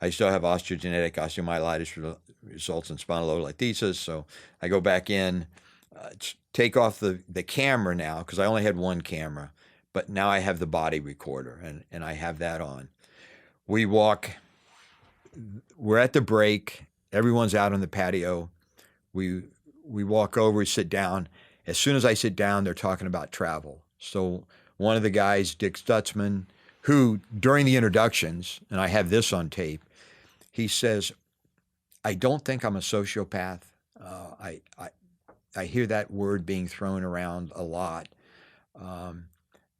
I still have osteogenic osteomyelitis results in spondylolisthesis. So I go back in, take off the camera now, because I only had one camera, but now I have the body recorder, and I have that on. We're at the break. Everyone's out on the patio. We walk over, we sit down. As soon as I sit down, they're talking about travel. So one of the guys, Dick Stutzman, who during the introductions, and I have this on tape, he says, I don't think I'm a sociopath. I hear that word being thrown around a lot.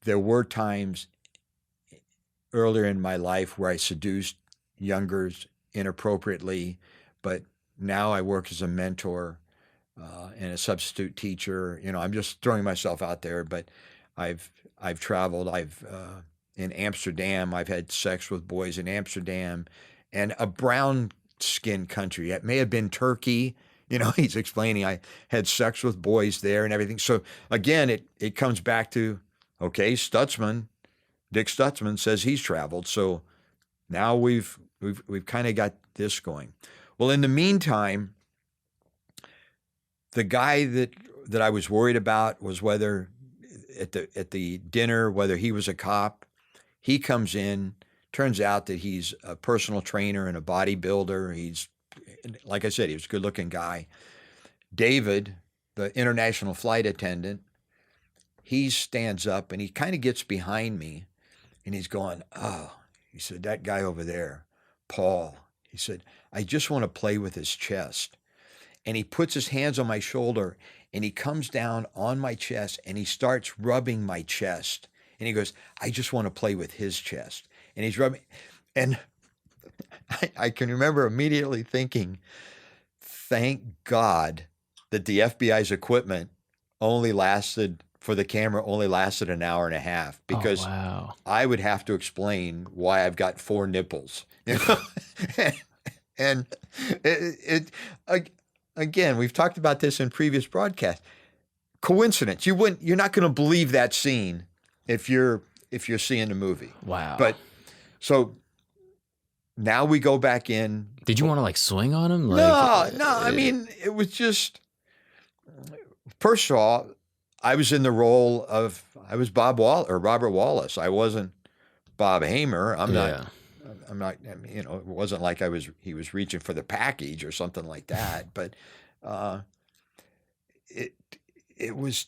There were times earlier in my life where I seduced youngers inappropriately, but now I work as a mentor and a substitute teacher. I'm just throwing myself out there, but I've traveled. In Amsterdam, I've had sex with boys in Amsterdam, and a brown skin country. It may have been Turkey. He's explaining I had sex with boys there and everything. So again, it comes back to, okay, Dick Stutzman says he's traveled. So now we've kind of got this going. Well, in the meantime, the guy that I was worried about was whether at the dinner, whether he was a cop. He comes in, turns out that he's a personal trainer and a bodybuilder. He's, like I said, he was a good-looking guy. David, the international flight attendant, he stands up and he kind of gets behind me, and he's going, oh, he said, that guy over there, Paul, he said, I just want to play with his chest. And he puts his hands on my shoulder, and he comes down on my chest, and he starts rubbing my chest. And he goes, I just want to play with his chest. And he's rubbing. And I can remember immediately thinking, thank God that the FBI's equipment for the camera only lasted an hour and a half, because I would have to explain why I've got 4 nipples. And again, we've talked about this in previous broadcasts. Coincidence. You're not going to believe that scene if you're seeing the movie. Wow. But so now we go back in. Did you want to swing on him? No. I mean, it was just, first of all, I was in the role of, I was Robert Wallace. I wasn't Bob Hamer. I'm not, I mean, it wasn't like he was reaching for the package or something like that, but it was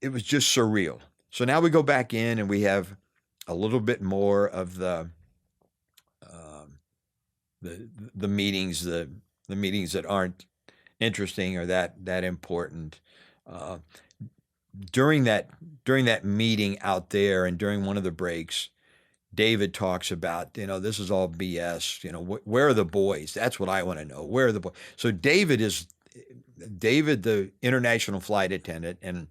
just surreal. So now we go back in and we have a little bit more of the meetings, the meetings that aren't interesting or that important. Uh, during that meeting out there, and during one of the breaks, David talks about, this is all BS. Where are the boys? That's what I want to know. Where are the boys? So David, the international flight attendant, and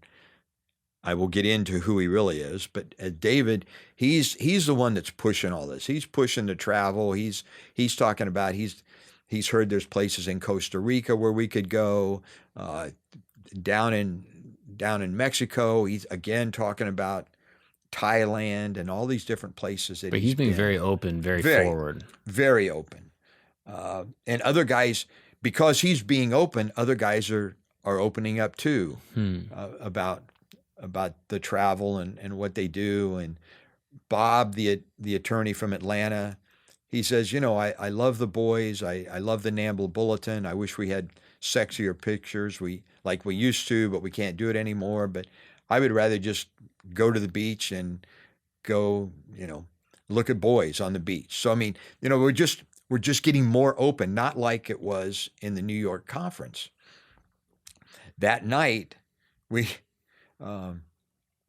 I will get into who he really is. But David, he's the one that's pushing all this. He's pushing the travel. He's talking about he's heard there's places in Costa Rica where we could go, down in Mexico. He's again talking about Thailand and all these different places that But he's being very open, very forward. Very open. And other guys, because he's being open, other guys are opening up too, about the travel and what they do. And Bob, the attorney from Atlanta, he says, I love the boys. I love the NAMBLA bulletin. I wish we had sexier pictures. We used to, but we can't do it anymore. But I would rather just go to the beach and go, look at boys on the beach. So, I mean, we're just getting more open, not like it was in the New York conference. That night, we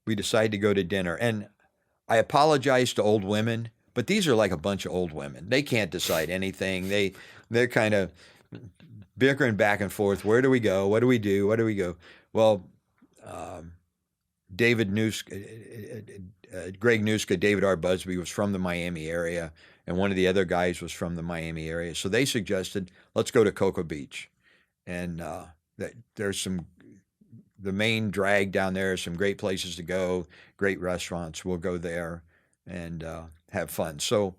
decided to go to dinner. And I apologize to old women, but these are like a bunch of old women. They can't decide anything. They're kind of bickering back and forth. Where do we go? What do we do? What do we go? Well, Greg Nuska, David R. Busby was from the Miami area, and one of the other guys was from the Miami area. So they suggested, let's go to Cocoa Beach. And there's the main drag down there, some great places to go, great restaurants. We'll go there and have fun. So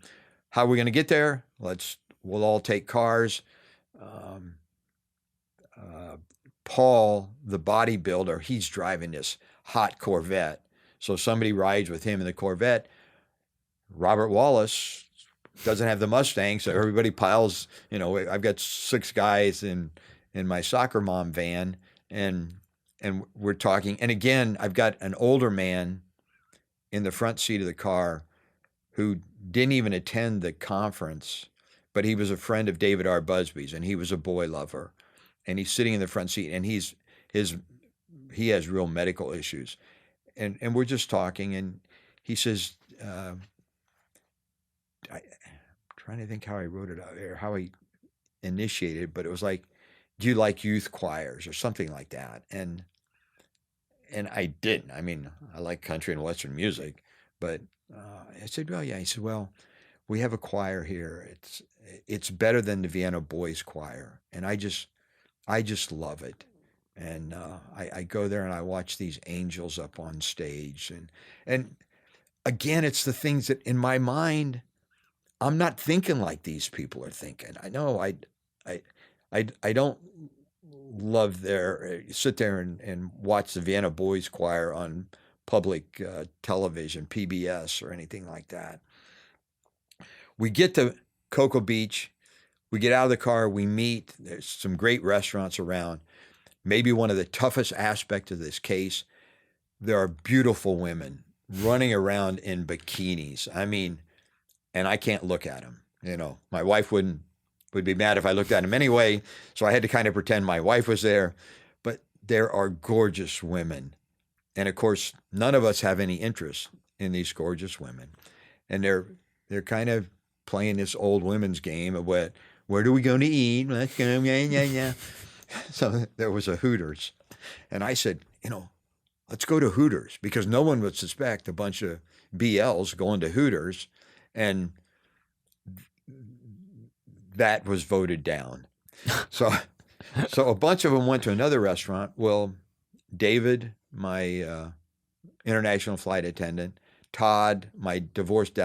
how are we going to get there? We'll all take cars. Paul, the bodybuilder, he's driving this hot Corvette. So somebody rides with him in the Corvette. Robert Wallace doesn't have the Mustang, so everybody piles. I've got 6 guys in my soccer mom van, and we're talking. And again, I've got an older man in the front seat of the car who didn't even attend the conference, but he was a friend of David R. Busby's, and he was a boy lover. And he's sitting in the front seat, and he has real medical issues. And we're just talking, and he says, I'm trying to think how I wrote it out there, how he initiated, but it was like, do you like youth choirs or something like that? And I didn't. I mean, I like country and Western music, but I said, well, yeah. He said, well, we have a choir here. It's better than the Vienna Boys Choir, and I just love it. And I go there and I watch these angels up on stage, and again, it's the things that in my mind, I'm not thinking like these people are thinking. I know I don't love sit there and watch the Vienna Boys Choir on public television, PBS or anything like that. We get to Cocoa Beach, we get out of the car, we meet. There's some great restaurants around. Maybe one of the toughest aspects of this case, there are beautiful women running around in bikinis. I mean, and I can't look at them. My wife would be mad if I looked at them anyway, so I had to kind of pretend my wife was there. But there are gorgeous women. And of course, none of us have any interest in these gorgeous women. And they're kind of playing this old women's game of where do we go to eat? Let's go, yeah. So there was a Hooters. And I said, let's go to Hooters, because no one would suspect a bunch of BLs going to Hooters. And that was voted down. So a bunch of them went to another restaurant. Well, David, my international flight attendant, Todd, my divorced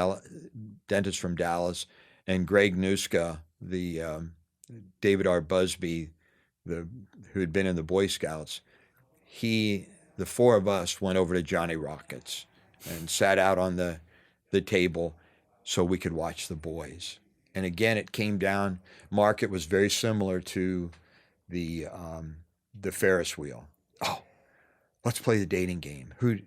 dentist from Dallas, and Greg Nuska, the David R. Busby, who had been in the Boy Scouts, the 4 of us went over to Johnny Rockets and sat out on the table so we could watch the boys. And again, it came down, Mark, it was very similar to the Ferris wheel. Oh, let's play the dating game. Who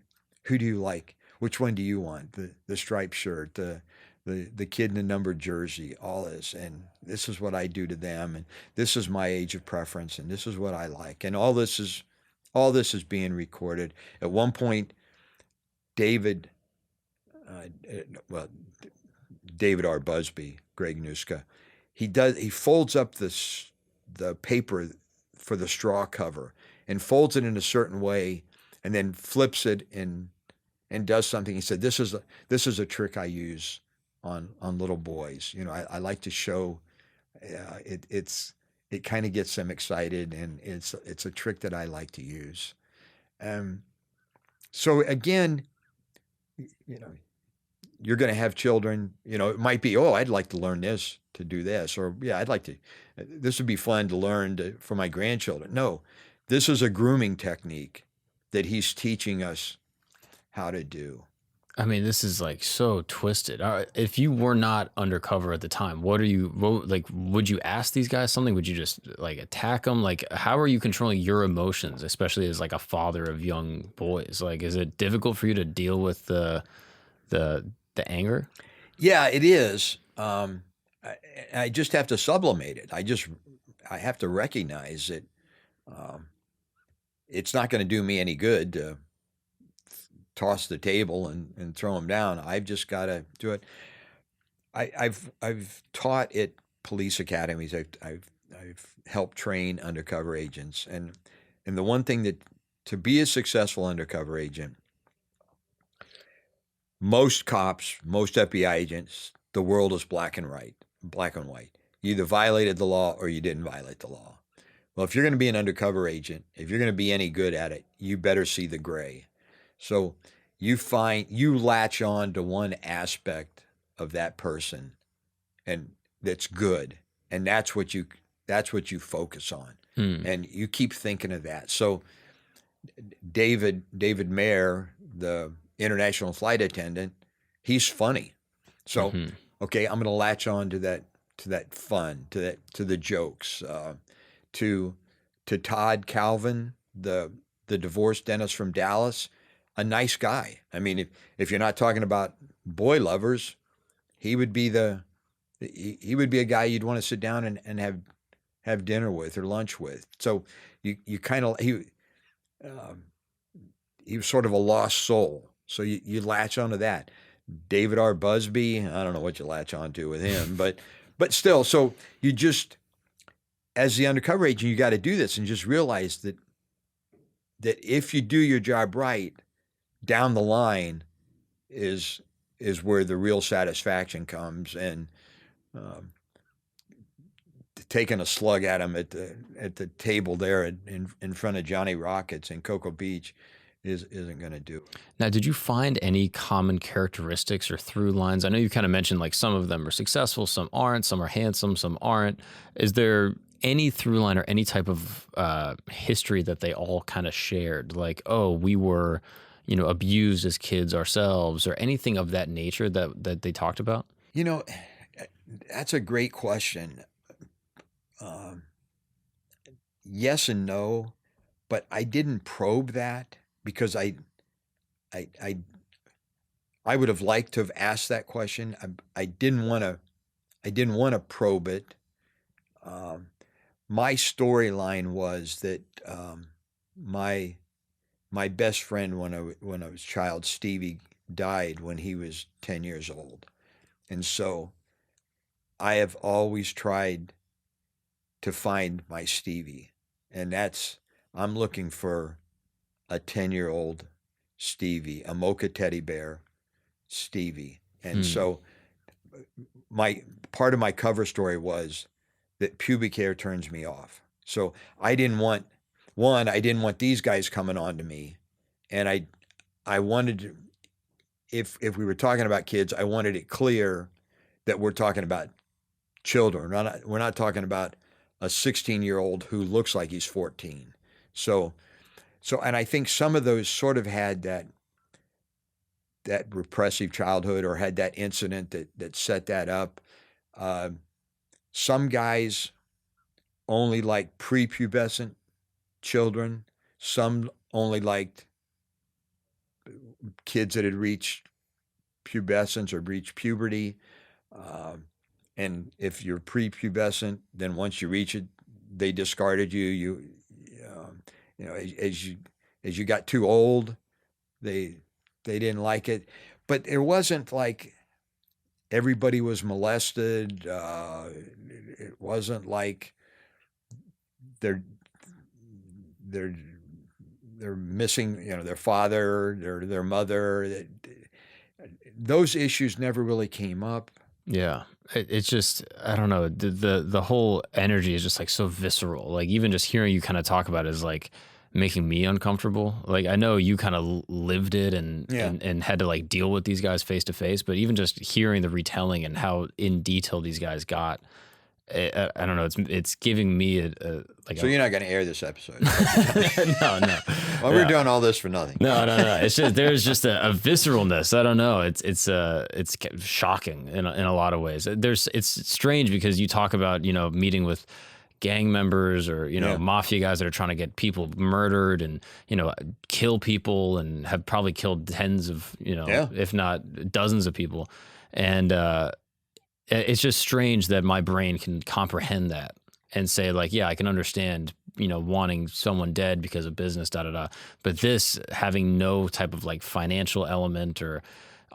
do you like? Which one do you want? The striped shirt, the the kid in the numbered jersey, all this, and this is what I do to them, and this is my age of preference, and this is what I like, and all this is being recorded. At one point, David, well, David R. Busby, Greg Nuska, he folds up the paper for the straw cover and folds it in a certain way, and then flips it and does something. He said, "This is a trick I use on little boys. You know, I like to show it kind of gets them excited, and it's a trick that I like to use." So again, you know, you're going to have children. You know, it might be, oh, I'd like to learn this to do this, or yeah, I'd like to. This would be fun to learn for my grandchildren. No, this is a grooming technique that he's teaching us how to do. I mean, this is like so twisted. If you were not undercover at the time, would you ask these guys something? Would you just like attack them? Like, how are you controlling your emotions, especially as like a father of young boys? Like, is it difficult for you to deal with the anger? Yeah, it is. I just have to sublimate it. I have to recognize that it's not going to do me any good to toss the table and throw them down. I've just got to do it. I've taught at police academies. I've helped train undercover agents, and the one thing that to be a successful undercover agent, most cops, most FBI agents, the world is black and white. You either violated the law or you didn't violate the law. Well, if you're going to be an undercover agent, if you're going to be any good at it, you better see the gray. So you latch on to one aspect of that person, and that's good, and that's what you focus on, and you keep thinking of that. So David Mayer, the international flight attendant, he's funny. So okay, I'm going to latch on to that fun, to the jokes, to Todd Calvin, the divorced dentist from Dallas. A nice guy. I mean, if you're not talking about boy lovers, he would be a guy you'd want to sit down and have dinner with or lunch with. So you kind of he was sort of a lost soul. So you latch onto that. David R. Busby, I don't know what you latch onto with him, but still. So you just, as the undercover agent, you got to do this and just realize that if you do your job right, down the line is where the real satisfaction comes, and taking a slug at him at the table there in front of Johnny Rockets in Cocoa Beach isn't going to do. Now, did you find any common characteristics or through lines? I know you kind of mentioned like some of them are successful, some aren't, some are handsome, some aren't. Is there any through line or any type of history that they all kind of shared? Like, oh, we were, abused as kids ourselves, or anything of that nature that they talked about? That's a great question. Yes and no, but I didn't probe that because I would have liked to have asked that question. I didn't want to probe it. My storyline was that my best friend when I was a child, Stevie, died when he was 10 years old. And so I have always tried to find my Stevie. And I'm looking for a 10-year-old Stevie, a mocha teddy bear Stevie. And so part of my cover story was that pubic hair turns me off. So I didn't want these guys coming on to me. And I wanted to, if we were talking about kids, I wanted it clear that we're talking about children. We're not talking about a 16-year-old who looks like he's 14. So, and I think some of those sort of had that repressive childhood or had that incident that set that up. Some guys only liked prepubescent children. Some only liked kids that had reached pubescence or reached puberty. And if you're prepubescent, then once you reach it, they discarded you. You know, as you got too old, they didn't like it. But it wasn't like everybody was molested. It wasn't like they're they're they're missing, you know, their father, their mother. Those issues never really came up. Yeah. It's just, I don't know, the whole energy is just like so visceral. Like even just hearing you kind of talk about it is like making me uncomfortable. Like I know you kind of lived it and had to like deal with these guys face to face, but even just hearing the retelling and how in detail these guys got, I don't know, it's giving me like. So you're not going to air this episode? No. Well, we're doing all this for nothing. No. It's just there's just a visceralness. I don't know. It's shocking in a lot of ways. It's strange because you talk about, you know, meeting with gang members or, you know, mafia guys that are trying to get people murdered and, you know, kill people and have probably killed tens of, you know, if not dozens of people. And it's just strange that my brain can comprehend that and say like, yeah, I can understand, you know, wanting someone dead because of business, But this having no type of like financial element or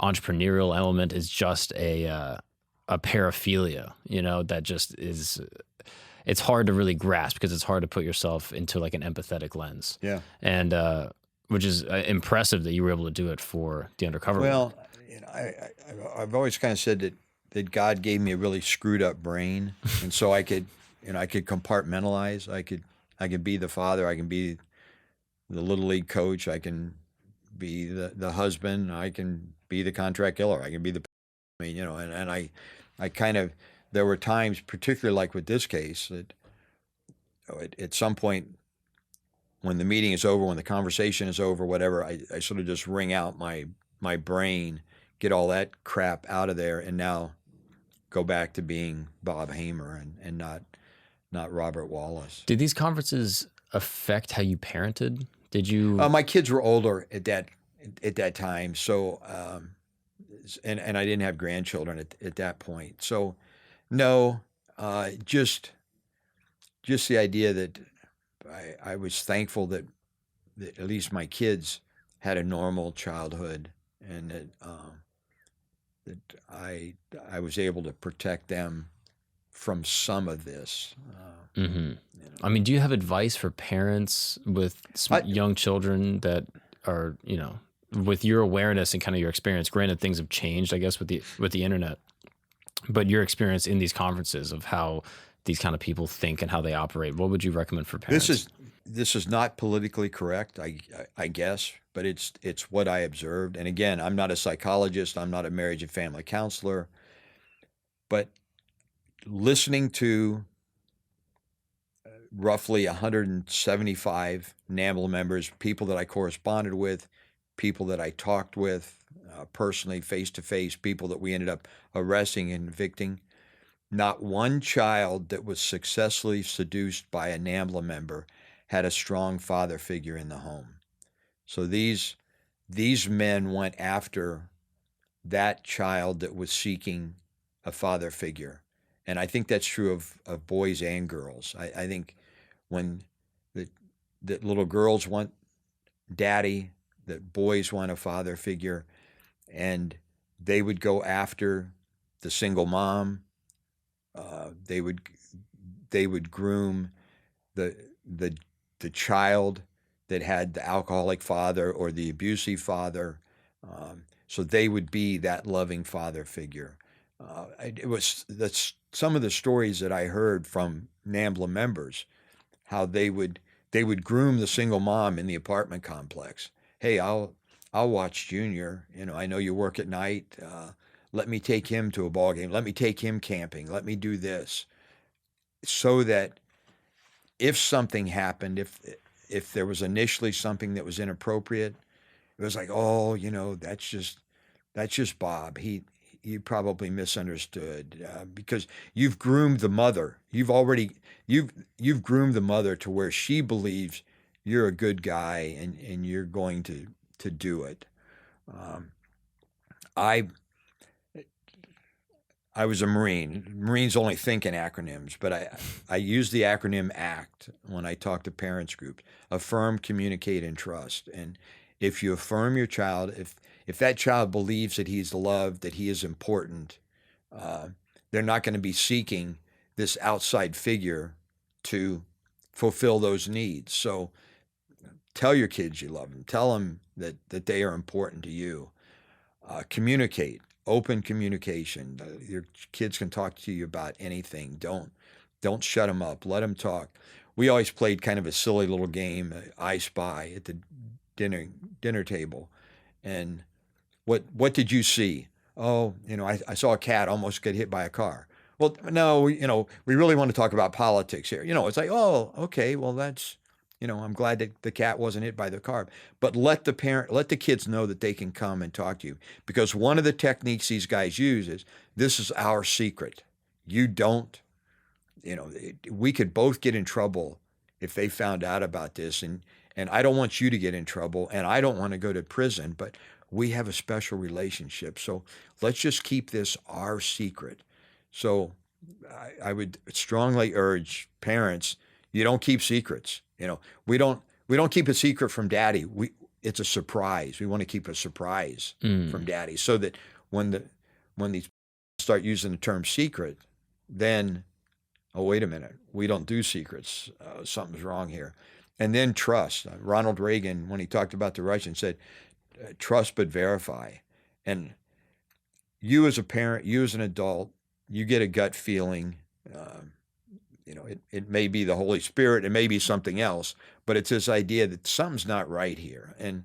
entrepreneurial element is just a paraphilia, you know, that just is, it's hard to really grasp because it's hard to put yourself into like an empathetic lens. Yeah. And, which is impressive that you were able to do it for the Undercover. Well, you know, I've always kind of said that God gave me a really screwed up brain, and so I could compartmentalize. I could be the father. I can be the little league coach. I can be the husband. I can be the contract killer. I can be you know, and I kind of, there were times, particularly like with this case, that at some point when the meeting is over, when the conversation is over, whatever, I sort of just wring out my brain, get all that crap out of there, and now go back to being Bob Hamer and not Robert Wallace. Did these conferences affect how you parented? Did you? My kids were older at that time, so and I didn't have grandchildren at that point. So no, just the idea that I was thankful that at least my kids had a normal childhood, and that I was able to protect them from some of this. You know. I mean, do you have advice for parents with young children that are, you know, with your awareness and kind of your experience? Granted, things have changed, I guess, with the internet, but your experience in these conferences of how these kind of people think and how they operate. What would you recommend for parents? This is not politically correct, I guess, but it's what I observed. And again, I'm not a psychologist. I'm not a marriage and family counselor, but listening to roughly 175 NAMBLA members, people that I corresponded with, people that I talked with personally, face to face, people that we ended up arresting and evicting, not one child that was successfully seduced by a NAMBLA member had a strong father figure in the home. So these men went after that child that was seeking a father figure. And I think that's true of boys and girls. I think when that little girls want daddy, that boys want a father figure, and they would go after the single mom. They would groom the child that had the alcoholic father or the abusive father. So they would be that loving father figure. That's some of the stories that I heard from NAMBLA members, how they would groom the single mom in the apartment complex. Hey, I'll watch Junior. You know, I know you work at night. Let me take him to a ball game. Let me take him camping. Let me do this, so that if something happened, if there was initially something that was inappropriate, it was like, oh, you know, that's just Bob. He probably misunderstood, because you've groomed the mother. You've groomed the mother to where she believes you're a good guy and you're going to do it. I was a Marine. Marines only think in acronyms, but I use the acronym ACT when I talk to parents groups: affirm, communicate, and trust. And if you affirm your child, if that child believes that he's loved, that he is important, they're not going to be seeking this outside figure to fulfill those needs. So tell your kids you love them. Tell them that they are important to you. Communicate. Open communication. Your kids can talk to you about anything. Don't shut them up. Let them talk. We always played kind of a silly little game, I Spy, at the dinner table. And what did you see? Oh, I saw a cat almost get hit by a car. Well, no, we really want to talk about politics here. It's like, oh, okay, well, that's, I'm glad that the cat wasn't hit by the car. But let the kids know that they can come and talk to you. Because one of the techniques these guys use is, this is our secret. You don't, we could both get in trouble if they found out about this. And I don't want you to get in trouble, and I don't want to go to prison, but we have a special relationship. So let's just keep this our secret. So I would strongly urge parents, you don't keep secrets. We don't keep a secret from Daddy. It's a surprise. We want to keep a surprise from Daddy, so that when these start using the term secret, then, oh, wait a minute, we don't do secrets. Something's wrong here. And then trust. Ronald Reagan, when he talked about the Russians, said, trust but verify. And you as a parent, you as an adult, you get a gut feeling. It may be the Holy Spirit, it may be something else, but it's this idea that something's not right here. And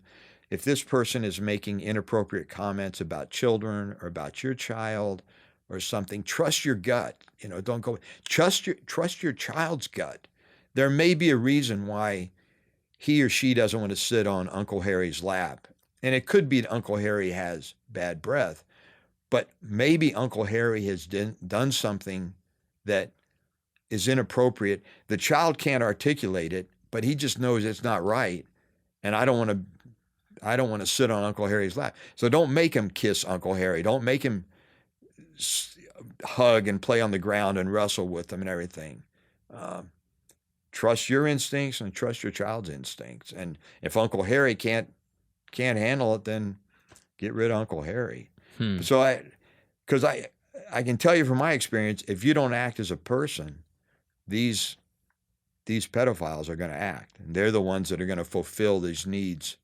if this person is making inappropriate comments about children or about your child or something, trust your gut. Don't go. Trust your child's gut. There may be a reason why he or she doesn't want to sit on Uncle Harry's lap. And it could be that Uncle Harry has bad breath, but maybe Uncle Harry has done something that is inappropriate. The child can't articulate it, but he just knows it's not right. And I don't want to sit on Uncle Harry's lap. So don't make him kiss Uncle Harry. Don't make him hug and play on the ground and wrestle with him and everything. Trust your instincts and trust your child's instincts. And if Uncle Harry can't handle it, then get rid of Uncle Harry. So because I can tell you from my experience, if you don't act as a person, these pedophiles are going to act, and they're the ones that are going to fulfill these needs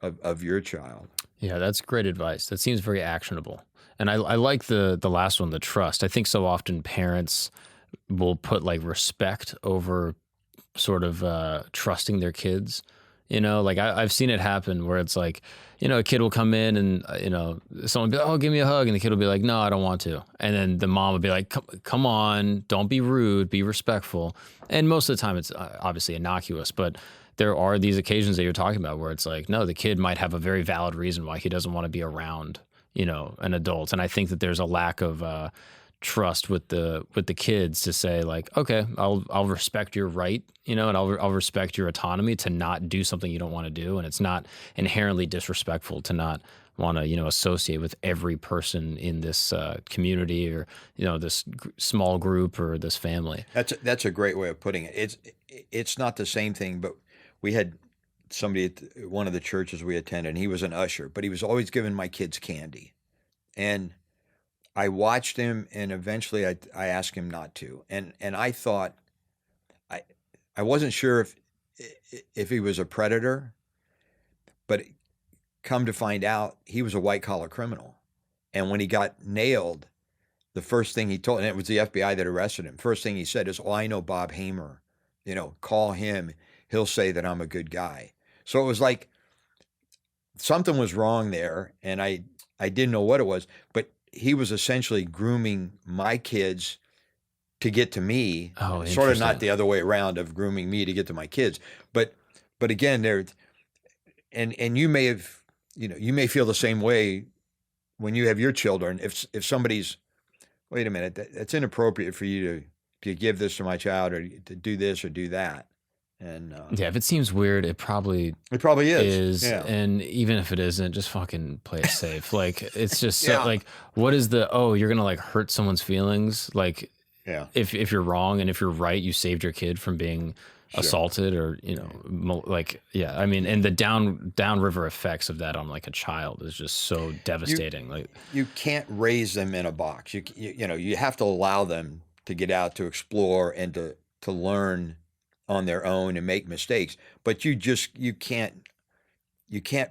of your child. Yeah, that's great advice. That seems very actionable. And I like the last one, the trust. I think so often parents will put like respect over sort of trusting their kids. Like I've seen it happen where it's like, a kid will come in and, someone will be like, oh, give me a hug. And the kid will be like, no, I don't want to. And then the mom will be like, come on, don't be rude, be respectful. And most of the time it's obviously innocuous, but there are these occasions that you're talking about where it's like, no, the kid might have a very valid reason why he doesn't want to be around, an adult. And I think that there's a lack of trust with the kids to say like, okay, I'll respect your right, and I'll respect your autonomy to not do something you don't want to do. And it's not inherently disrespectful to not want to, associate with every person in this community or, this small group or this family. That's a great way of putting it. It's not the same thing, but we had somebody at one of the churches we attended, and he was an usher, but he was always giving my kids candy. And I watched him, and eventually I asked him not to. And I thought, I wasn't sure if he was a predator, but come to find out, he was a white-collar criminal. And when he got nailed, the first thing he told, and it was the FBI that arrested him, first thing he said is, oh, I know Bob Hamer. Call him. He'll say that I'm a good guy. So it was like something was wrong there, and I didn't know what it was, but he was essentially grooming my kids to get to me. Oh, sort of not the other way around of grooming me to get to my kids. But again, and you may have, you may feel the same way when you have your children. If somebody's, wait a minute, that's inappropriate for you to give this to my child or to do this or do that. And Yeah, if it seems weird, it probably is. Yeah. And even if it isn't, just fucking play it safe. Like, it's just so, Yeah. like, what is the, oh, you're gonna like hurt someone's feelings? Like, Yeah. if you're wrong and if you're right, you saved your kid from being assaulted, or like, yeah, I mean, and the downriver effects of that on like a child is just so devastating. Like, you can't raise them in a box. You have to allow them to get out, to explore, and to learn on their own and make mistakes. But you can't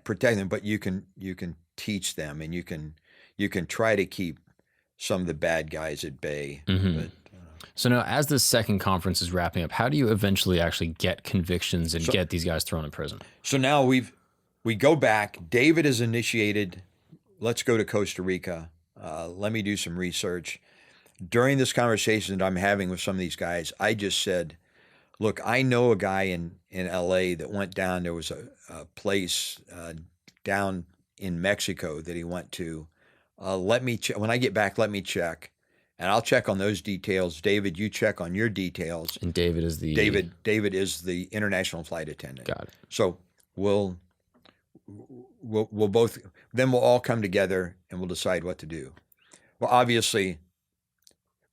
protect them, but you can teach them, and you can try to keep some of the bad guys at bay. But so now, as the second conference is wrapping up, how do you eventually actually get convictions and get these guys thrown in prison? So now we go back. David has initiated, let's go to Costa Rica. Let me do some research. During this conversation that I'm having with some of these guys, I just said, look, I know a guy in LA that went down. There was a place down in Mexico that he went to. Let me when I get back, let me check. And I'll check on those details. David, you check on your details. And David is the international flight attendant. Got it. So we'll both, then we'll all come together and we'll decide what to do. Well, obviously,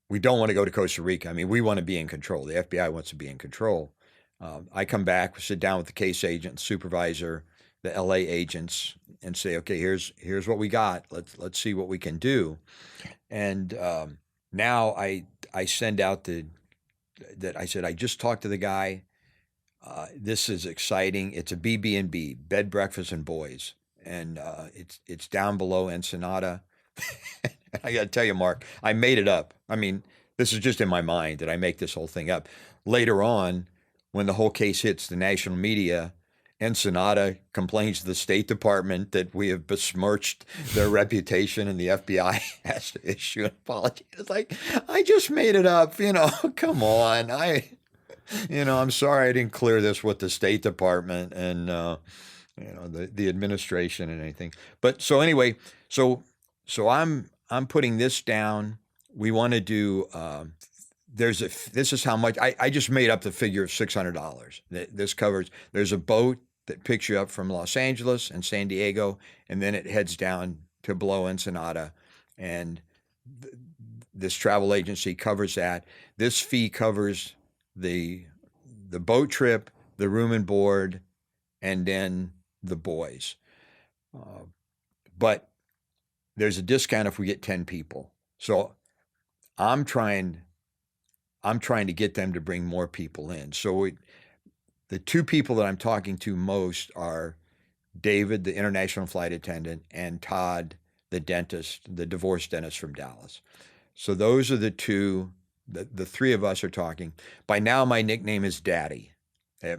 we don't want to go to Costa Rica. I mean, we want to be in control. The FBI wants to be in control. I come back, sit down with the case agent, supervisor, the LA agents, and say, okay, here's what we got. Let's see what we can do. And now I send out that I said, I just talked to the guy. This is exciting. It's a BB&B, bed, breakfast, and boys. And it's down below Ensenada. I got to tell you, Mark, I made it up. I mean, this is just in my mind that I make this whole thing up. Later on, when the whole case hits the national media, Ensenada complains to the State Department that we have besmirched their reputation, and the FBI has to issue an apology. It's like, I just made it up, come on. I'm sorry I didn't clear this with the State Department and, the administration and anything. But so anyway, so I'm putting this down. We want to do, this is how much, I just made up the figure of $600. This covers, there's a boat that picks you up from Los Angeles and San Diego, and then it heads down to below Ensenada. And this travel agency covers that. This fee covers the boat trip, the room and board, and then the boys. But there's a discount if we get 10 people. So I'm trying to get them to bring more people in. So the two people that I'm talking to most are David, the international flight attendant, and Todd, the dentist, the divorce dentist from Dallas. So those are the two, the three of us are talking. By now, my nickname is Daddy.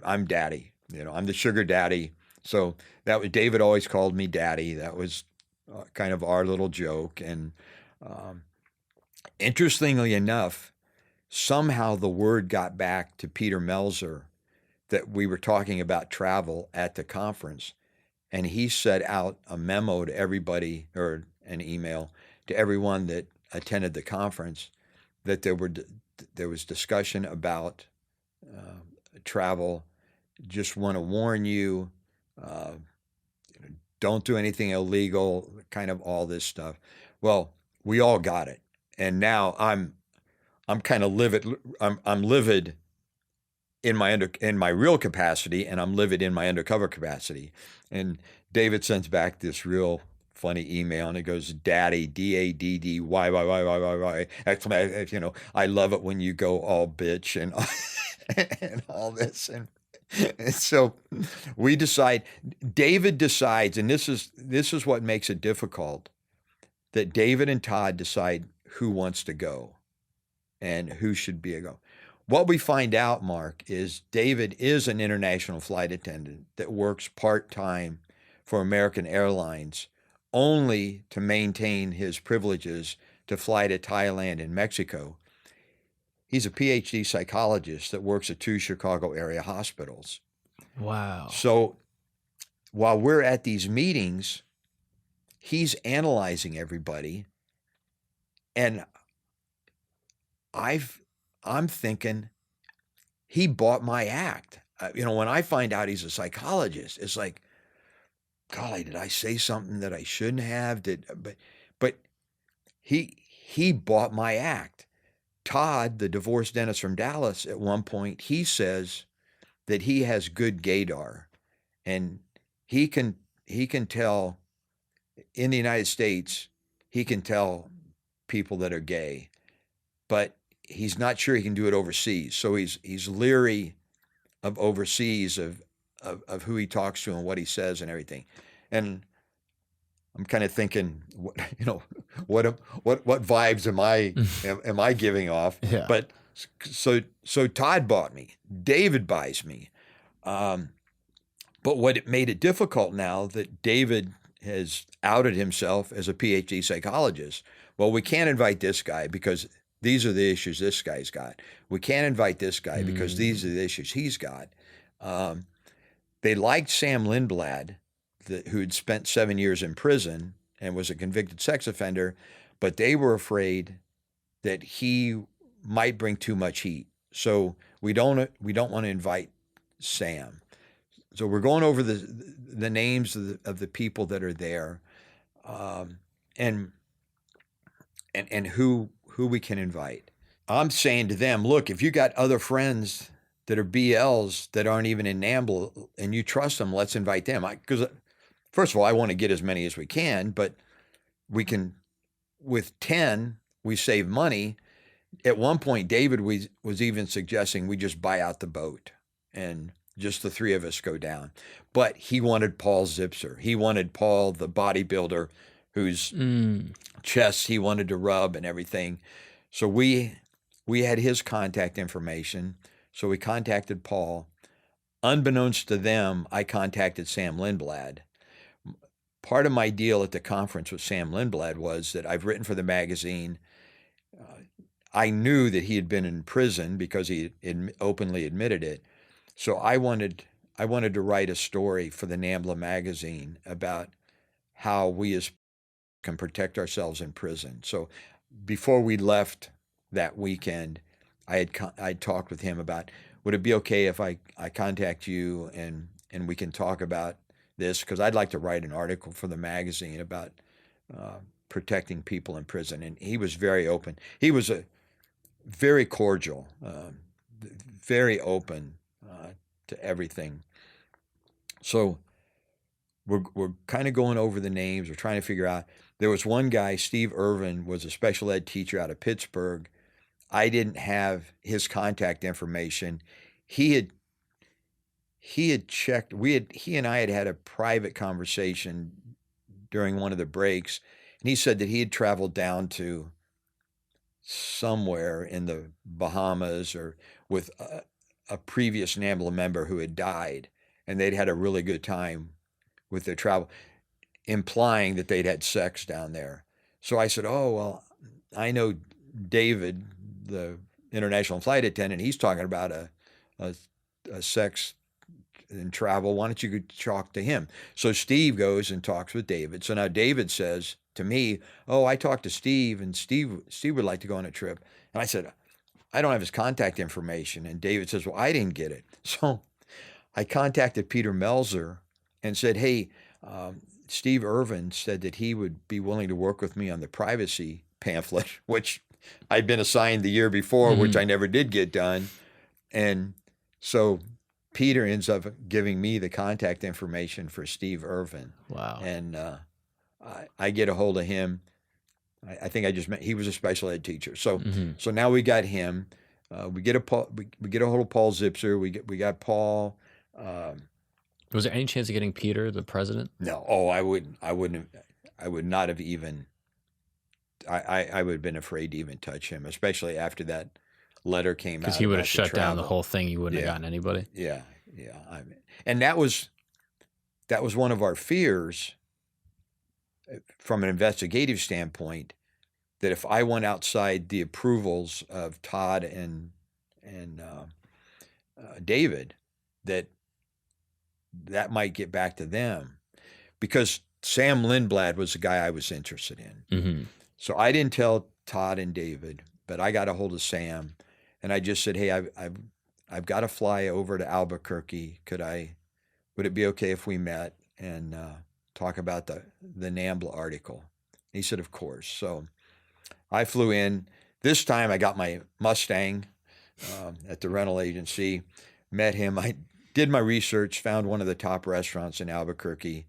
I'm Daddy. I'm the sugar daddy. So that was, David always called me Daddy. That was kind of our little joke. And interestingly enough, somehow the word got back to Peter Melzer that we were talking about travel at the conference, and he sent out a memo to everybody, or an email to everyone that attended the conference, that there was discussion about travel. Just want to warn you, don't do anything illegal, kind of all this stuff. Well, we all got it, and now I'm kind of livid. I'm livid in my real capacity, and I'm livid in my undercover capacity. And David sends back this real funny email, and it goes, Daddy, DADDY, exclamation, I love it when you go all bitch and and all this. And so we decide, David decides, and this is what makes it difficult, that David and Todd decide who wants to go and who should be a go. What we find out, Mark, is David is an international flight attendant that works part-time for American Airlines only to maintain his privileges to fly to Thailand and Mexico. He's a PhD psychologist that works at 2 Chicago area hospitals. Wow. So while we're at these meetings, he's analyzing everybody, and I'm thinking he bought my act. when I find out he's a psychologist, it's like, golly, did I say something that I shouldn't have? But he bought my act. Todd, the divorced dentist from Dallas, at one point, he says that he has good gaydar, and he can tell in the United States, he can tell people that are gay, but he's not sure he can do it overseas. So he's leery of overseas of who he talks to and what he says and everything. And I'm kind of thinking, what vibes am I giving off? Yeah. But so Todd bought me. David buys me. But what it made it difficult now that David has outed himself as a PhD psychologist. Well, we can't invite this guy because these are the issues this guy's got. We can't invite this guy because these are the issues he's got. They liked Sam Lindblad, who had spent 7 years in prison and was a convicted sex offender, but they were afraid that he might bring too much heat. So we don't want to invite Sam. So we're going over the names of the people that are there, and who we can invite. I'm saying to them, look, if you got other friends that are BLs that aren't even in NAMBLA and you trust them, let's invite them. Because first of all, I want to get as many as we can, but we can, with 10, we save money. At one point, David was even suggesting we just buy out the boat and just the three of us go down. But he wanted Paul Zipser. He wanted Paul, the bodybuilder, whose chest he wanted to rub and everything. So we had his contact information. So we contacted Paul. Unbeknownst to them, I contacted Sam Lindblad. Part of my deal at the conference with Sam Lindblad was that I've written for the magazine. I knew that he had been in prison because he openly admitted it. So I wanted to write a story for the NAMBLA magazine about how we as can protect ourselves in prison. So before we left that weekend, I talked with him about, would it be okay if I contact you and we can talk about this? Because I'd like to write an article for the magazine about protecting people in prison. And he was very open. He was a very cordial, very open to everything. So we're kind of going over the names. We're trying to figure out. There was one guy, Steve Irvin, was a special ed teacher out of Pittsburgh. I didn't have his contact information. He had checked. He and I had a private conversation during one of the breaks, and he said that he had traveled down to somewhere in the Bahamas or with a previous NAMBLA member who had died, and they'd had a really good time with their travel, implying that they'd had sex down there. So I said, oh, well, I know David, the international flight attendant, he's talking about a sex and travel. Why don't you go talk to him? So Steve goes and talks with David. So now David says to me, oh, I talked to Steve, and Steve would like to go on a trip. And I said, I don't have his contact information. And David says, well, I didn't get it. So I contacted Peter Melzer and said, hey, Steve Irvin said that he would be willing to work with me on the privacy pamphlet, which I'd been assigned the year before, which I never did get done. And so Peter ends up giving me the contact information for Steve Irvin. Wow. And I get a hold of him. I think I just met, he was a special ed teacher. So so now we got him. We get a hold of Paul Zipser. We got Paul. Was there any chance of getting Peter, the president? No. Oh, I would not have even. I would have been afraid to even touch him, especially after that letter came out. Because he would have shut down the travel. whole thing. You wouldn't have gotten anybody. Yeah. And that was one of our fears from an investigative standpoint, that if I went outside the approvals of Todd and David, that might get back to them, because Sam Lindblad was the guy I was interested in. So I didn't tell Todd and David, but I got a hold of Sam, and I just said, hey, I've got to fly over to Albuquerque. Would it be okay if we met and talk about the NAMBLA article? He said, of course. So I flew in. This time I got my Mustang at the rental agency, met him. I did my research, found one of the top restaurants in Albuquerque,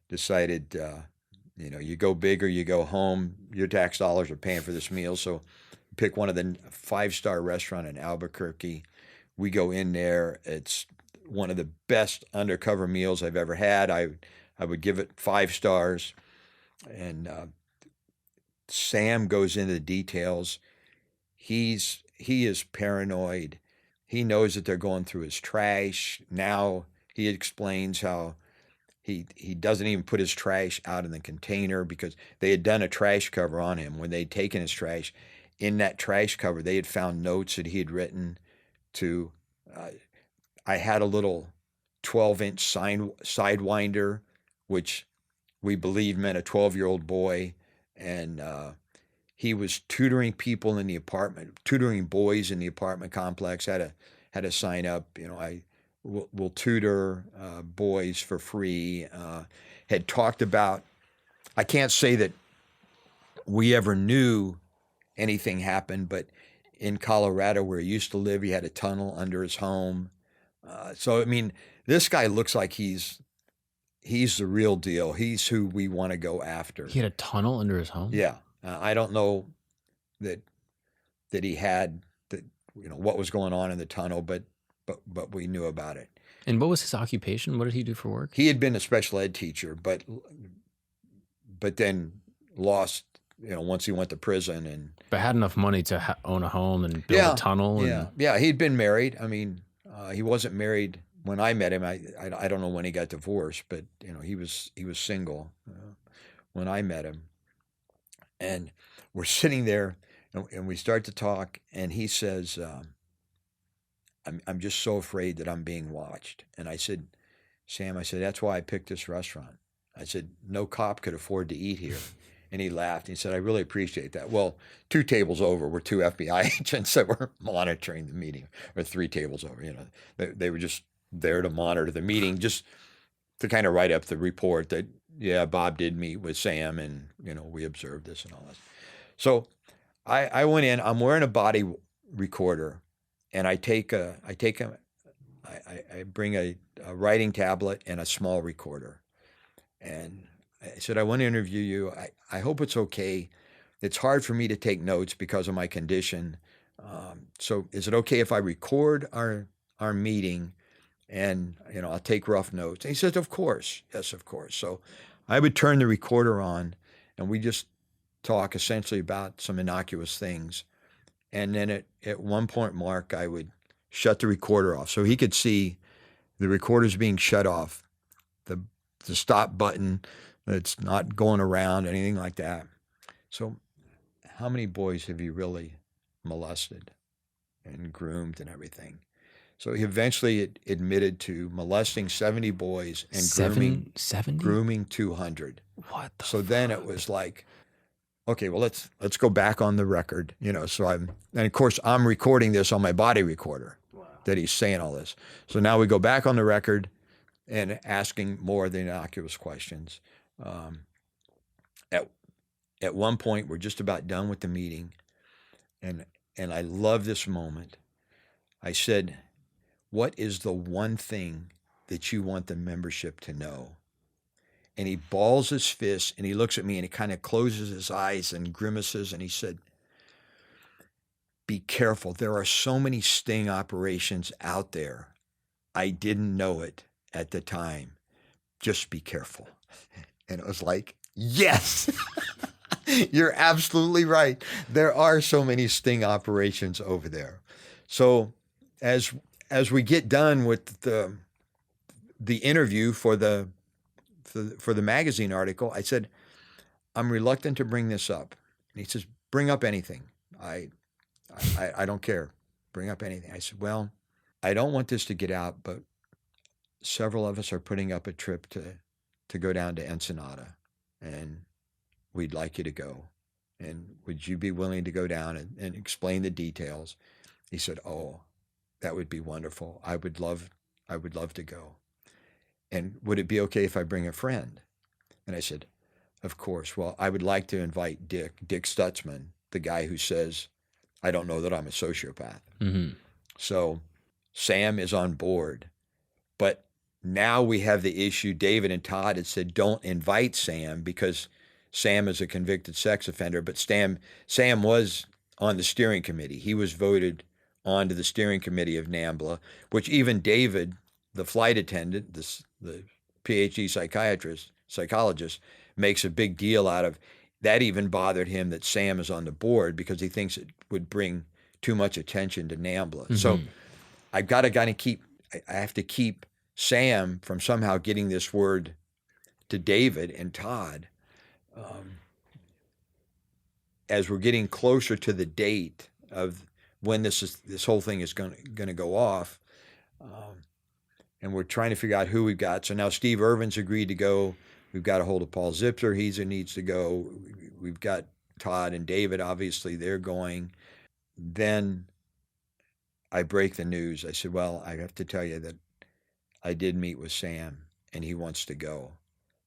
decided, you go big or you go home. Your tax dollars are paying for this meal. So pick one of the 5-star restaurant in Albuquerque. We go in there. It's one of the best undercover meals I've ever had. I would give it 5 stars. And Sam goes into the details. He is paranoid. He knows that they're going through his trash. Now he explains how he doesn't even put his trash out in the container because they had done a trash cover on him. When they'd taken his trash, in that trash cover, they had found notes that he had written to, I had a little 12-inch sidewinder, which we believe meant a 12-year-old boy. And he was tutoring people in the apartment, tutoring boys in the apartment complex, had to sign up, I will tutor boys for free. Had talked about, I can't say that we ever knew anything happened, but in Colorado where he used to live, he had a tunnel under his home. So, I mean, this guy looks like he's the real deal. He's who we want to go after. He had a tunnel under his home? Yeah. I don't know that he had what was going on in the tunnel, but we knew about it. And what was his occupation? What did he do for work? He had been a special ed teacher, but then lost, once he went to prison But had enough money to own a home and build a tunnel. Yeah. He'd been married. I mean, he wasn't married when I met him. I don't know when he got divorced, but he was single when I met him. And we're sitting there, and we start to talk, and he says, I'm just so afraid that I'm being watched. And I said, Sam, that's why I picked this restaurant. I said, no cop could afford to eat here. And he laughed. He said, I really appreciate that. Well, 2 tables over were 2 FBI agents that were monitoring the meeting, or 3 tables over. They were just there to monitor the meeting, just to kind of write up the report that, yeah, Bob did meet with Sam, and we observed this and all that. So I went in. I'm wearing a body recorder, and I bring a writing tablet and a small recorder, and I said, I want to interview you. I hope it's okay. It's hard for me to take notes because of my condition. So is it okay if I record our meeting and, I'll take rough notes? And he says, of course. Yes, of course. So I would turn the recorder on, and we just talk essentially about some innocuous things. And then at one point, Mark, I would shut the recorder off so he could see the recorder's being shut off, the stop button. It's not going around, anything like that. So how many boys have you really molested and groomed and everything? So he eventually admitted to molesting 70 boys and grooming 200. What the So then it was like, okay, well, let's go back on the record. So and of course I'm recording this on my body recorder that he's saying all this. So now we go back on the record and asking more of the innocuous questions. At one point, we're just about done with the meeting, and I love this moment. I said, what is the one thing that you want the membership to know? And he balls his fist, and he looks at me, and he kind of closes his eyes and grimaces, and he said, be careful. There are so many sting operations out there. I didn't know it at the time. Just be careful. And it was like, yes, you're absolutely right. There are so many sting operations over there. So as we get done with the interview for the magazine article, I said, I'm reluctant to bring this up. And he says, bring up anything. I don't care. Bring up anything. I said, well, I don't want this to get out, but several of us are putting up a trip to go down to Ensenada, and we'd like you to go. And would you be willing to go down and explain the details? He said, oh, that would be wonderful. I would love to go. And would it be okay if I bring a friend? And I said, of course. Well, I would like to invite Dick Stutzman, the guy who says, I don't know that I'm a sociopath. Mm-hmm. So Sam is on board. But now we have the issue. David and Todd had said, don't invite Sam because Sam is a convicted sex offender. But Sam was on the steering committee. He was voted onto the steering committee of NAMBLA, which even David, the flight attendant, the PhD psychologist, makes a big deal out of. That even bothered him that Sam is on the board because he thinks it would bring too much attention to NAMBLA. Mm-hmm. So I've got to I have to keep Sam from somehow getting this word to David and Todd. As we're getting closer to the date of when this whole thing is going to go off, and we're trying to figure out who we've got. So now Steve Irvin's agreed to go. We've got a hold of Paul Zipser. He needs to go. We've got Todd and David. Obviously, they're going. Then I break the news. I said, well, I have to tell you that I did meet with Sam, and he wants to go.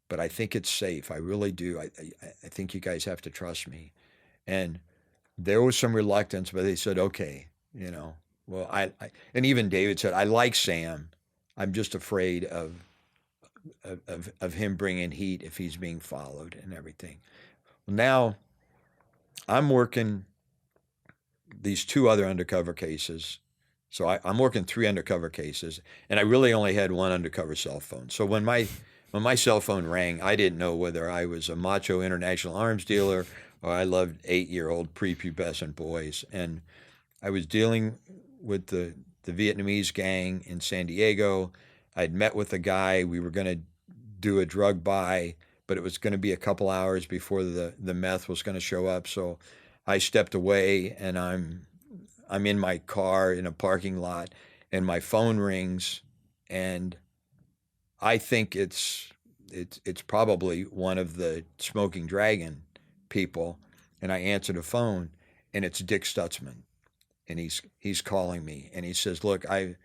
But I think it's safe. I really do. I think you guys have to trust me. And there was some reluctance, but they said, okay, well, and even David said, I like Sam. I'm just afraid of him bringing heat if he's being followed and everything. Well, now I'm working these 2 other undercover cases. So I'm working 3 undercover cases, and I really only had 1 undercover cell phone. So when my cell phone rang, I didn't know whether I was a macho international arms dealer or I loved 8-year-old prepubescent boys. And I was dealing with the Vietnamese gang in San Diego. I'd met with a guy. We were going to do a drug buy, but it was going to be a couple hours before the meth was going to show up. So I stepped away, and I'm in my car in a parking lot, and my phone rings, and I think it's probably one of the Smoking Dragon people, and I answer the phone, and it's Dick Stutzman, and he's calling me, and he says, look, I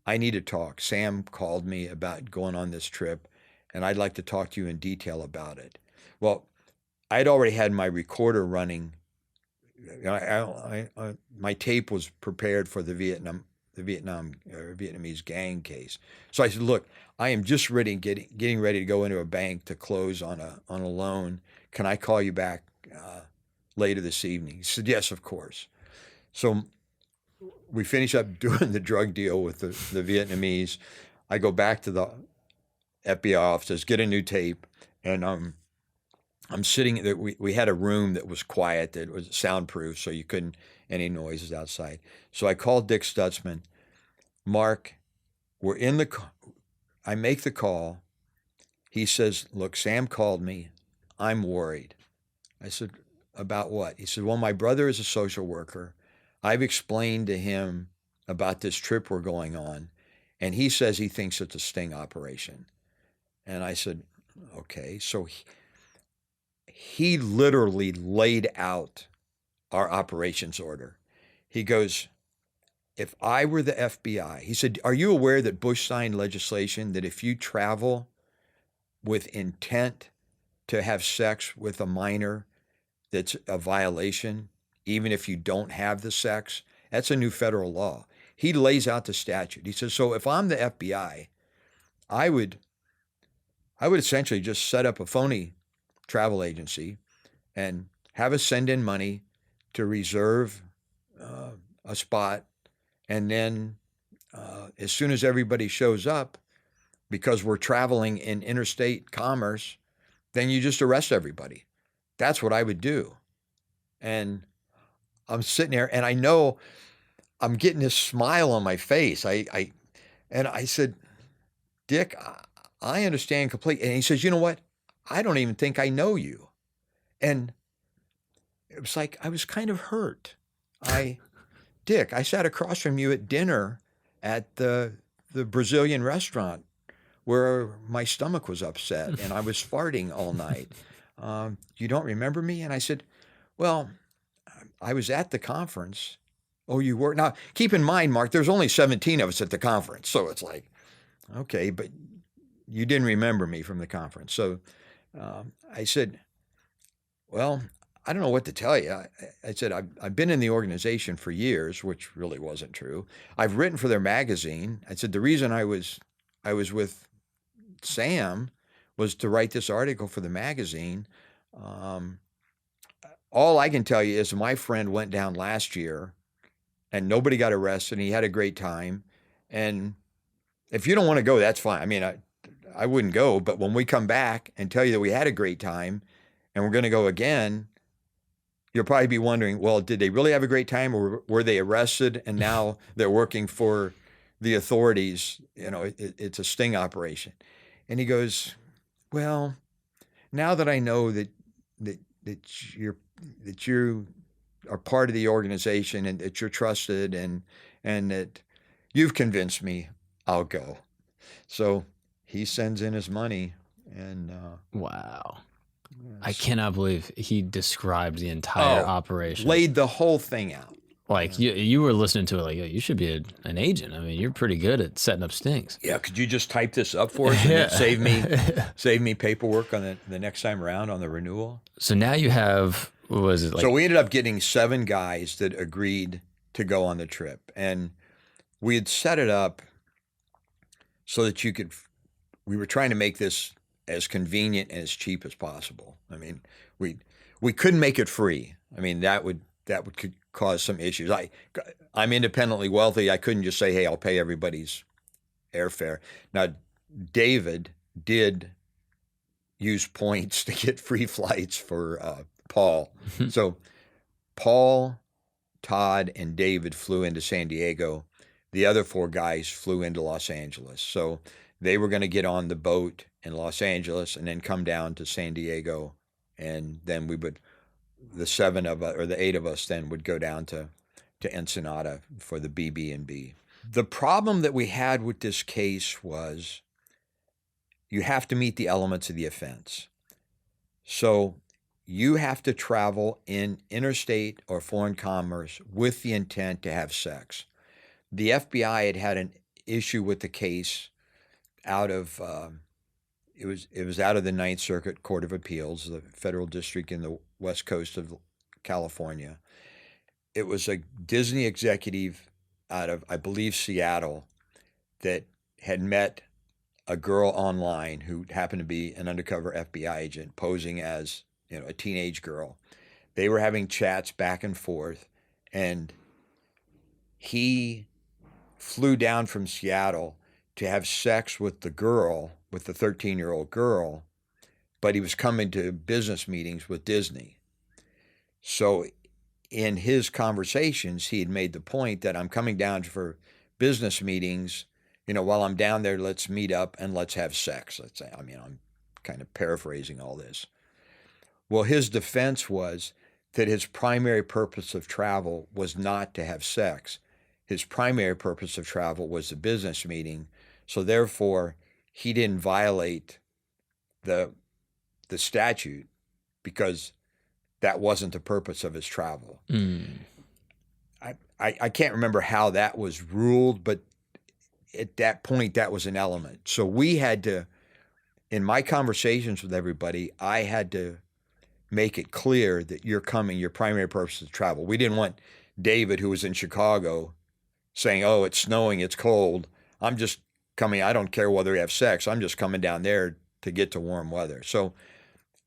need to talk. Sam called me about going on this trip, and I'd like to talk to you in detail about it. Well, I'd already had my recorder running. My tape was prepared for the Vietnamese gang case. So I said, look, I am just getting ready to go into a bank to close on a loan. Can I call you back later this evening? He said, yes, of course. So we finish up doing the drug deal with the Vietnamese. I go back to the FBI offices, get a new tape, and I'm sitting there. We had a room that was quiet, that was soundproof, so you couldn't any noises outside. So I called Dick Stutzman. Mark, we're in the. I make the call. He says, "Look, Sam called me. I'm worried." I said, "About what?" He said, "Well, my brother is a social worker. I've explained to him about this trip we're going on, and he says he thinks it's a sting operation." And I said, "Okay." So he literally laid out our operations order. He goes, if I were the FBI, he said, are you aware that Bush signed legislation that if you travel with intent to have sex with a minor, that's a violation, even if you don't have the sex? That's a new federal law. He lays out the statute. He says, so if I'm the FBI, I would essentially just set up a phony travel agency and have us send in money to reserve a spot. And then as soon as everybody shows up, because we're traveling in interstate commerce, then you just arrest everybody. That's what I would do. And I'm sitting there, and I know I'm getting this smile on my face. I said, Dick, I understand completely. And he says, you know what? I don't even think I know you. And it was like, I was kind of hurt. Dick, I sat across from you at dinner at the Brazilian restaurant where my stomach was upset and I was farting all night. You don't remember me? And I said, well, I was at the conference. Oh, you were? Now, keep in mind, Mark, there's only 17 of us at the conference. So it's like, okay, but you didn't remember me from the conference. So I said, well, I don't know what to tell you. I said, I've been in the organization for years, which really wasn't true. I've written for their magazine. I said, the reason I was with Sam was to write this article for the magazine. All I can tell you is my friend went down last year and nobody got arrested and he had a great time. And if you don't want to go, that's fine. I mean, I wouldn't go, but when we come back and tell you that we had a great time and we're going to go again, you'll probably be wondering, well, did they really have a great time or were they arrested and now they're working for the authorities? You know, it's a sting operation. And he goes, well, now that I know that you are part of the organization and that you're trusted and that you've convinced me, I'll go. So he sends in his money and wow. yes. I cannot believe he described the entire operation. Laid the whole thing out. Like you were listening to it like, you should be an agent. I mean, you're pretty good at setting up stings. Yeah, could you just type this up for us and then save me paperwork on the next time around on the renewal? So now you have, what was it like? So we ended up getting 7 guys that agreed to go on the trip. And we had set it up so that we were trying to make this as convenient and as cheap as possible. I mean, we couldn't make it free. I mean, that could cause some issues. I'm independently wealthy. I couldn't just say, hey, I'll pay everybody's airfare. Now, David did use points to get free flights for Paul. So Paul, Todd, and David flew into San Diego. The other 4 guys flew into Los Angeles. So they were going to get on the boat in Los Angeles and then come down to San Diego. And then the 7 of us, or the 8 of us then would go down to Ensenada for the BB&B. The problem that we had with this case was you have to meet the elements of the offense. So you have to travel in interstate or foreign commerce with the intent to have sex. The FBI had an issue with the case out of it was out of the Ninth Circuit Court of Appeals, the federal district in the west coast of California. It was a Disney executive out of, I believe, Seattle that had met a girl online who happened to be an undercover FBI agent posing as, a teenage girl. They were having chats back and forth, and he flew down from Seattle to have sex with the girl, with the 13-year-old girl, but he was coming to business meetings with Disney. So in his conversations, he had made the point that I'm coming down for business meetings. While I'm down there, let's meet up and let's have sex. Let's say, I'm kind of paraphrasing all this. Well, his defense was that his primary purpose of travel was not to have sex. His primary purpose of travel was the business meeting. So therefore, he didn't violate the statute because that wasn't the purpose of his travel. I can't remember how that was ruled, but at that point, that was an element. So we had to, in my conversations with everybody, I had to make it clear that you're coming, your primary purpose is travel. We didn't want David, who was in Chicago, saying, oh, it's snowing, it's cold. I'm just coming, I don't care whether we have sex. I'm just coming down there to get to warm weather. So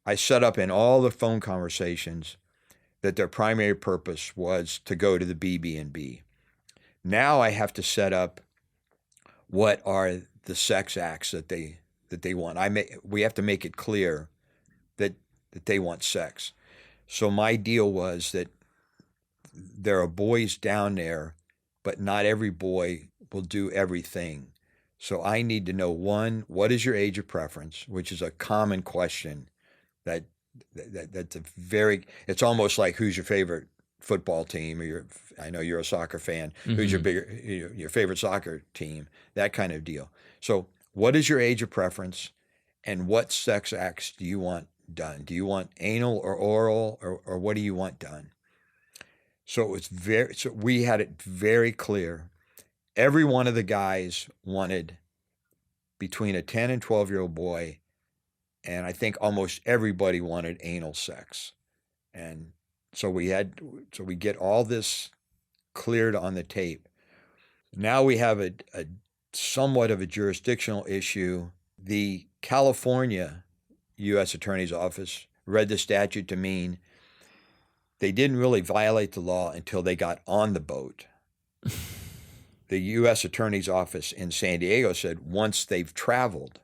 I set up in all the phone conversations that their primary purpose was to go to the BB&B. Now I have to set up what are the sex acts that they want. We have to make it clear that they want sex. So my deal was that there are boys down there, but not every boy will do everything. So I need to know, 1, what is your age of preference, which is a common question that's it's almost like who's your favorite football team, or I know you're a soccer fan, who's your favorite soccer team, that kind of deal. So what is your age of preference, and what sex acts do you want done? Do you want anal or oral, or what do you want done? So it was so we had it very clear. Every one of the guys wanted between a 10 and 12-year-old boy, and I think almost everybody wanted anal sex. And so we get all this cleared on the tape. Now we have a somewhat of a jurisdictional issue. The California U.S. Attorney's Office read the statute to mean they didn't really violate the law until they got on the boat. The U.S. Attorney's Office in San Diego said once they've traveled,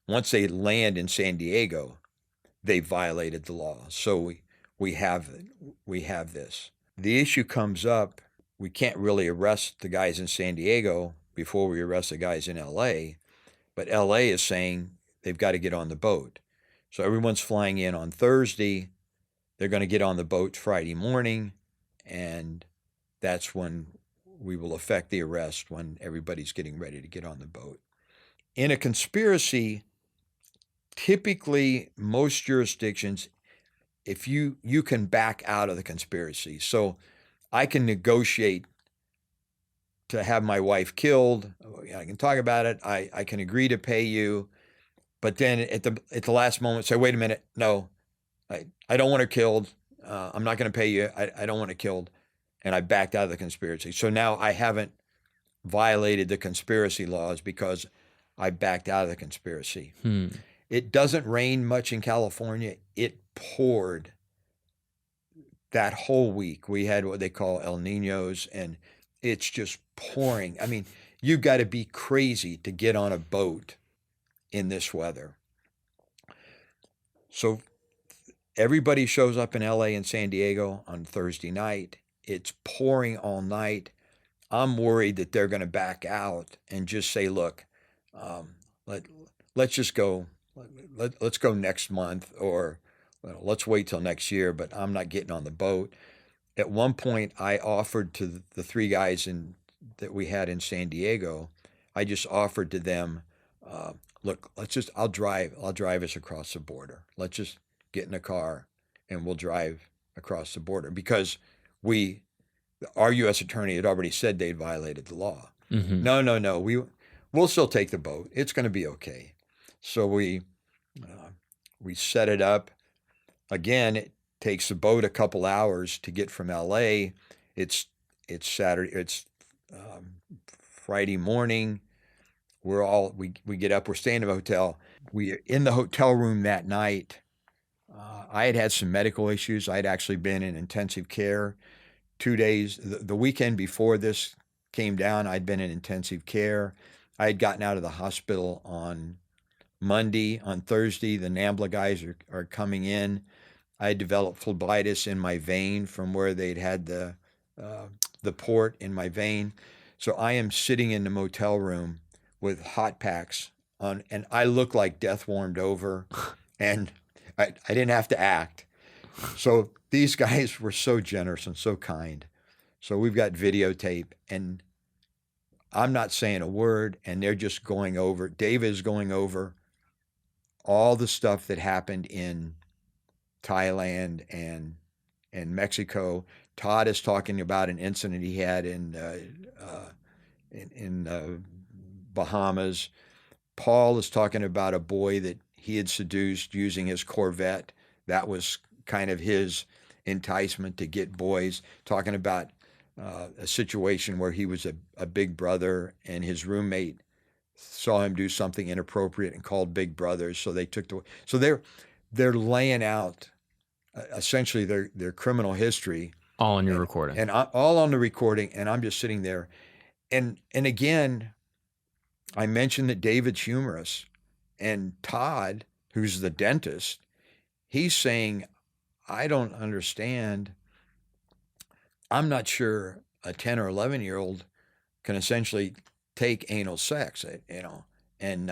once they land in San Diego, they violated the law. So we have this. The issue comes up, we can't really arrest the guys in San Diego before we arrest the guys in L.A., but L.A. is saying they've got to get on the boat. So everyone's flying in on Thursday. They're going to get on the boat Friday morning, and that's when we will effect the arrest, when everybody's getting ready to get on the boat. In a conspiracy, typically most jurisdictions, if you can back out of the conspiracy. So I can negotiate to have my wife killed. I can talk about it. I can agree to pay you, but then at the last moment say, wait a minute, no, I don't want her killed. I'm not going to pay you. I don't want her killed. And I backed out of the conspiracy. So now I haven't violated the conspiracy laws because I backed out of the conspiracy. It doesn't rain much in California. It poured that whole week. We had what they call El Niños, and it's just pouring. I mean, you've got to be crazy to get on a boat in this weather. So everybody shows up in LA and San Diego on Thursday night. It's pouring all night. I'm worried that they're going to back out and just say, look, let's just go. Let's go next month, or let's wait till next year, but I'm not getting on the boat. At one point, I offered to the three guys that we had in San Diego, I just offered to them, look, I'll drive us across the border. Let's just get in a car and we'll drive across the border, because our U.S. attorney had already said they'd violated the law. Mm-hmm. No, we'll still take the boat. It's going to be okay. So we set it up. Again, it takes the boat a couple hours to get from L.A. It's Saturday. It's Friday morning. We get up. We're staying in a hotel. We're in the hotel room that night. I had some medical issues. I'd actually been in intensive care 2 days. The weekend before this came down, I'd been in intensive care. I had gotten out of the hospital on Monday. On Thursday, the NAMBLA guys are coming in. I had developed phlebitis in my vein from where they'd had the port in my vein. So I am sitting in the motel room with hot packs on, and I look like death warmed over, and I didn't have to act. So these guys were so generous and so kind. So we've got videotape, and I'm not saying a word, and they're just going over. David is going over all the stuff that happened in Thailand and Mexico. Todd is talking about an incident he had in Bahamas. Paul is talking about a boy that he had seduced using his Corvette. That was kind of his enticement to get boys. Talking about a situation where he was a big brother, and his roommate saw him do something inappropriate and called big brothers. So they took the. So they're laying out essentially their criminal history. All on your recording. And all on the recording, and I'm just sitting there. And again, I mentioned that David's humorous, and Todd, who's the dentist, he's saying, I don't understand. I'm not sure a 10 or 11-year-old can essentially take anal sex, and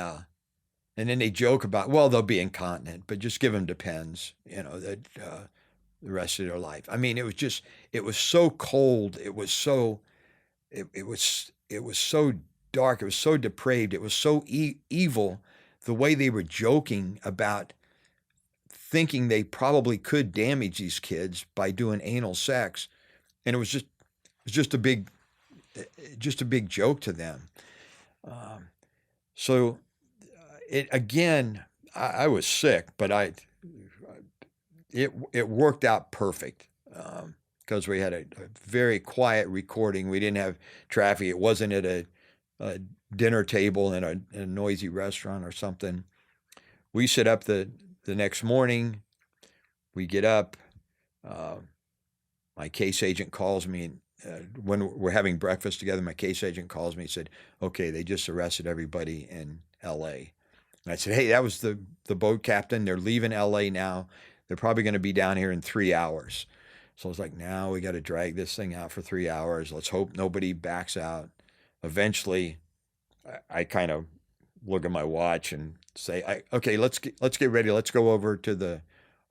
then they joke about, well, they'll be incontinent, but just give them Depends, that the rest of their life. I mean, it was so cold. It was so dark. It was so depraved. It was so evil, the way they were joking about thinking they probably could damage these kids by doing anal sex. and it was just a big joke to them. So it again, I was sick, but it worked out perfect because we had a very quiet recording. We didn't have traffic. It wasn't at a dinner table in a noisy restaurant or something. We sit up the next morning. We get up. My case agent calls me when we're having breakfast together. My case agent calls me and said, "Okay, they just arrested everybody in L.A." And I said, "Hey, that was the boat captain. They're leaving L.A. now. They're probably going to be down here in 3 hours." So I was like, "Now we got to drag this thing out for 3 hours. Let's hope nobody backs out." Eventually, I kind of look at my watch and say, "Okay, let's get ready. Let's go over to the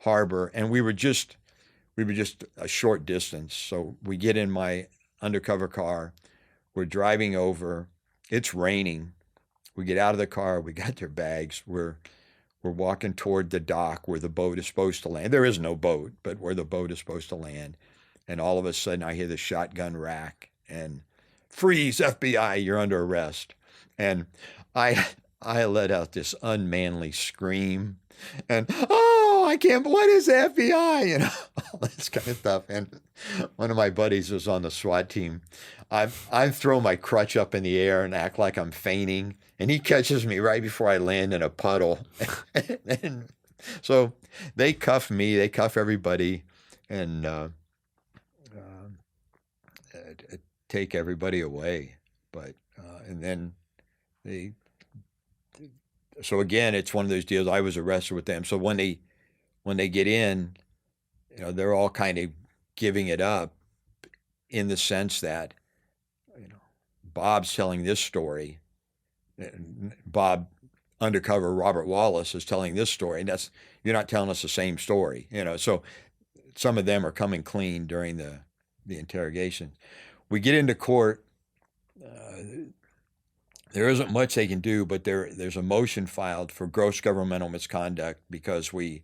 harbor." And we were just a short distance. So we get in my undercover car. We're driving over. It's raining. We get out of the car. We got their bags. We're walking toward the dock where the boat is supposed to land. There is no boat, but where the boat is supposed to land. And all of a sudden, I hear the shotgun rack and "Freeze, FBI, you're under arrest." And I let out this unmanly scream and, "Oh, I can't, what is the FBI?" You know, all this kind of stuff. And one of my buddies was on the SWAT team. I throw my crutch up in the air and act like I'm fainting, and he catches me right before I land in a puddle. And so they cuff me, they cuff everybody, and take everybody away. But and then so again, it's one of those deals. I was arrested with them. So when they get in, you know, they're all kind of giving it up in the sense that, you know, Bob's telling this story. Bob, undercover Robert Wallace, is telling this story, and you're not telling us the same story, you know. So some of them are coming clean during the interrogation. We get into court. There isn't much they can do, but there's a motion filed for gross governmental misconduct because we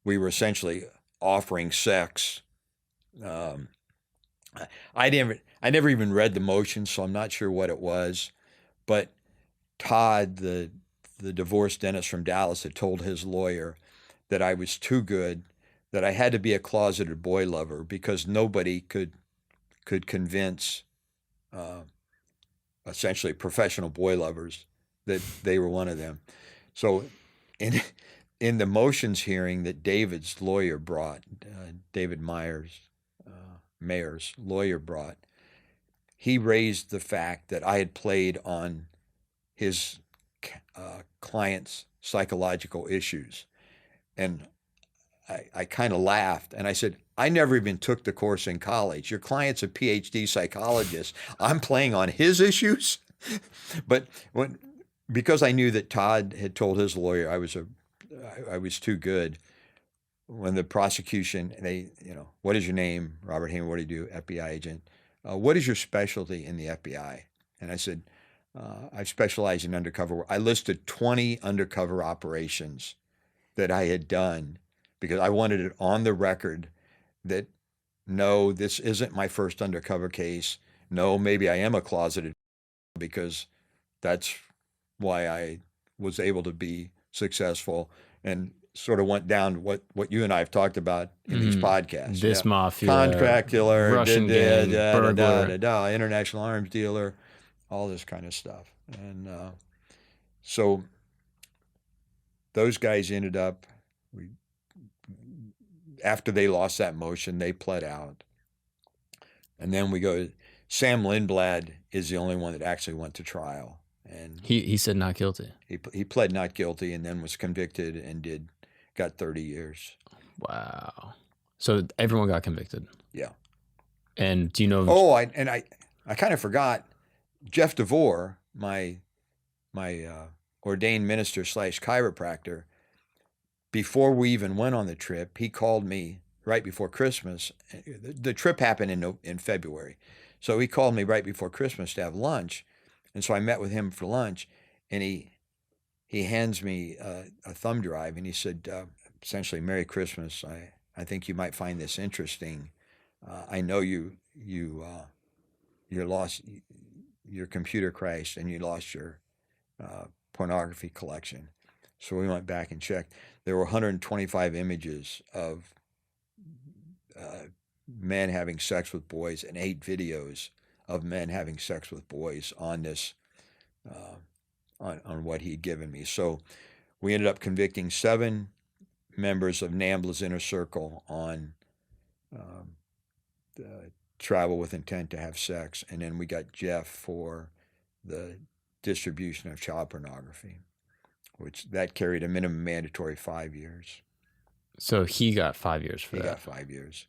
were essentially offering sex. I never even read the motion, so I'm not sure what it was. But Todd, the divorced dentist from Dallas, had told his lawyer that I was too good, that I had to be a closeted boy lover because nobody could convince essentially professional boy lovers that they were one of them. So in the motions hearing that David's lawyer brought, David Mayer's lawyer brought, he raised the fact that I had played on his client's psychological issues. And I kind of laughed and I said, "I never even took the course in college. Your client's a PhD psychologist. I'm playing on his issues." But because I knew that Todd had told his lawyer I was too good, when the prosecution, "What is your name?" "Robert Heyman." "What do you do?" "FBI agent." "What is your specialty in the FBI?" And I said, "I specialize in undercover." I listed 20 undercover operations that I had done because I wanted it on the record that, no, this isn't my first undercover case. No, maybe I am a closeted, because that's why I was able to be successful, and sort of went down what you and I have talked about in these podcasts. This mafia, contract killer, Russian gang, burglar, international arms dealer, all this kind of stuff. And so those guys ended up, after they lost that motion, they pled out. And then we go, Sam Lindblad is the only one that actually went to trial. And he said not guilty. He pled not guilty and then was convicted and got 30 years. Wow. So everyone got convicted. Yeah. And do you know? Oh, I kind of forgot. Jeff DeVore, my ordained minister / chiropractor, before we even went on the trip, he called me right before Christmas. The trip happened in February. So he called me right before Christmas to have lunch. And so I met with him for lunch, and he hands me a thumb drive, and he said, essentially, "Merry Christmas. I think you might find this interesting. I know you you lost your computer crashed and you lost your pornography collection. So we went back and checked. There were 125 images of men having sex with boys and 8 videos of men having sex with boys on this, on what he'd given me. So we ended up convicting 7 members of NAMBLA's inner circle on travel with intent to have sex, and then we got Jeff for the distribution of child pornography, which that carried a minimum mandatory 5 years. So he got 5 years for that. He got 5 years.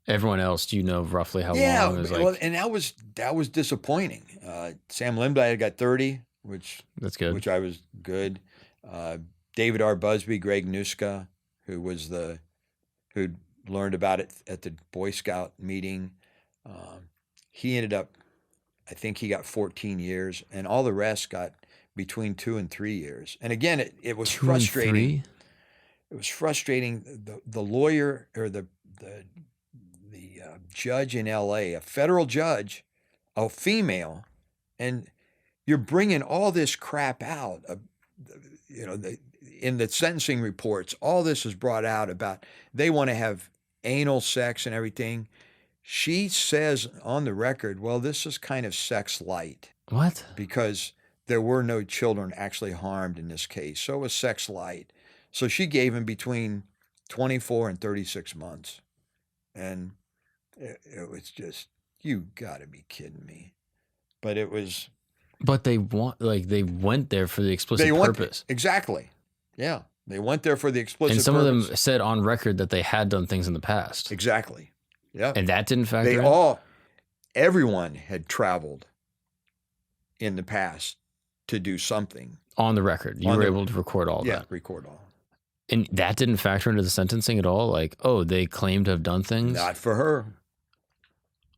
Everyone else, do you know roughly how long? It was like... well, and that was disappointing. Sam Lindblad got 30, which that's good. Which I was good. David R. Busby, Greg Nuska, who'd learned about it at the Boy Scout meeting. He ended up, I think he got 14 years, and all the rest got between 2 and 3 years. And again, it was frustrating. It was frustrating. The lawyer or the judge in L.A., a federal judge, a female, and you're bringing all this crap out. In the sentencing reports, all this is brought out about they want to have anal sex and everything. She says on the record, well, this is kind of sex light. What? Because there were no children actually harmed in this case. So it was sex light. So she gave him between 24 and 36 months. And it was just, you got to be kidding me. But it was... But they went there for the explicit purpose. Exactly. Yeah. They went there for the explicit purpose. And some of them said on record that they had done things in the past. Exactly. Yeah. And that didn't factor in? Everyone had traveled in the past to do something. On the record. You were able to record all that. Yeah, record all. And that didn't factor into the sentencing at all? Like, oh, they claim to have done things? Not for her.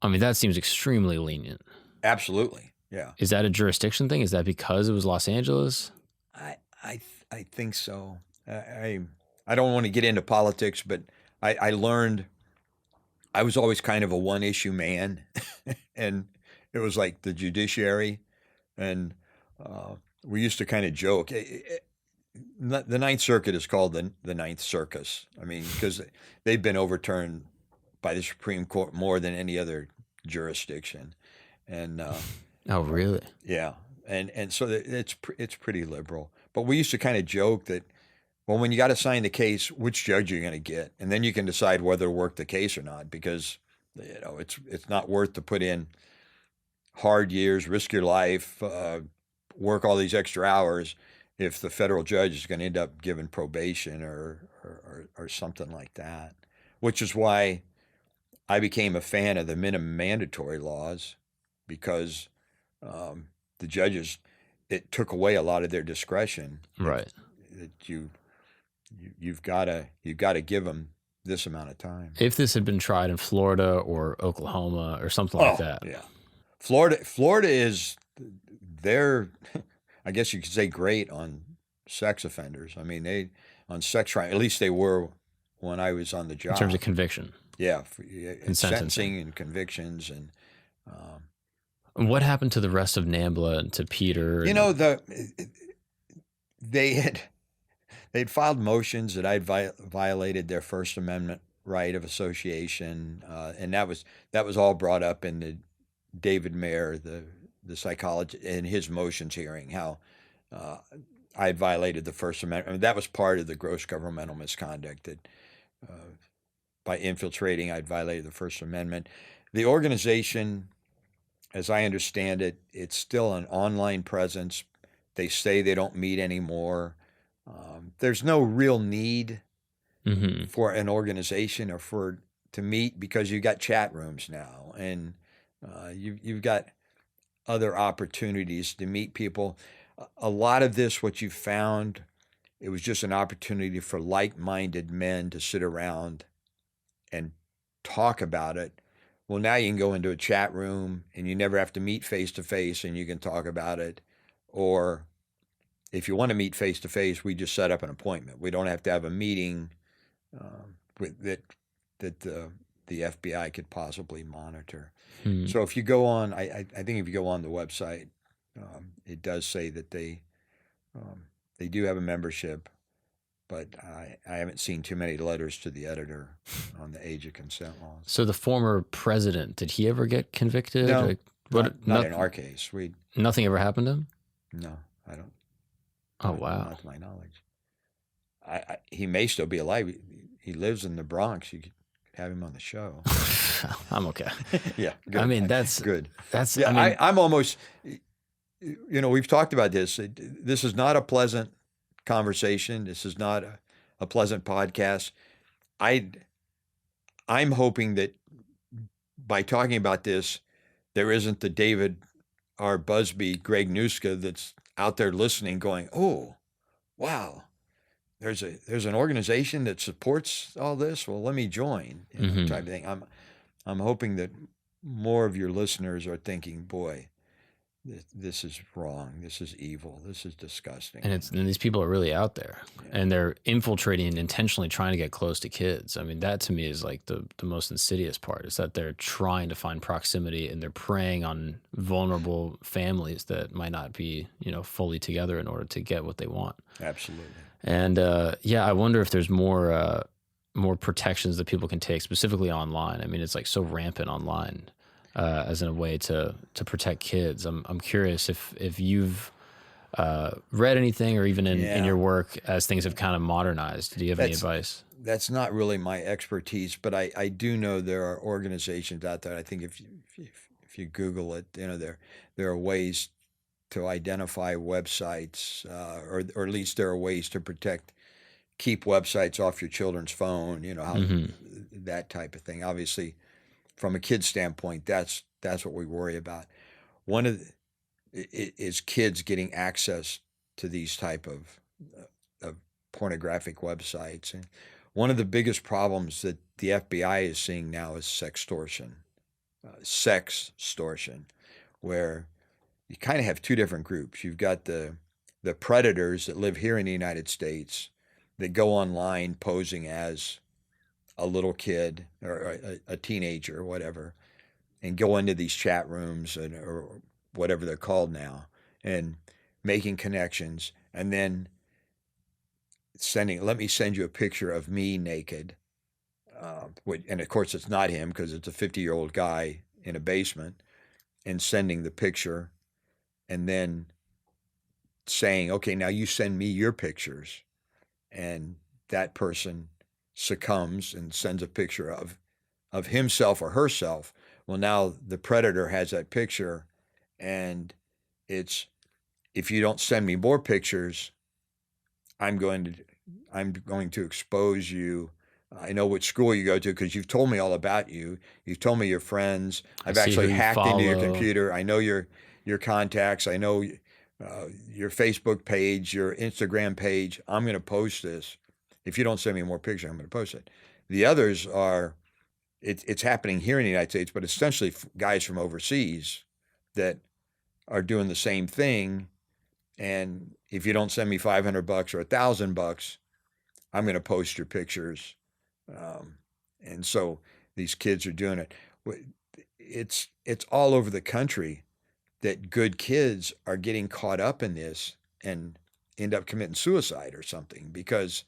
I mean, that seems extremely lenient. Absolutely. Yeah. Is that a jurisdiction thing? Is that because it was Los Angeles? I think so. I don't want to get into politics, but I learned I was always kind of a one-issue man, and it was like the judiciary, and we used to kind of joke. The Ninth Circuit is called the Ninth Circus. I mean, because they've been overturned by the Supreme Court more than any other jurisdiction, and oh, really? Yeah, and so it's pretty liberal. But we used to kind of joke that, well, when you got to sign the case, which judge are you going to get, and then you can decide whether to work the case or not, because it's not worth to put in hard years, risk your life, work all these extra hours if the federal judge is going to end up giving probation or something like that. Which is why I became a fan of the minimum mandatory laws, because the judges, it took away a lot of their discretion. Right. You've got to give them this amount of time. If this had been tried in Florida or Oklahoma or something like that. Yeah. Florida is, they're, I guess you could say, great on sex offenders. I mean, on sex crime, at least they were when I was on the job. In terms of conviction. Yeah. And sentencing and convictions. And what happened to the rest of NAMBLA and to Peter? They'd filed motions that I'd violated their First Amendment right of association, and that was all brought up in the David Mayer, the psychologist, in his motions hearing, how I had violated the First Amendment. I mean, that was part of the gross governmental misconduct, that by infiltrating, I'd violated the First Amendment. The organization, as I understand it, it's still an online presence. They say they don't meet anymore. There's no real need for an organization or to meet, because you've got chat rooms now, and you've got other opportunities to meet people. A lot of this, what you found, it was just an opportunity for like-minded men to sit around and talk about it. Well, now you can go into a chat room and you never have to meet face-to-face, and you can talk about it. Or if you want to meet face-to-face, we just set up an appointment. We don't have to have a meeting that the FBI could possibly monitor. Hmm. So if you go on, I think if you go on the website, it does say that they do have a membership, but I haven't seen too many letters to the editor on the age of consent laws. So the former president, did he ever get convicted? No, Like, not in our case. Nothing ever happened to him? No, I don't. Oh, wow. Not to my knowledge. He may still be alive. He lives in the Bronx. You could have him on the show. I'm okay. Yeah, good. I mean, that's good. That's, Yeah, I mean, I'm almost, we've talked about this. This is not a pleasant conversation. This is not a pleasant podcast. I'm hoping that by talking about this, there isn't the David R. Busby, Greg Nuska that's out there listening going, oh, wow, there's an organization that supports all this. Well, let me join, type of thing. I'm hoping that more of your listeners are thinking, boy, this is wrong. This is evil. This is disgusting. and these people are really out there, and they're infiltrating and intentionally trying to get close to kids. I mean, that to me is like the most insidious part, is that they're trying to find proximity, and they're preying on vulnerable families that might not be, fully together in order to get what they want. Absolutely. And I wonder if there's more protections that people can take specifically online. I mean, it's like so rampant online. As in a way to protect kids. I'm curious if you've read anything, or even in your work as things have kind of modernized. Do you have any advice? That's not really my expertise, but I do know there are organizations out there. I think if you Google it, there are ways to identify websites, or at least there are ways to keep websites off your children's phone. That type of thing. Obviously, from a kid's standpoint, that's what we worry about. One of is kids getting access to these type of pornographic websites. And one of the biggest problems that the FBI is seeing now is sextortion, where you kind of have two different groups. You've got the predators that live here in the United States that go online posing as a little kid or a teenager or whatever, and go into these chat rooms or whatever they're called now, and making connections, and then let me send you a picture of me naked. And of course it's not him, because it's a 50-year-old guy in a basement, and sending the picture, and then saying, okay, now you send me your pictures. And that person succumbs and sends a picture of himself or herself. Well, now the predator has that picture, and it's, if you don't send me more pictures, I'm going to expose you. I know which school you go to because you've told me all about you. You've told me your friends. I've actually hacked into your computer. I know your contacts. I know your Facebook page, your Instagram page. I'm going to post this. If you don't send me more pictures, I'm going to post it. The others are, it's happening here in the United States, but essentially guys from overseas that are doing the same thing. And if you don't send me $500 or $1,000, I'm going to post your pictures. And so these kids are doing it. It's all over the country that good kids are getting caught up in this and end up committing suicide or something, because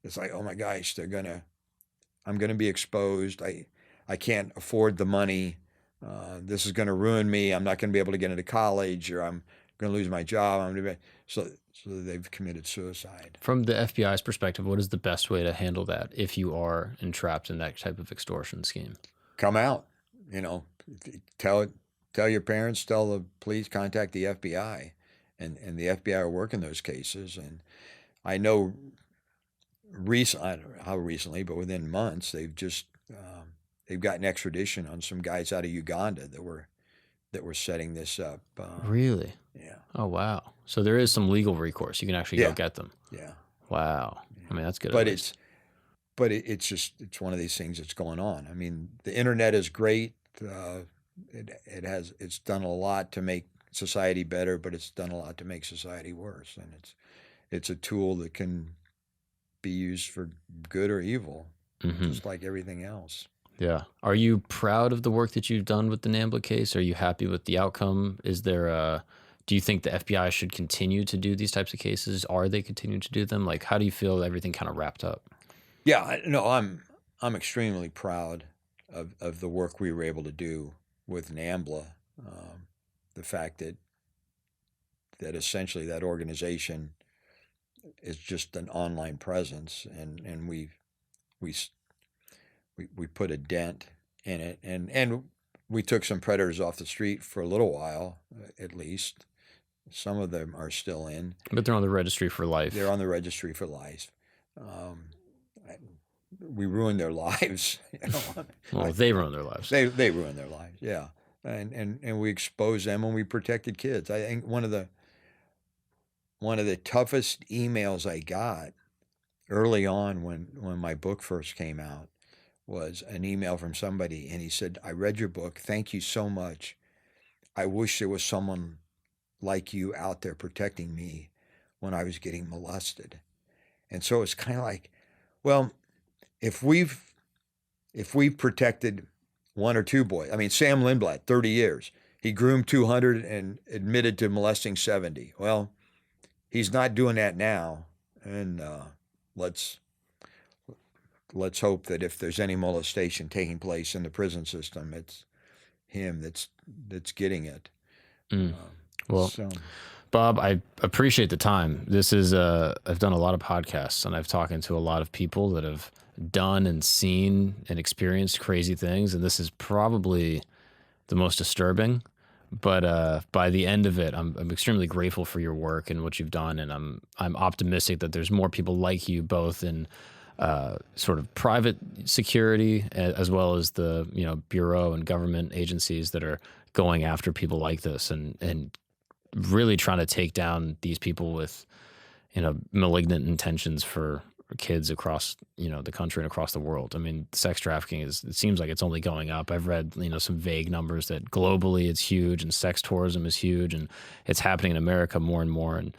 it's like, oh my gosh, I'm going to be exposed. I can't afford the money. This is going to ruin me. I'm not going to be able to get into college, or I'm going to lose my job. So they've committed suicide. From the FBI's perspective, what is the best way to handle that if you are entrapped in that type of extortion scheme? Come out, tell your parents, tell the police, contact the FBI, and the FBI are working those cases. And I know I don't know how recently, but within months, they've gotten extradition on some guys out of Uganda that were setting this up. Really? Yeah. Oh, wow. So there is some legal recourse. You can actually go get them. Yeah. Wow. Yeah. I mean, that's good. But it's one of these things that's going on. I mean, the internet is great. It's done a lot to make society better, but it's done a lot to make society worse. And it's a tool that can be used for good or evil, just like everything else. Yeah. Are you proud of the work that you've done with the NAMBLA case? Are you happy with the outcome? Do you think the FBI should continue to do these types of cases? Are they continuing to do them? Like, how do you feel everything kind of wrapped up? Yeah, no, I'm extremely proud of the work we were able to do with NAMBLA. The fact that essentially that organization is just an online presence, and we put a dent in it, and we took some predators off the street for a little while, at least. Some of them are still in. But they're on the registry for life. They're on the registry for life. We ruined their lives. Well, they ruined their lives. They ruined their lives, yeah. And we exposed them, and we protected kids. I think one of the toughest emails I got early on when my book first came out was an email from somebody, and he said, "I read your book. Thank you so much. I wish there was someone like you out there protecting me when I was getting molested." And so it's kind of like, well, if we've protected one or two boys, I mean, Sam Lindblad, 30 years, he groomed 200 and admitted to molesting 70. Well, he's not doing that now, and let's hope that if there's any molestation taking place in the prison system, it's him that's getting it. Well, Bob, I appreciate the time. This is I've done a lot of podcasts, and I've talked to a lot of people that have done and seen and experienced crazy things, and this is probably the most disturbing. But by the end of it, I'm extremely grateful for your work and what you've done, and I'm optimistic that there's more people like you, both in sort of private security as well as the bureau and government agencies that are going after people like this and really trying to take down these people with malignant intentions for kids across the country and across the world. I mean, sex trafficking it seems like it's only going up. I've read some vague numbers that globally it's huge, and sex tourism is huge, and it's happening in America more and more. And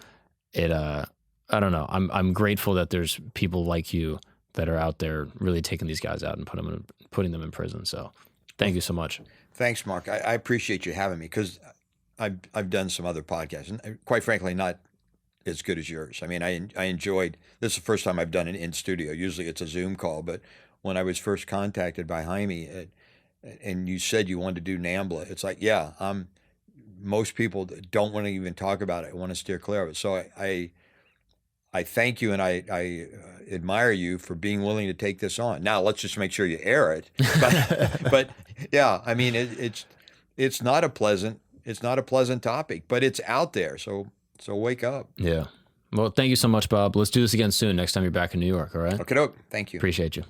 it I don't know. I'm grateful that there's people like you that are out there really taking these guys out and putting them in prison. So thank you so much. Thanks, Mark. I appreciate you having me, because I've done some other podcasts, and quite frankly, not as good as yours. I mean, I enjoyed, this is the first time I've done it in studio. Usually it's a Zoom call, but when I was first contacted by Jaime, and you said you wanted to do NAMBLA, it's like, yeah, most people don't want to even talk about it, want to steer clear of it. So I thank you, and I admire you for being willing to take this on. Now let's just make sure you air it. But yeah, I mean, it's not a pleasant topic, but it's out there. So wake up. Yeah. Well, thank you so much, Bob. Let's do this again soon. Next time you're back in New York. All right. Okay. Thank you. Appreciate you.